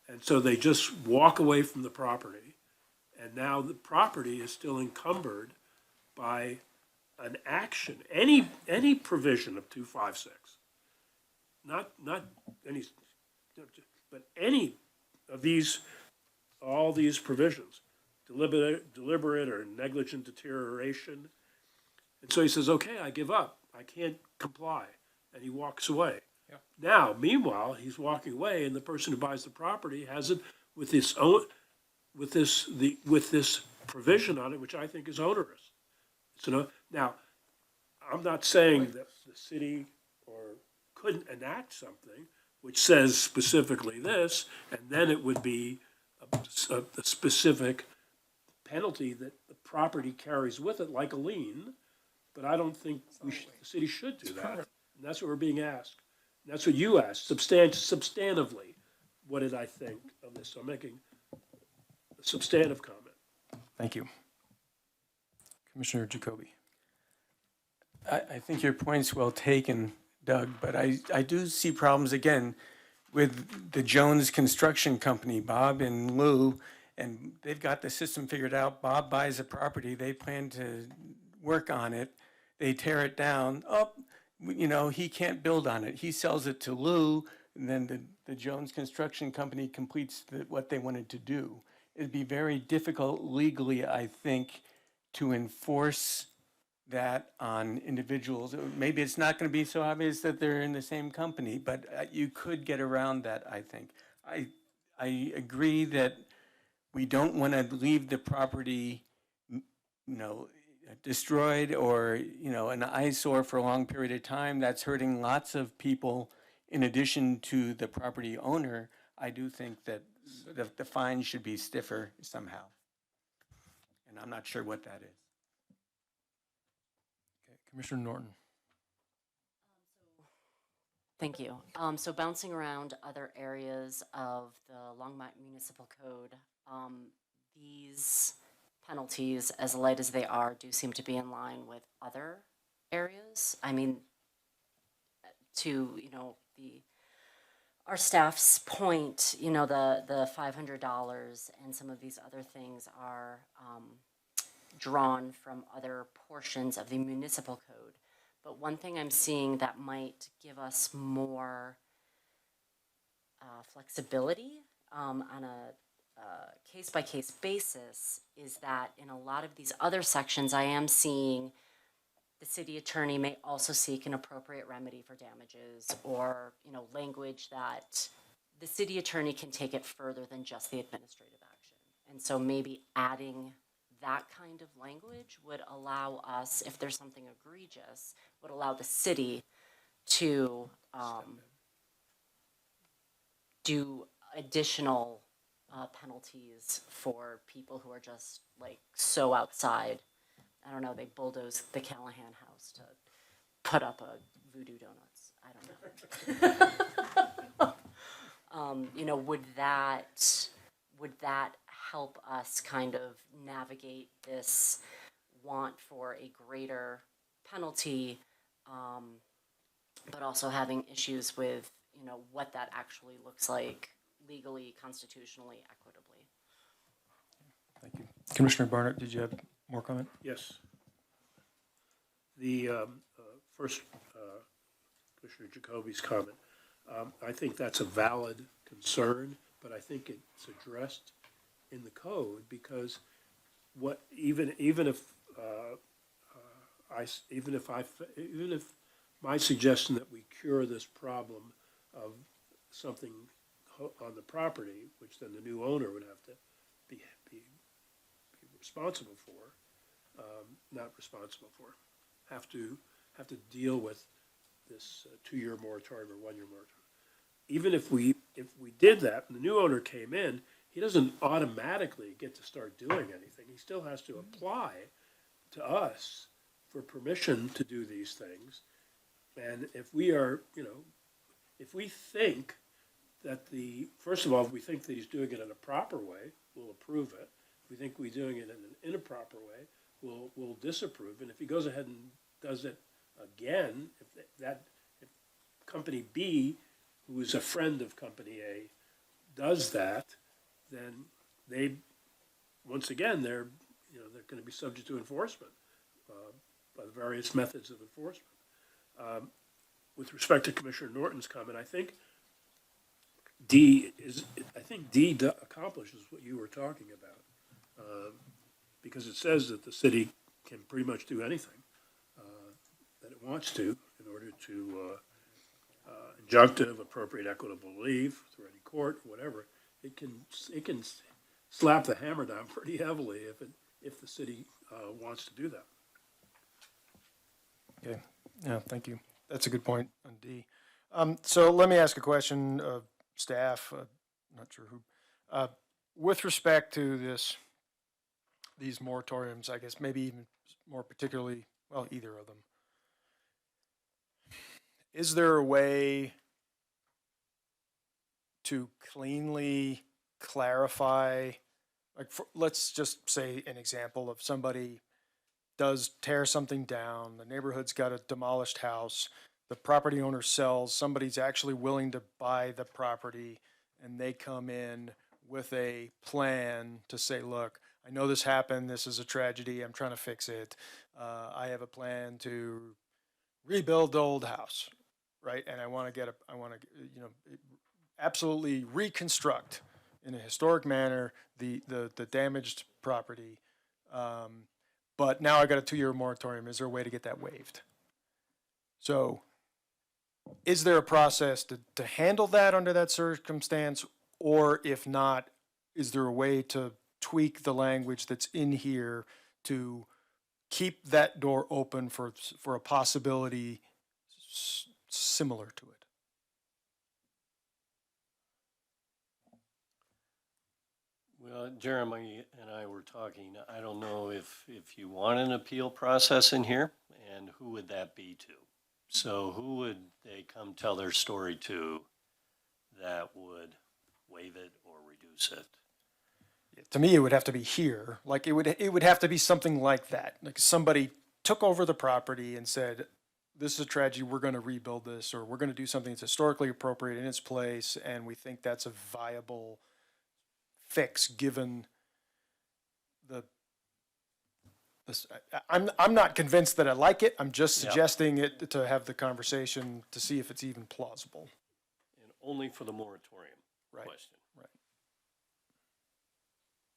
And so they just walk away from the property. And now the property is still encumbered by an action, any provision of 256. Not any, but any of these, all these provisions, deliberate or negligent deterioration. And so he says, okay, I give up. I can't comply. And he walks away. Yeah. Now, meanwhile, he's walking away, and the person who buys the property has it with this provision on it, which I think is onerous. So now, I'm not saying that the city couldn't enact something which says specifically this, and then it would be a specific penalty that the property carries with it, like a lien. But I don't think the city should do that. And that's what we're being asked. And that's what you asked, substantively. What did I think of this? So I'm making a substantive comment. Thank you. Commissioner Jacoby. I think your point's well taken, Doug, but I do see problems again with the Jones Construction Company, Bob and Lou, and they've got the system figured out. Bob buys a property, they plan to work on it, they tear it down, he can't build on it. He sells it to Lou, and then the Jones Construction Company completes what they wanted to do. It'd be very difficult legally, I think, to enforce that on individuals. Maybe it's not going to be so obvious that they're in the same company, but you could get around that, I think. I agree that we don't want to leave the property, destroyed or, an eyesore for a long period of time. That's hurting lots of people in addition to the property owner. I do think that the fine should be stiffer somehow. And I'm not sure what that is. Okay, Commissioner Norton. Thank you. So bouncing around other areas of the Longmont Municipal Code, these penalties, as light as they are, do seem to be in line with other areas. I mean, to, our staff's point, the $500 and some of these other things are drawn from other portions of the municipal code. But one thing I'm seeing that might give us more flexibility on a case-by-case basis is that in a lot of these other sections, I am seeing the city attorney may also seek an appropriate remedy for damages, or language that the city attorney can take it further than just the administrative action. And so maybe adding that kind of language would allow us, if there's something egregious, would allow the city to do additional penalties for people who are just like so outside. I don't know, they bulldozed the Callahan house to put up a Voodoo Donuts. I don't know. Would that help us kind of navigate this want for a greater penalty, but also having issues with, what that actually looks like legally, constitutionally, equitably? Thank you. Commissioner Barnett, did you have more comment? Yes. The first, Commissioner Jacoby's comment, I think that's a valid concern, but I think it's addressed in the code because even if my suggestion that we cure this problem of something on the property, which then the new owner would have to be responsible for, have to deal with this 2-year moratorium or 1-year moratorium. Even if we did that and the new owner came in, he doesn't automatically get to start doing anything. He still has to apply to us for permission to do these things. And if we are, if we think that first of all, if we think that he's doing it in a proper way, we'll approve it. If we think we're doing it in an improper way, we'll disapprove. And if he goes ahead and does it again, if company B, who is a friend of company A, does that, then once again, they're going to be subject to enforcement by the various methods of enforcement. With respect to Commissioner Norton's comment, I think D accomplishes what you were talking about, because it says that the city can pretty much do anything that it wants to in order to injunctive, appropriate, equitable relief through any court, whatever. It can slap the hammer down pretty heavily if the city wants to do that. Okay, yeah, thank you. That's a good point on D. So let me ask a question of staff, not sure who. With respect to these moratoriums, I guess maybe even more particularly, well, either of them, is there a way to cleanly clarify, let's just say an example of somebody does tear something down, the neighborhood's got a demolished house, the property owner sells, somebody's actually willing to buy the property, and they come in with a plan to say, look, I know this happened, this is a tragedy, I'm trying to fix it. I have a plan to rebuild the old house, right? And I want to absolutely reconstruct in a historic manner the damaged property. But now I got a 2-year moratorium. Is there a way to get that waived? So is there a process to handle that under that circumstance? Or if not, is there a way to tweak the language that's in here to keep that door open for a possibility similar to it? Well, Jeremy and I were talking, I don't know if you want an appeal process in here, and who would that be to? So who would they come tell their story to that would waive it or reduce it? To me, it would have to be here. Like it would have to be something like that. Like somebody took over the property and said, this is a tragedy, we're going to rebuild this, or we're going to do something that's historically appropriate in its place, and we think that's a viable fix given I'm not convinced that I like it. I'm just suggesting it to have the conversation to see if it's even plausible. And only for the moratorium question. Right.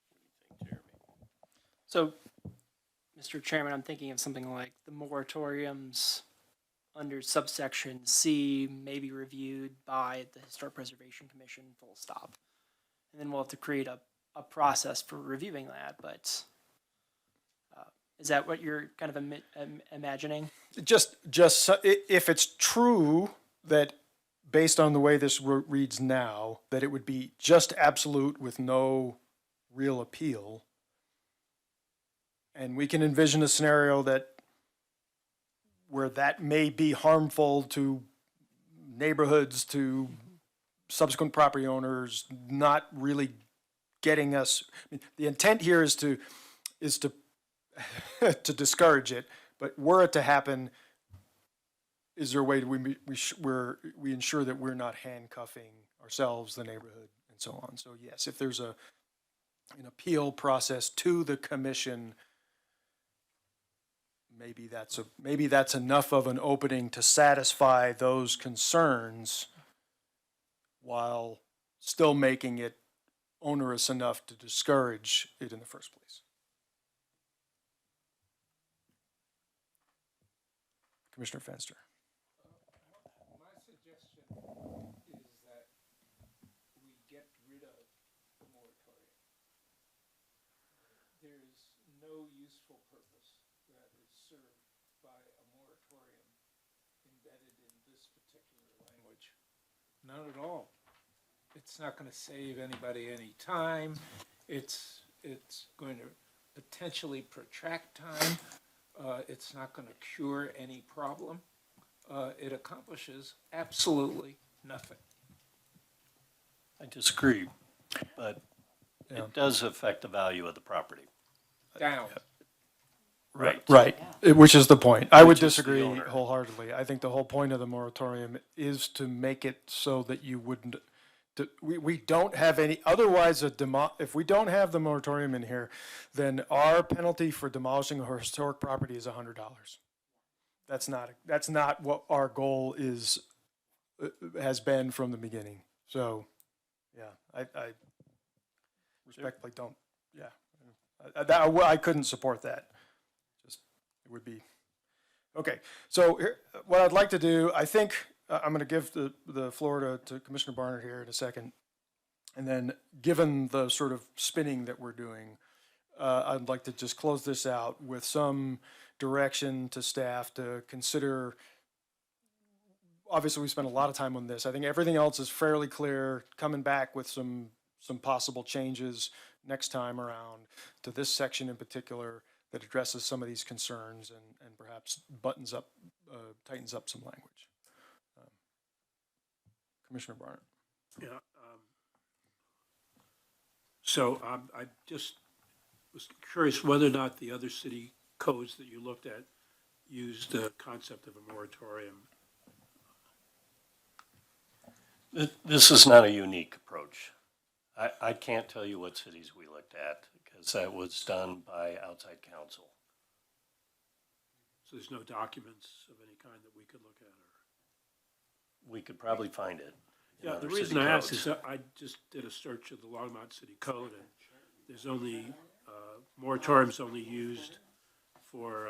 What do you think, Jeremy? So, Mr. Chairman, I'm thinking of something like the moratoriums under subsection C may be reviewed by the Historic Preservation Commission, full stop. And then we'll have to create a process for reviewing that, but is that what you're kind of imagining? Just if it's true that based on the way this reads now, that it would be just absolute with no real appeal, and we can envision a scenario where that may be harmful to neighborhoods, to subsequent property owners, not really getting us. I mean, the intent here is to to discourage it, but were it to happen, is there a way we ensure that we're not handcuffing ourselves, the neighborhood, and so on? So yes, if there's an appeal process to the commission, maybe that's enough of an opening to satisfy those concerns while still making it onerous enough to discourage it in the first place. Commissioner Fenster. My suggestion is that we get rid of the moratorium. There is no useful purpose that is served by a moratorium embedded in this particular language. None at all. It's not going to save anybody any time. It's going to potentially protract time. It's not going to cure any problem. It accomplishes absolutely nothing. I disagree, but it does affect the value of the property. Down. Right. Right, which is the point. I would Which is the disagree owner. wholeheartedly. I think the whole point of the moratorium is to make it so that you wouldn't, we don't have any, otherwise if we don't have the moratorium in here, then our penalty for demolishing a historic property is $100. That's not what our goal has been from the beginning. So, yeah, I respectfully don't, I couldn't support that. It would be. Okay, so here, what I'd like to do, I think I'm going to give the floor to Commissioner Barnard here in a second. And then given the sort of spinning that we're doing, I'd like to just close this out with some direction to staff to consider. Obviously, we spent a lot of time on this. I think everything else is fairly clear, coming back with some possible changes next time around to this section in particular that addresses some of these concerns and perhaps tightens up some language. Commissioner Barnett. Yeah. So I just was curious whether or not the other city codes that you looked at used the concept of a moratorium. This is not a unique approach. I can't tell you what cities we looked at, because that was done by outside counsel. So there's no documents of any kind that we could look at, or? We could probably find it in Yeah, the other city reason I ask codes. is that I just did a search of the Longmont City Code, and there's only, moratoriums only used for,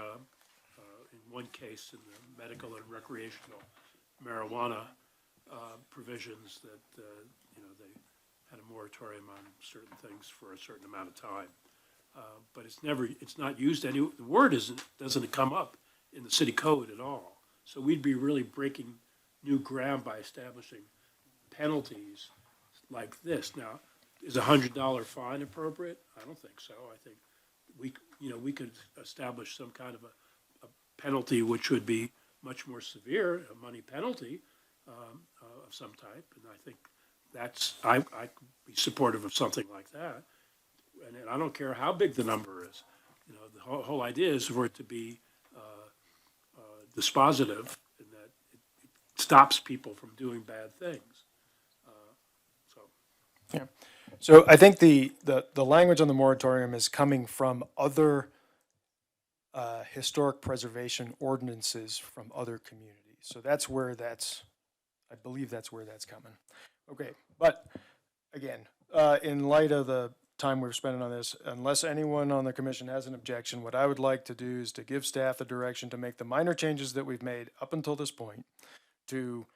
in one case, in the medical and recreational marijuana provisions that, you know, they had a moratorium on certain things for a certain amount of time. But it's not used the word doesn't come up in the city code at all. So we'd be really breaking new ground by establishing penalties like this. Now, is $100 fine appropriate? I don't think so. I think we could establish some kind of a penalty which would be much more severe, a money penalty of some type. And I think I could be supportive of something like that. And I don't care how big the number is. You know, the whole idea is for it to be dispositive, in that it stops people from doing bad things. Yeah. So I think the language on the moratorium is coming from other historic preservation ordinances from other communities. So that's where I believe that's where that's coming. Okay, but again, in light of the time we're spending on this, unless anyone on the commission has an objection, what I would like to do is to give staff the direction to make the minor changes that we've made up until this point, to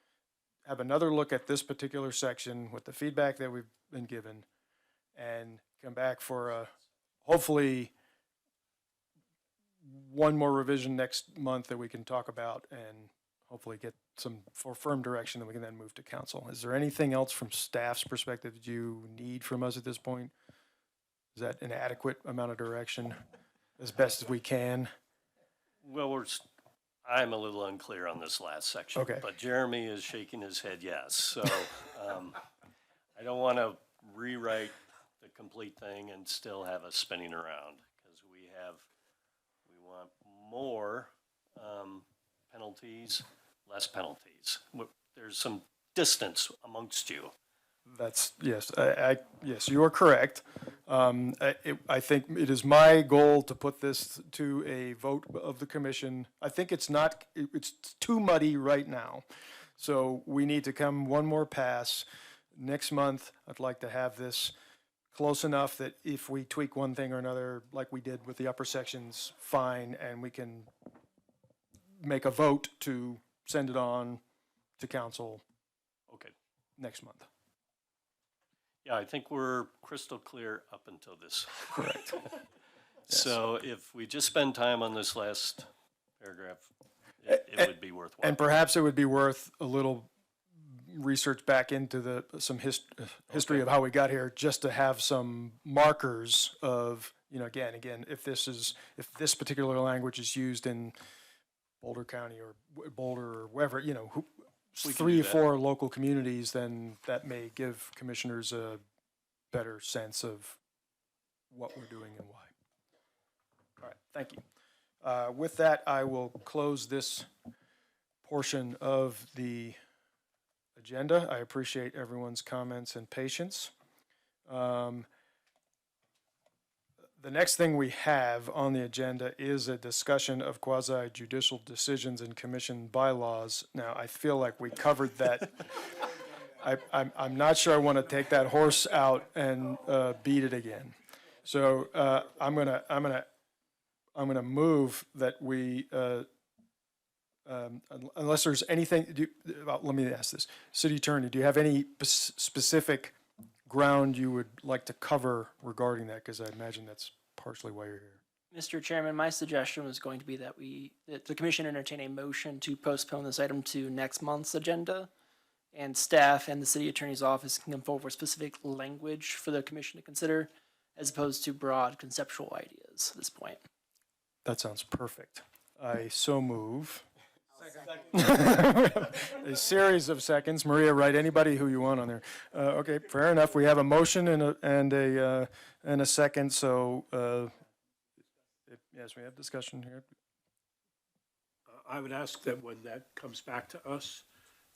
have another look at this particular section with the feedback that we've been given, and come back for hopefully one more revision next month that we can talk about, and hopefully get some firm direction that we can then move to council. Is there anything else from staff's perspective that you need from us at this point? Is that an adequate amount of direction, as best as we can? Well, I'm a little unclear on this last section. Okay. But Jeremy is shaking his head yes. So I don't want to rewrite the complete thing and still have us spinning around, because we want more penalties, less penalties. There's some distance amongst you. That's, yes, yes, you are correct. I think it is my goal to put this to a vote of the commission. I think it's too muddy right now. So we need to come one more pass. Next month, I'd like to have this close enough that if we tweak one thing or another, like we did with the upper sections, fine, and we can make a vote to send it on to council Okay. next month. Yeah, I think we're crystal clear up until this. Correct. So if we just spend time on this last paragraph, it would be worthwhile. And perhaps it would be worth a little research back into some history of how we got here, just to have some markers of, again, if this particular language is used in Boulder County or Boulder or wherever, three or four local communities, then that may give commissioners a better sense of what we're doing and why. All right, thank you. With that, I will close this portion of the agenda. I appreciate everyone's comments and patience. The next thing we have on the agenda is a discussion of quasi-judicial decisions and commission bylaws. Now, I feel like we covered that. I'm not sure I want to take that horse out and beat it again. So I'm gonna move that we, unless there's anything. Let me ask this, City Attorney, do you have any specific ground you would like to cover regarding that? Because I imagine that's partially why you're here. Mr. Chairman, my suggestion was going to be that the commission entertain a motion to postpone this item to next month's agenda, and staff and the city attorney's office can come forward with specific language for the commission to consider, as opposed to broad conceptual ideas at this point. That sounds perfect. I so move. A series of seconds. Maria, write anybody who you want on there. Okay, fair enough. We have a motion and a second. So yes, we have discussion here. I would ask that when that comes back to us,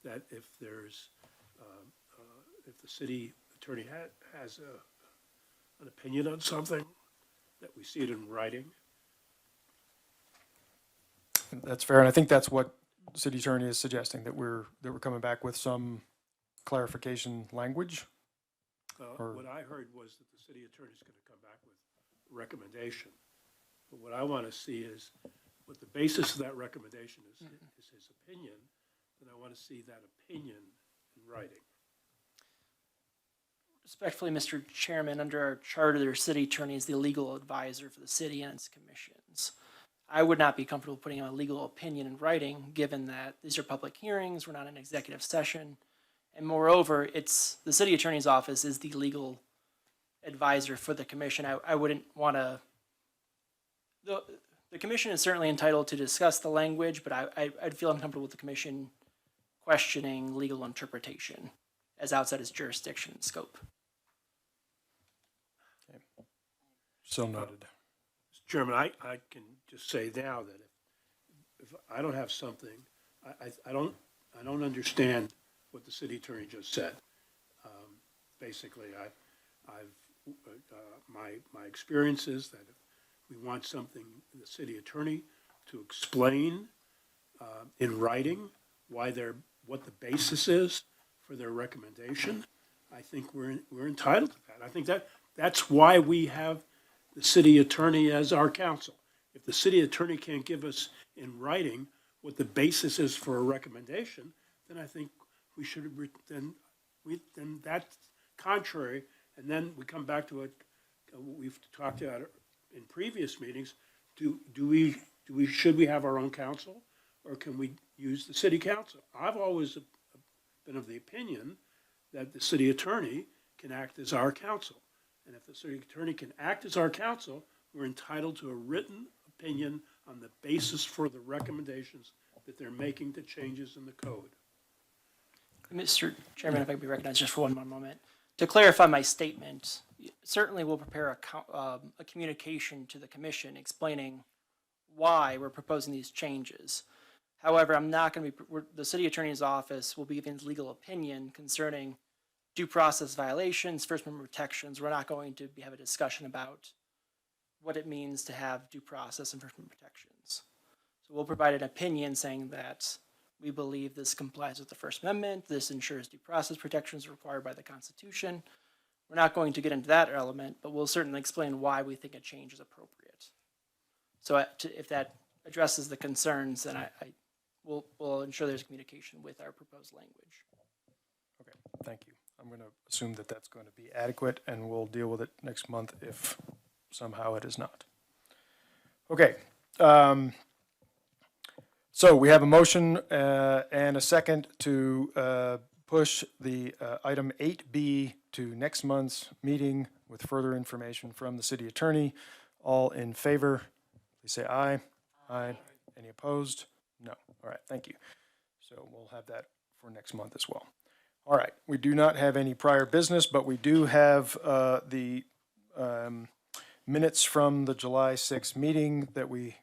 that if the city attorney has an opinion on something, that we see it in writing. That's fair, and I think that's what the city attorney is suggesting, that we're coming back with some clarification language. Or- What I heard was that the city attorney's gonna come back with a recommendation. But what I wanna see is, what the basis of that recommendation is his opinion, then I wanna see that opinion in writing. Respectfully, Mr. Chairman, under our charter, the city attorney is the legal advisor for the city and its commissions. I would not be comfortable putting a legal opinion in writing, given that these are public hearings, we're not in executive session. And moreover, it's, the city attorney's office is the legal advisor for the commission. I wouldn't want to, the commission is certainly entitled to discuss the language, but I'd feel uncomfortable with the commission questioning legal interpretation as outside its jurisdiction and scope. So noted. Mr. Chairman, I can just say now that if I don't have something, I don't understand what the city attorney just said. Basically, my experience is that if we want something, the city attorney to explain in writing what the basis is for their recommendation, I think we're entitled to that. I think that's why we have the city attorney as our counsel. If the city attorney can't give us in writing what the basis is for a recommendation, then I think we should, then that's contrary. And then we come back to it, we've talked about it in previous meetings. Should we have our own counsel, or can we use the city council? I've always been of the opinion that the city attorney can act as our counsel. And if the city attorney can act as our counsel, we're entitled to a written opinion on the basis for the recommendations that they're making to changes in the code. Mr. Chairman, if I could be recognized just for one more moment. To clarify my statement, certainly we'll prepare a communication to the commission explaining why we're proposing these changes. However, I'm not going to be, the city attorney's office will be giving legal opinion concerning due process violations, First Amendment protections. We're not going to have a discussion about what it means to have due process and First Amendment protections. So we'll provide an opinion saying that we believe this complies with the First Amendment, this ensures due process protections required by the Constitution. We're not going to get into that element, but we'll certainly explain why we think a change is appropriate. So if that addresses the concerns, then we'll ensure there's communication with our proposed language. Okay, thank you. I'm going to assume that that's going to be adequate, and we'll deal with it next month if somehow it is not. Okay. So we have a motion and a second to push the item 8B to next month's meeting with further information from the city attorney. All in favor, please say aye. Aye. Any opposed? No. All right, thank you. So we'll have that for next month as well. All right, we do not have any prior business, but we do have the minutes from the July 6th meeting that we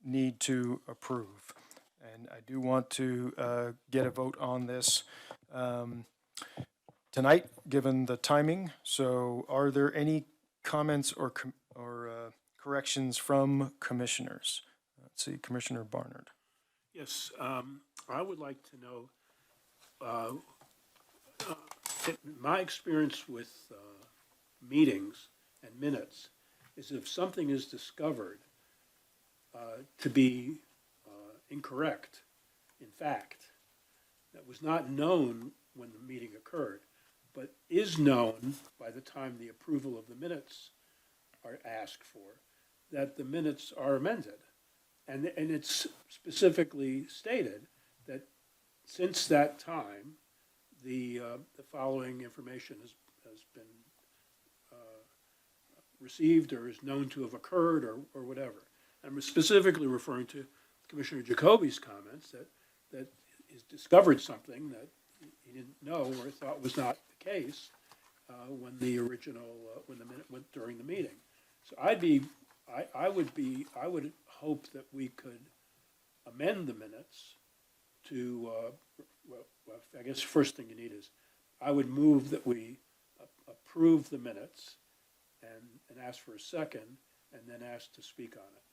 need to approve. And I do want to get a vote on this tonight, given the timing. So are there any comments or corrections from commissioners? Let's see, Commissioner Barnard. Yes, I would like to know, my experience with meetings and minutes is if something is discovered to be incorrect, in fact, that was not known when the meeting occurred, but is known by the time the approval of the minutes are asked for, that the minutes are amended. And it's specifically stated that since that time, the following information has been received or is known to have occurred or whatever. I'm specifically referring to Commissioner Jacoby's comments that he's discovered something that he didn't know or thought was not the case when the minute went during the meeting. So I would hope that we could amend the minutes to, well, I guess the first thing you need is, I would move that we approve the minutes and ask for a second, and then ask to speak on it.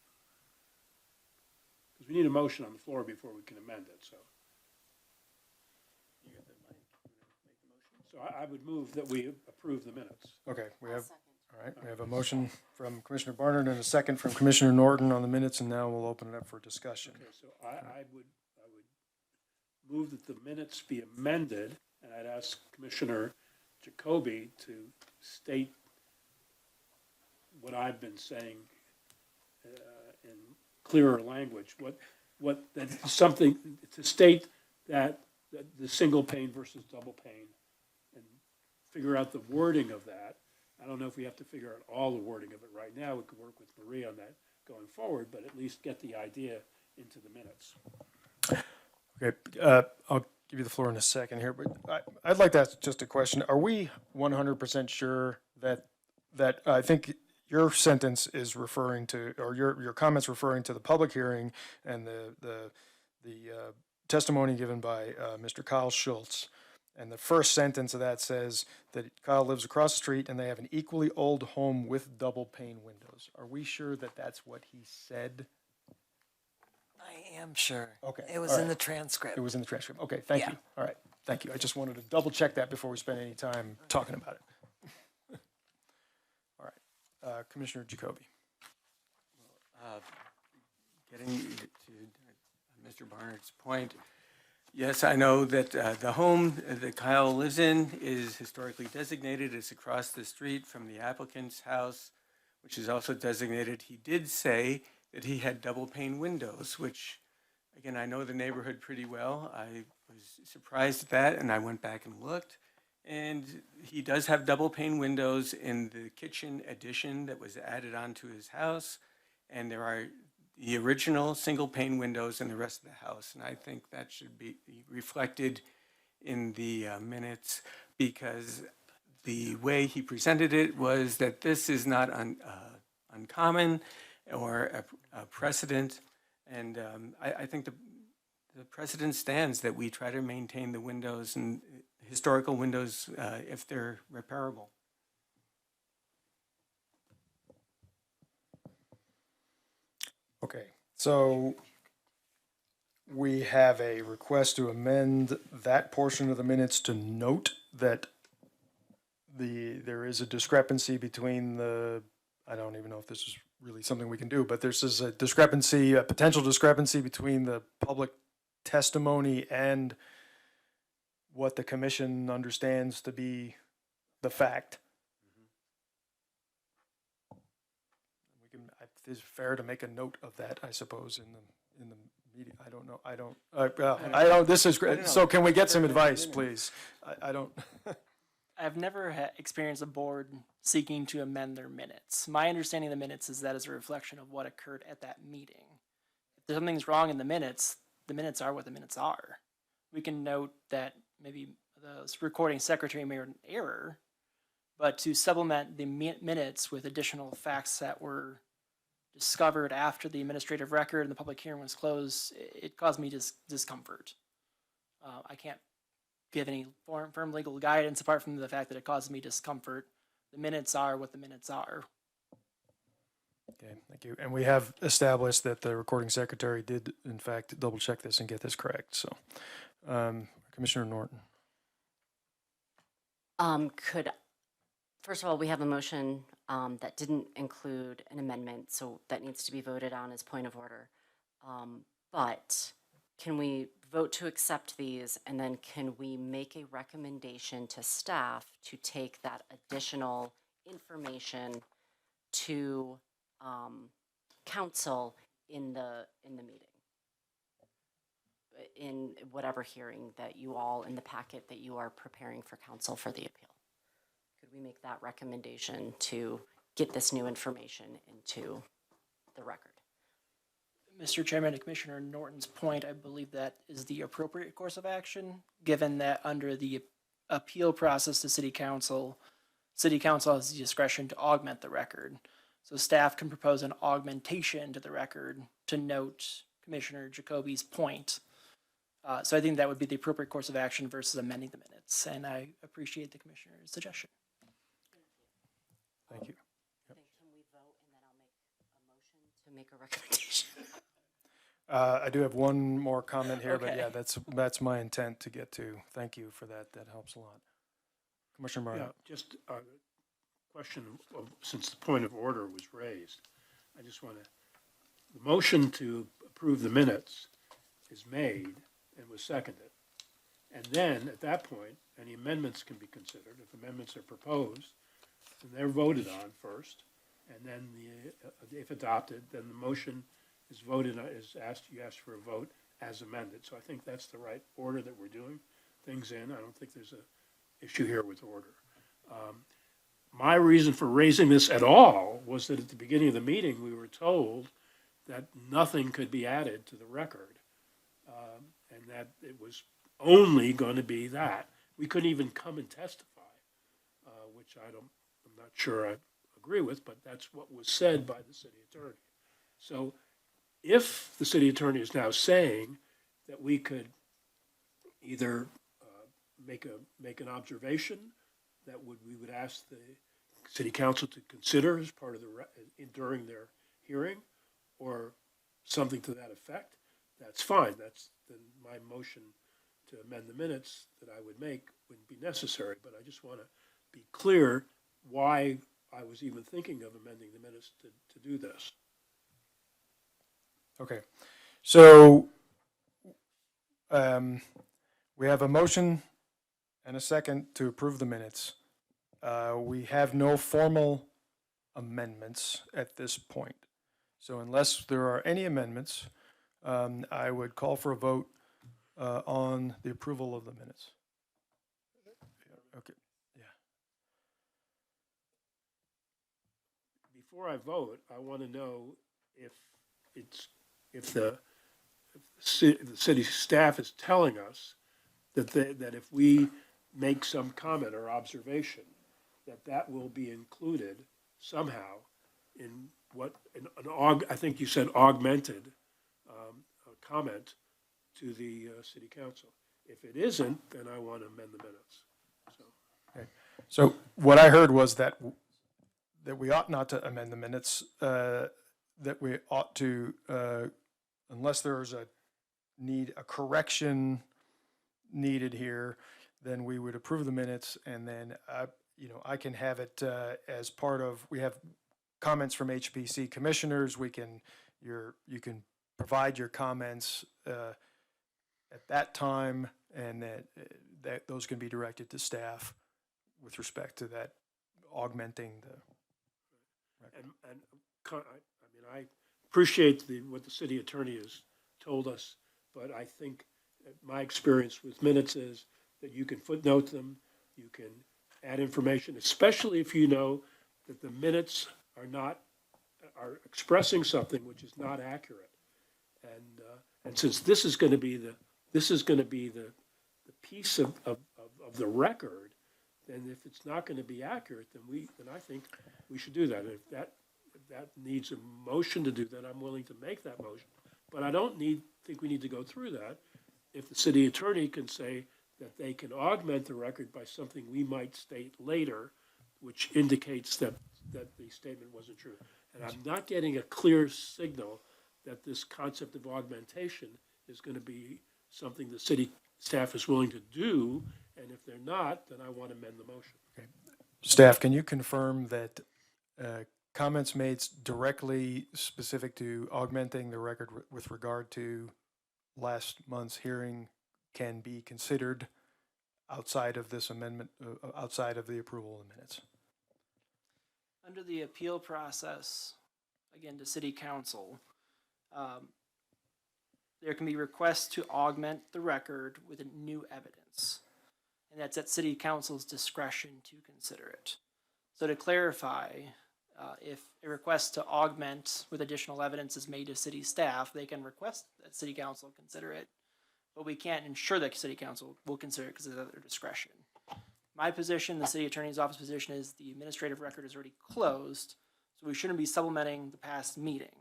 Because we need a motion on the floor before we can amend it, so. So I would move that we approve the minutes. Okay, we have, all right, we have a motion from Commissioner Barnard and a second from Commissioner Norton on the minutes, and now we'll open it up for discussion. Okay, so I would move that the minutes be amended, and I'd ask Commissioner Jacoby to state what I've been saying in clearer language, that something, to state that the single pane versus double pane, and figure out the wording of that. I don't know if we have to figure out all the wording of it right now. We could work with Marie on that going forward, but at least get the idea into the minutes. Okay, I'll give you the floor in a second here, but I'd like to ask just a question. Are we 100% sure that I think your sentence is referring to, or your comments referring to the public hearing and the testimony given by Mr. Kyle Schultz, and the first sentence of that says that Kyle lives across the street and they have an equally old home with double pane windows. Are we sure that that's what he said? I am sure. Okay, It was all in right. the transcript. It was in the transcript. Okay, thank Yeah. you. All right, thank you. I just wanted to double check that before we spend any time talking about it. All right, Commissioner Jacoby. Getting to Mr. Barnard's point, yes, I know that the home that Kyle lives in is historically designated. It's across the street from the applicant's house, which is also designated. He did say that he had double pane windows, which, again, I know the neighborhood pretty well. I was surprised at that, and I went back and looked. And he does have double pane windows in the kitchen addition that was added onto his house. And there are the original single pane windows in the rest of the house. And I think that should be reflected in the minutes, because the way he presented it was that this is not uncommon or a precedent. And I think the precedent stands that we try to maintain the windows and historical windows if they're repairable. Okay, so we have a request to amend that portion of the minutes to note that there is a discrepancy between I don't even know if this is really something we can do, but there's a discrepancy, a potential discrepancy between the public testimony and what the commission understands to be the fact. It's fair to make a note of that, I suppose, in the meeting. I don't know. I don't. This is great. So can we get some advice, please? I don't. I've never experienced a board seeking to amend their minutes. My understanding of the minutes is that is a reflection of what occurred at that meeting. If something's wrong in the minutes are what the minutes are. We can note that maybe the recording secretary made an error, but to supplement the minutes with additional facts that were discovered after the administrative record and the public hearing was closed, it caused me discomfort. I can't give any firm legal guidance apart from the fact that it caused me discomfort. The minutes are what the minutes are. Okay, thank you. And we have established that the recording secretary did, in fact, double check this and get this correct. So, Commissioner Norton. First of all, we have a motion that didn't include an amendment, so that needs to be voted on as point of order. But can we vote to accept these, and then can we make a recommendation to staff to take that additional information to council in the meeting? In whatever hearing that you all, in the packet that you are preparing for council for the appeal. Could we make that recommendation to get this new information into the record? Mr. Chairman, to Commissioner Norton's point, I believe that is the appropriate course of action, given that under the appeal process to City Council has the discretion to augment the record. So staff can propose an augmentation to the record to note Commissioner Jacoby's point. So I think that would be the appropriate course of action versus amending the minutes, and I appreciate the Commissioner's suggestion. Thank you. Then can we vote and then I'll make a motion to make a recommendation? I do have one more comment here, but yeah, Okay. that's my intent to get to. Thank you for that. That helps a lot. Commissioner Yeah, Barnett. just a question of, since the point of order was raised, I just want to, the motion to approve the minutes is made and was seconded. And then, at that point, any amendments can be considered. If amendments are proposed, then they're voted on first, and then if adopted, then the motion is voted, you ask for a vote as amended. So I think that's the right order that we're doing things in. I don't think there's a issue here with order. My reason for raising this at all was that at the beginning of the meeting, we were told that nothing could be added to the record, and that it was only going to be that. We couldn't even come and testify, which I'm not sure I agree with, but that's what was said by the city attorney. So if the city attorney is now saying that we could either make an observation that we would ask the city council to consider as part of during their hearing, or something to that effect, that's fine. That's then my motion to amend the minutes that I would make wouldn't be necessary, but I just want to be clear why I was even thinking of amending the minutes to do this. Okay. So we have a motion and a second to approve the minutes. We have no formal amendments at this point. So unless there are any amendments, I would call for a vote on the approval of the minutes. Okay, yeah. Before I vote, I want to know if the city staff is telling us that if we make some comment or observation, that will be included somehow in I think you said augmented comment to the city council. If it isn't, then I want to amend the minutes. So. So what I heard was that we ought not to amend the minutes, that we ought to, unless there's a correction needed here, then we would approve the minutes, and then I can have it as part of. We have comments from HPC commissioners. You can provide your comments at that time, and that those can be directed to staff with respect to that augmenting the record. I appreciate what the city attorney has told us, but I think my experience with minutes is that you can footnote them, you can add information, especially if you know that the minutes are expressing something which is not accurate. And since this is going to be the piece of the record, then if it's not going to be accurate, then I think we should do that. If that needs a motion to do that, I'm willing to make that motion. But I don't think we need to go through that. If the city attorney can say that they can augment the record by something we might state later, which indicates that the statement wasn't true. And I'm not getting a clear signal that this concept of augmentation is going to be something the city staff is willing to do, and if they're not, then I want to amend the motion. Okay. Staff, can you confirm that comments made directly specific to augmenting the record with regard to last month's hearing can be considered outside of this amendment, outside of the approval of the minutes? Under the appeal process, again, to city council, there can be requests to augment the record with new evidence. And that's at city council's discretion to consider it. So to clarify, if a request to augment with additional evidence is made to city staff, they can request that city council consider it, but we can't ensure that city council will consider it because it's at their discretion. My position, the city attorney's office position, is the administrative record is already closed, so we shouldn't be supplementing the past meeting.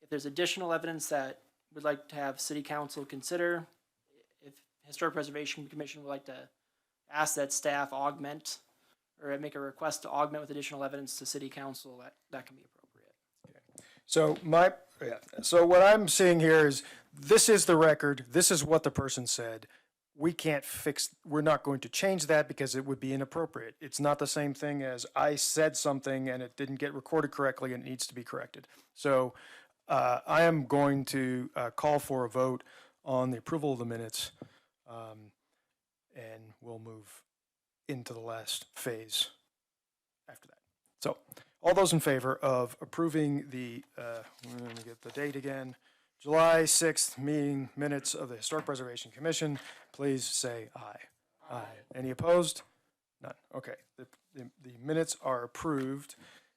If there's additional evidence that we'd like to have city council consider, if Historic Preservation Commission would like to ask that staff augment or make a request to augment with additional evidence to city council, that can be appropriate. So so what I'm seeing here is, this is the record, this is what the person said. We're not going to change that because it would be inappropriate. It's not the same thing as I said something and it didn't get recorded correctly and it needs to be corrected. So I am going to call for a vote on the approval of the minutes, and we'll move into the last phase after that. So, all those in favor of approving the, let me get the date again, July 6th meeting minutes of the Historic Preservation Commission, please say aye. Aye. Any opposed? None. Okay. The minutes are approved,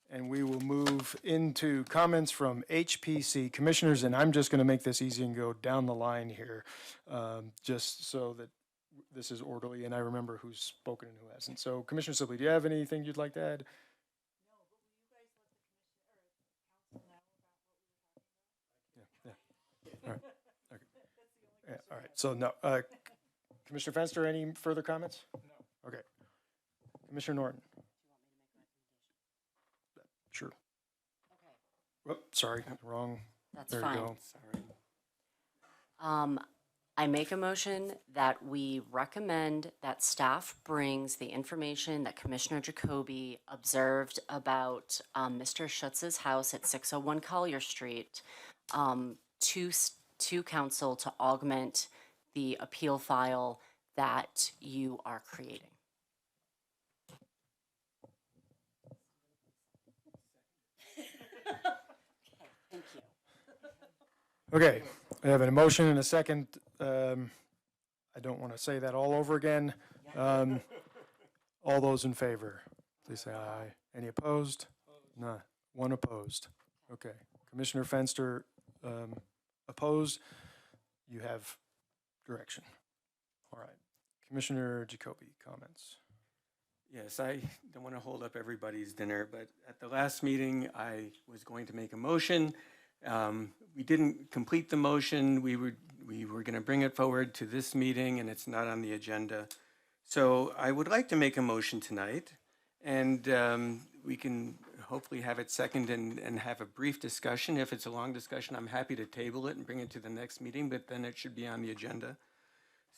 and we will move into comments from HPC commissioners, and I'm just going to make this easy and go down the line here, just so that this is orderly and I remember who's spoken and who hasn't. So, Commissioner Sibley, do you have anything you'd like to add? All right. Okay. Yeah, all right. So no, Commissioner Fenster, any further comments? No. Okay. Commissioner Norton. Sure. Okay, Whoop, sorry, wrong. that's There you fine. go. I make a motion that we recommend that staff brings the information that Commissioner Jacoby observed about Mr. Schutz's house at 601 Collier Street to council to augment the appeal file that you are creating. Thank you. Okay, I have an motion and a second. I don't want to say that all over again. All those in favor, please say aye. Any opposed? None. One opposed. Okay. Commissioner Fenster, opposed. You have direction. All right. Commissioner Jacoby, comments. Yes, I don't want to hold up everybody's dinner, but at the last meeting, I was going to make a motion. We didn't complete the motion. We were going to bring it forward to this meeting, and it's not on the agenda. So I would like to make a motion tonight, and we can hopefully have it second and have a brief discussion. If it's a long discussion, I'm happy to table it and bring it to the next meeting, but then it should be on the agenda.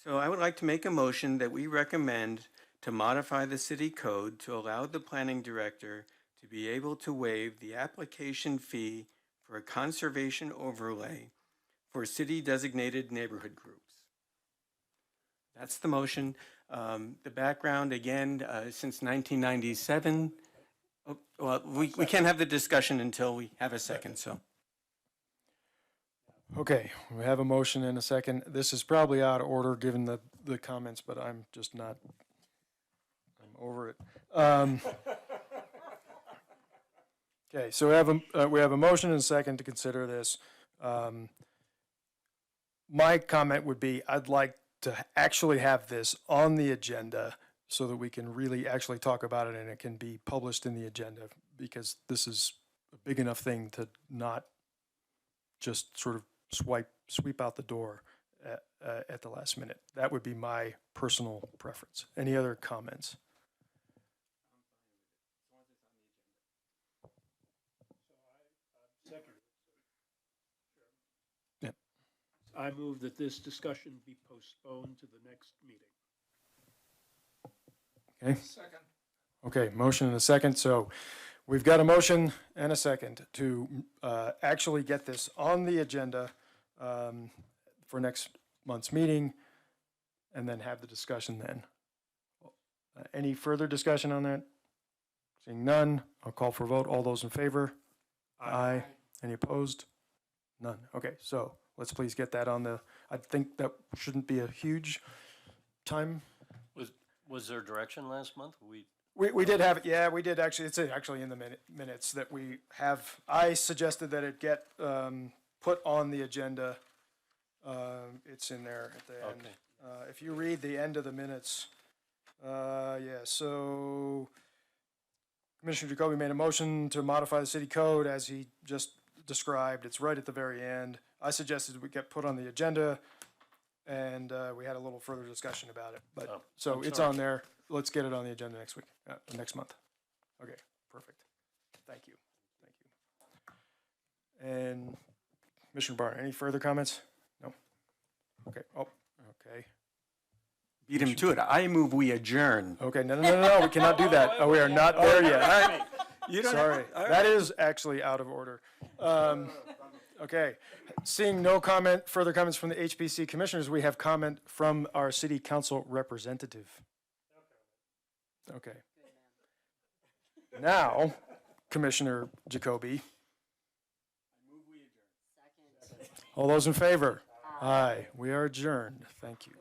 So I would like to make a motion that we recommend to modify the city code to allow the planning director to be able to waive the application fee for a conservation overlay for city-designated neighborhood groups. That's the motion. The background, again, since 1997. Well, we can't have the discussion until we have a second, so. Okay, we have a motion and a second. This is probably out of order given the comments, but I'm just not, I'm over it. Okay, so we have a motion and a second to consider this. My comment would be, I'd like to actually have this on the agenda so that we can really actually talk about it and it can be published in the agenda, because this is a big enough thing to not just sort of sweep out the door at the last minute. That would be my personal preference. Any other comments? I move that this discussion be postponed to the next meeting. Okay. Second. Okay, motion and a second. So we've got a motion and a second to actually get this on the agenda for next month's meeting and then have the discussion then. Any further discussion on that? Seeing none, I'll call for a vote. All those in favor? Aye. Any opposed? None. Okay, so let's please get that on the, I think that shouldn't be a huge time. Was there direction last month? We did have it, yeah, we did actually, it's actually in the minutes that we have, I suggested that it get put on the agenda. It's in there at the end. Okay. If you read the end of the minutes, yeah, so Commissioner Jacoby made a motion to modify the city code as he just described. It's right at the very end. I suggested we get put on the agenda and we had a little further discussion about it. But, Oh, so I'm it's sorry. on there. Let's get it on the agenda next week, next month. Okay, perfect. Thank you. Thank you. And Commissioner Barr, any further comments? No? Okay, okay. Beat him to it. I move we adjourn. Okay, no, we cannot do that. We are not there yet. You don't Sorry, that is actually out of order. Okay, seeing no further comments from the HPC commissioners, we have comment from our city council representative. Okay. Now, Commissioner Jacoby. All those in favor? Aye, we are adjourned. Thank you.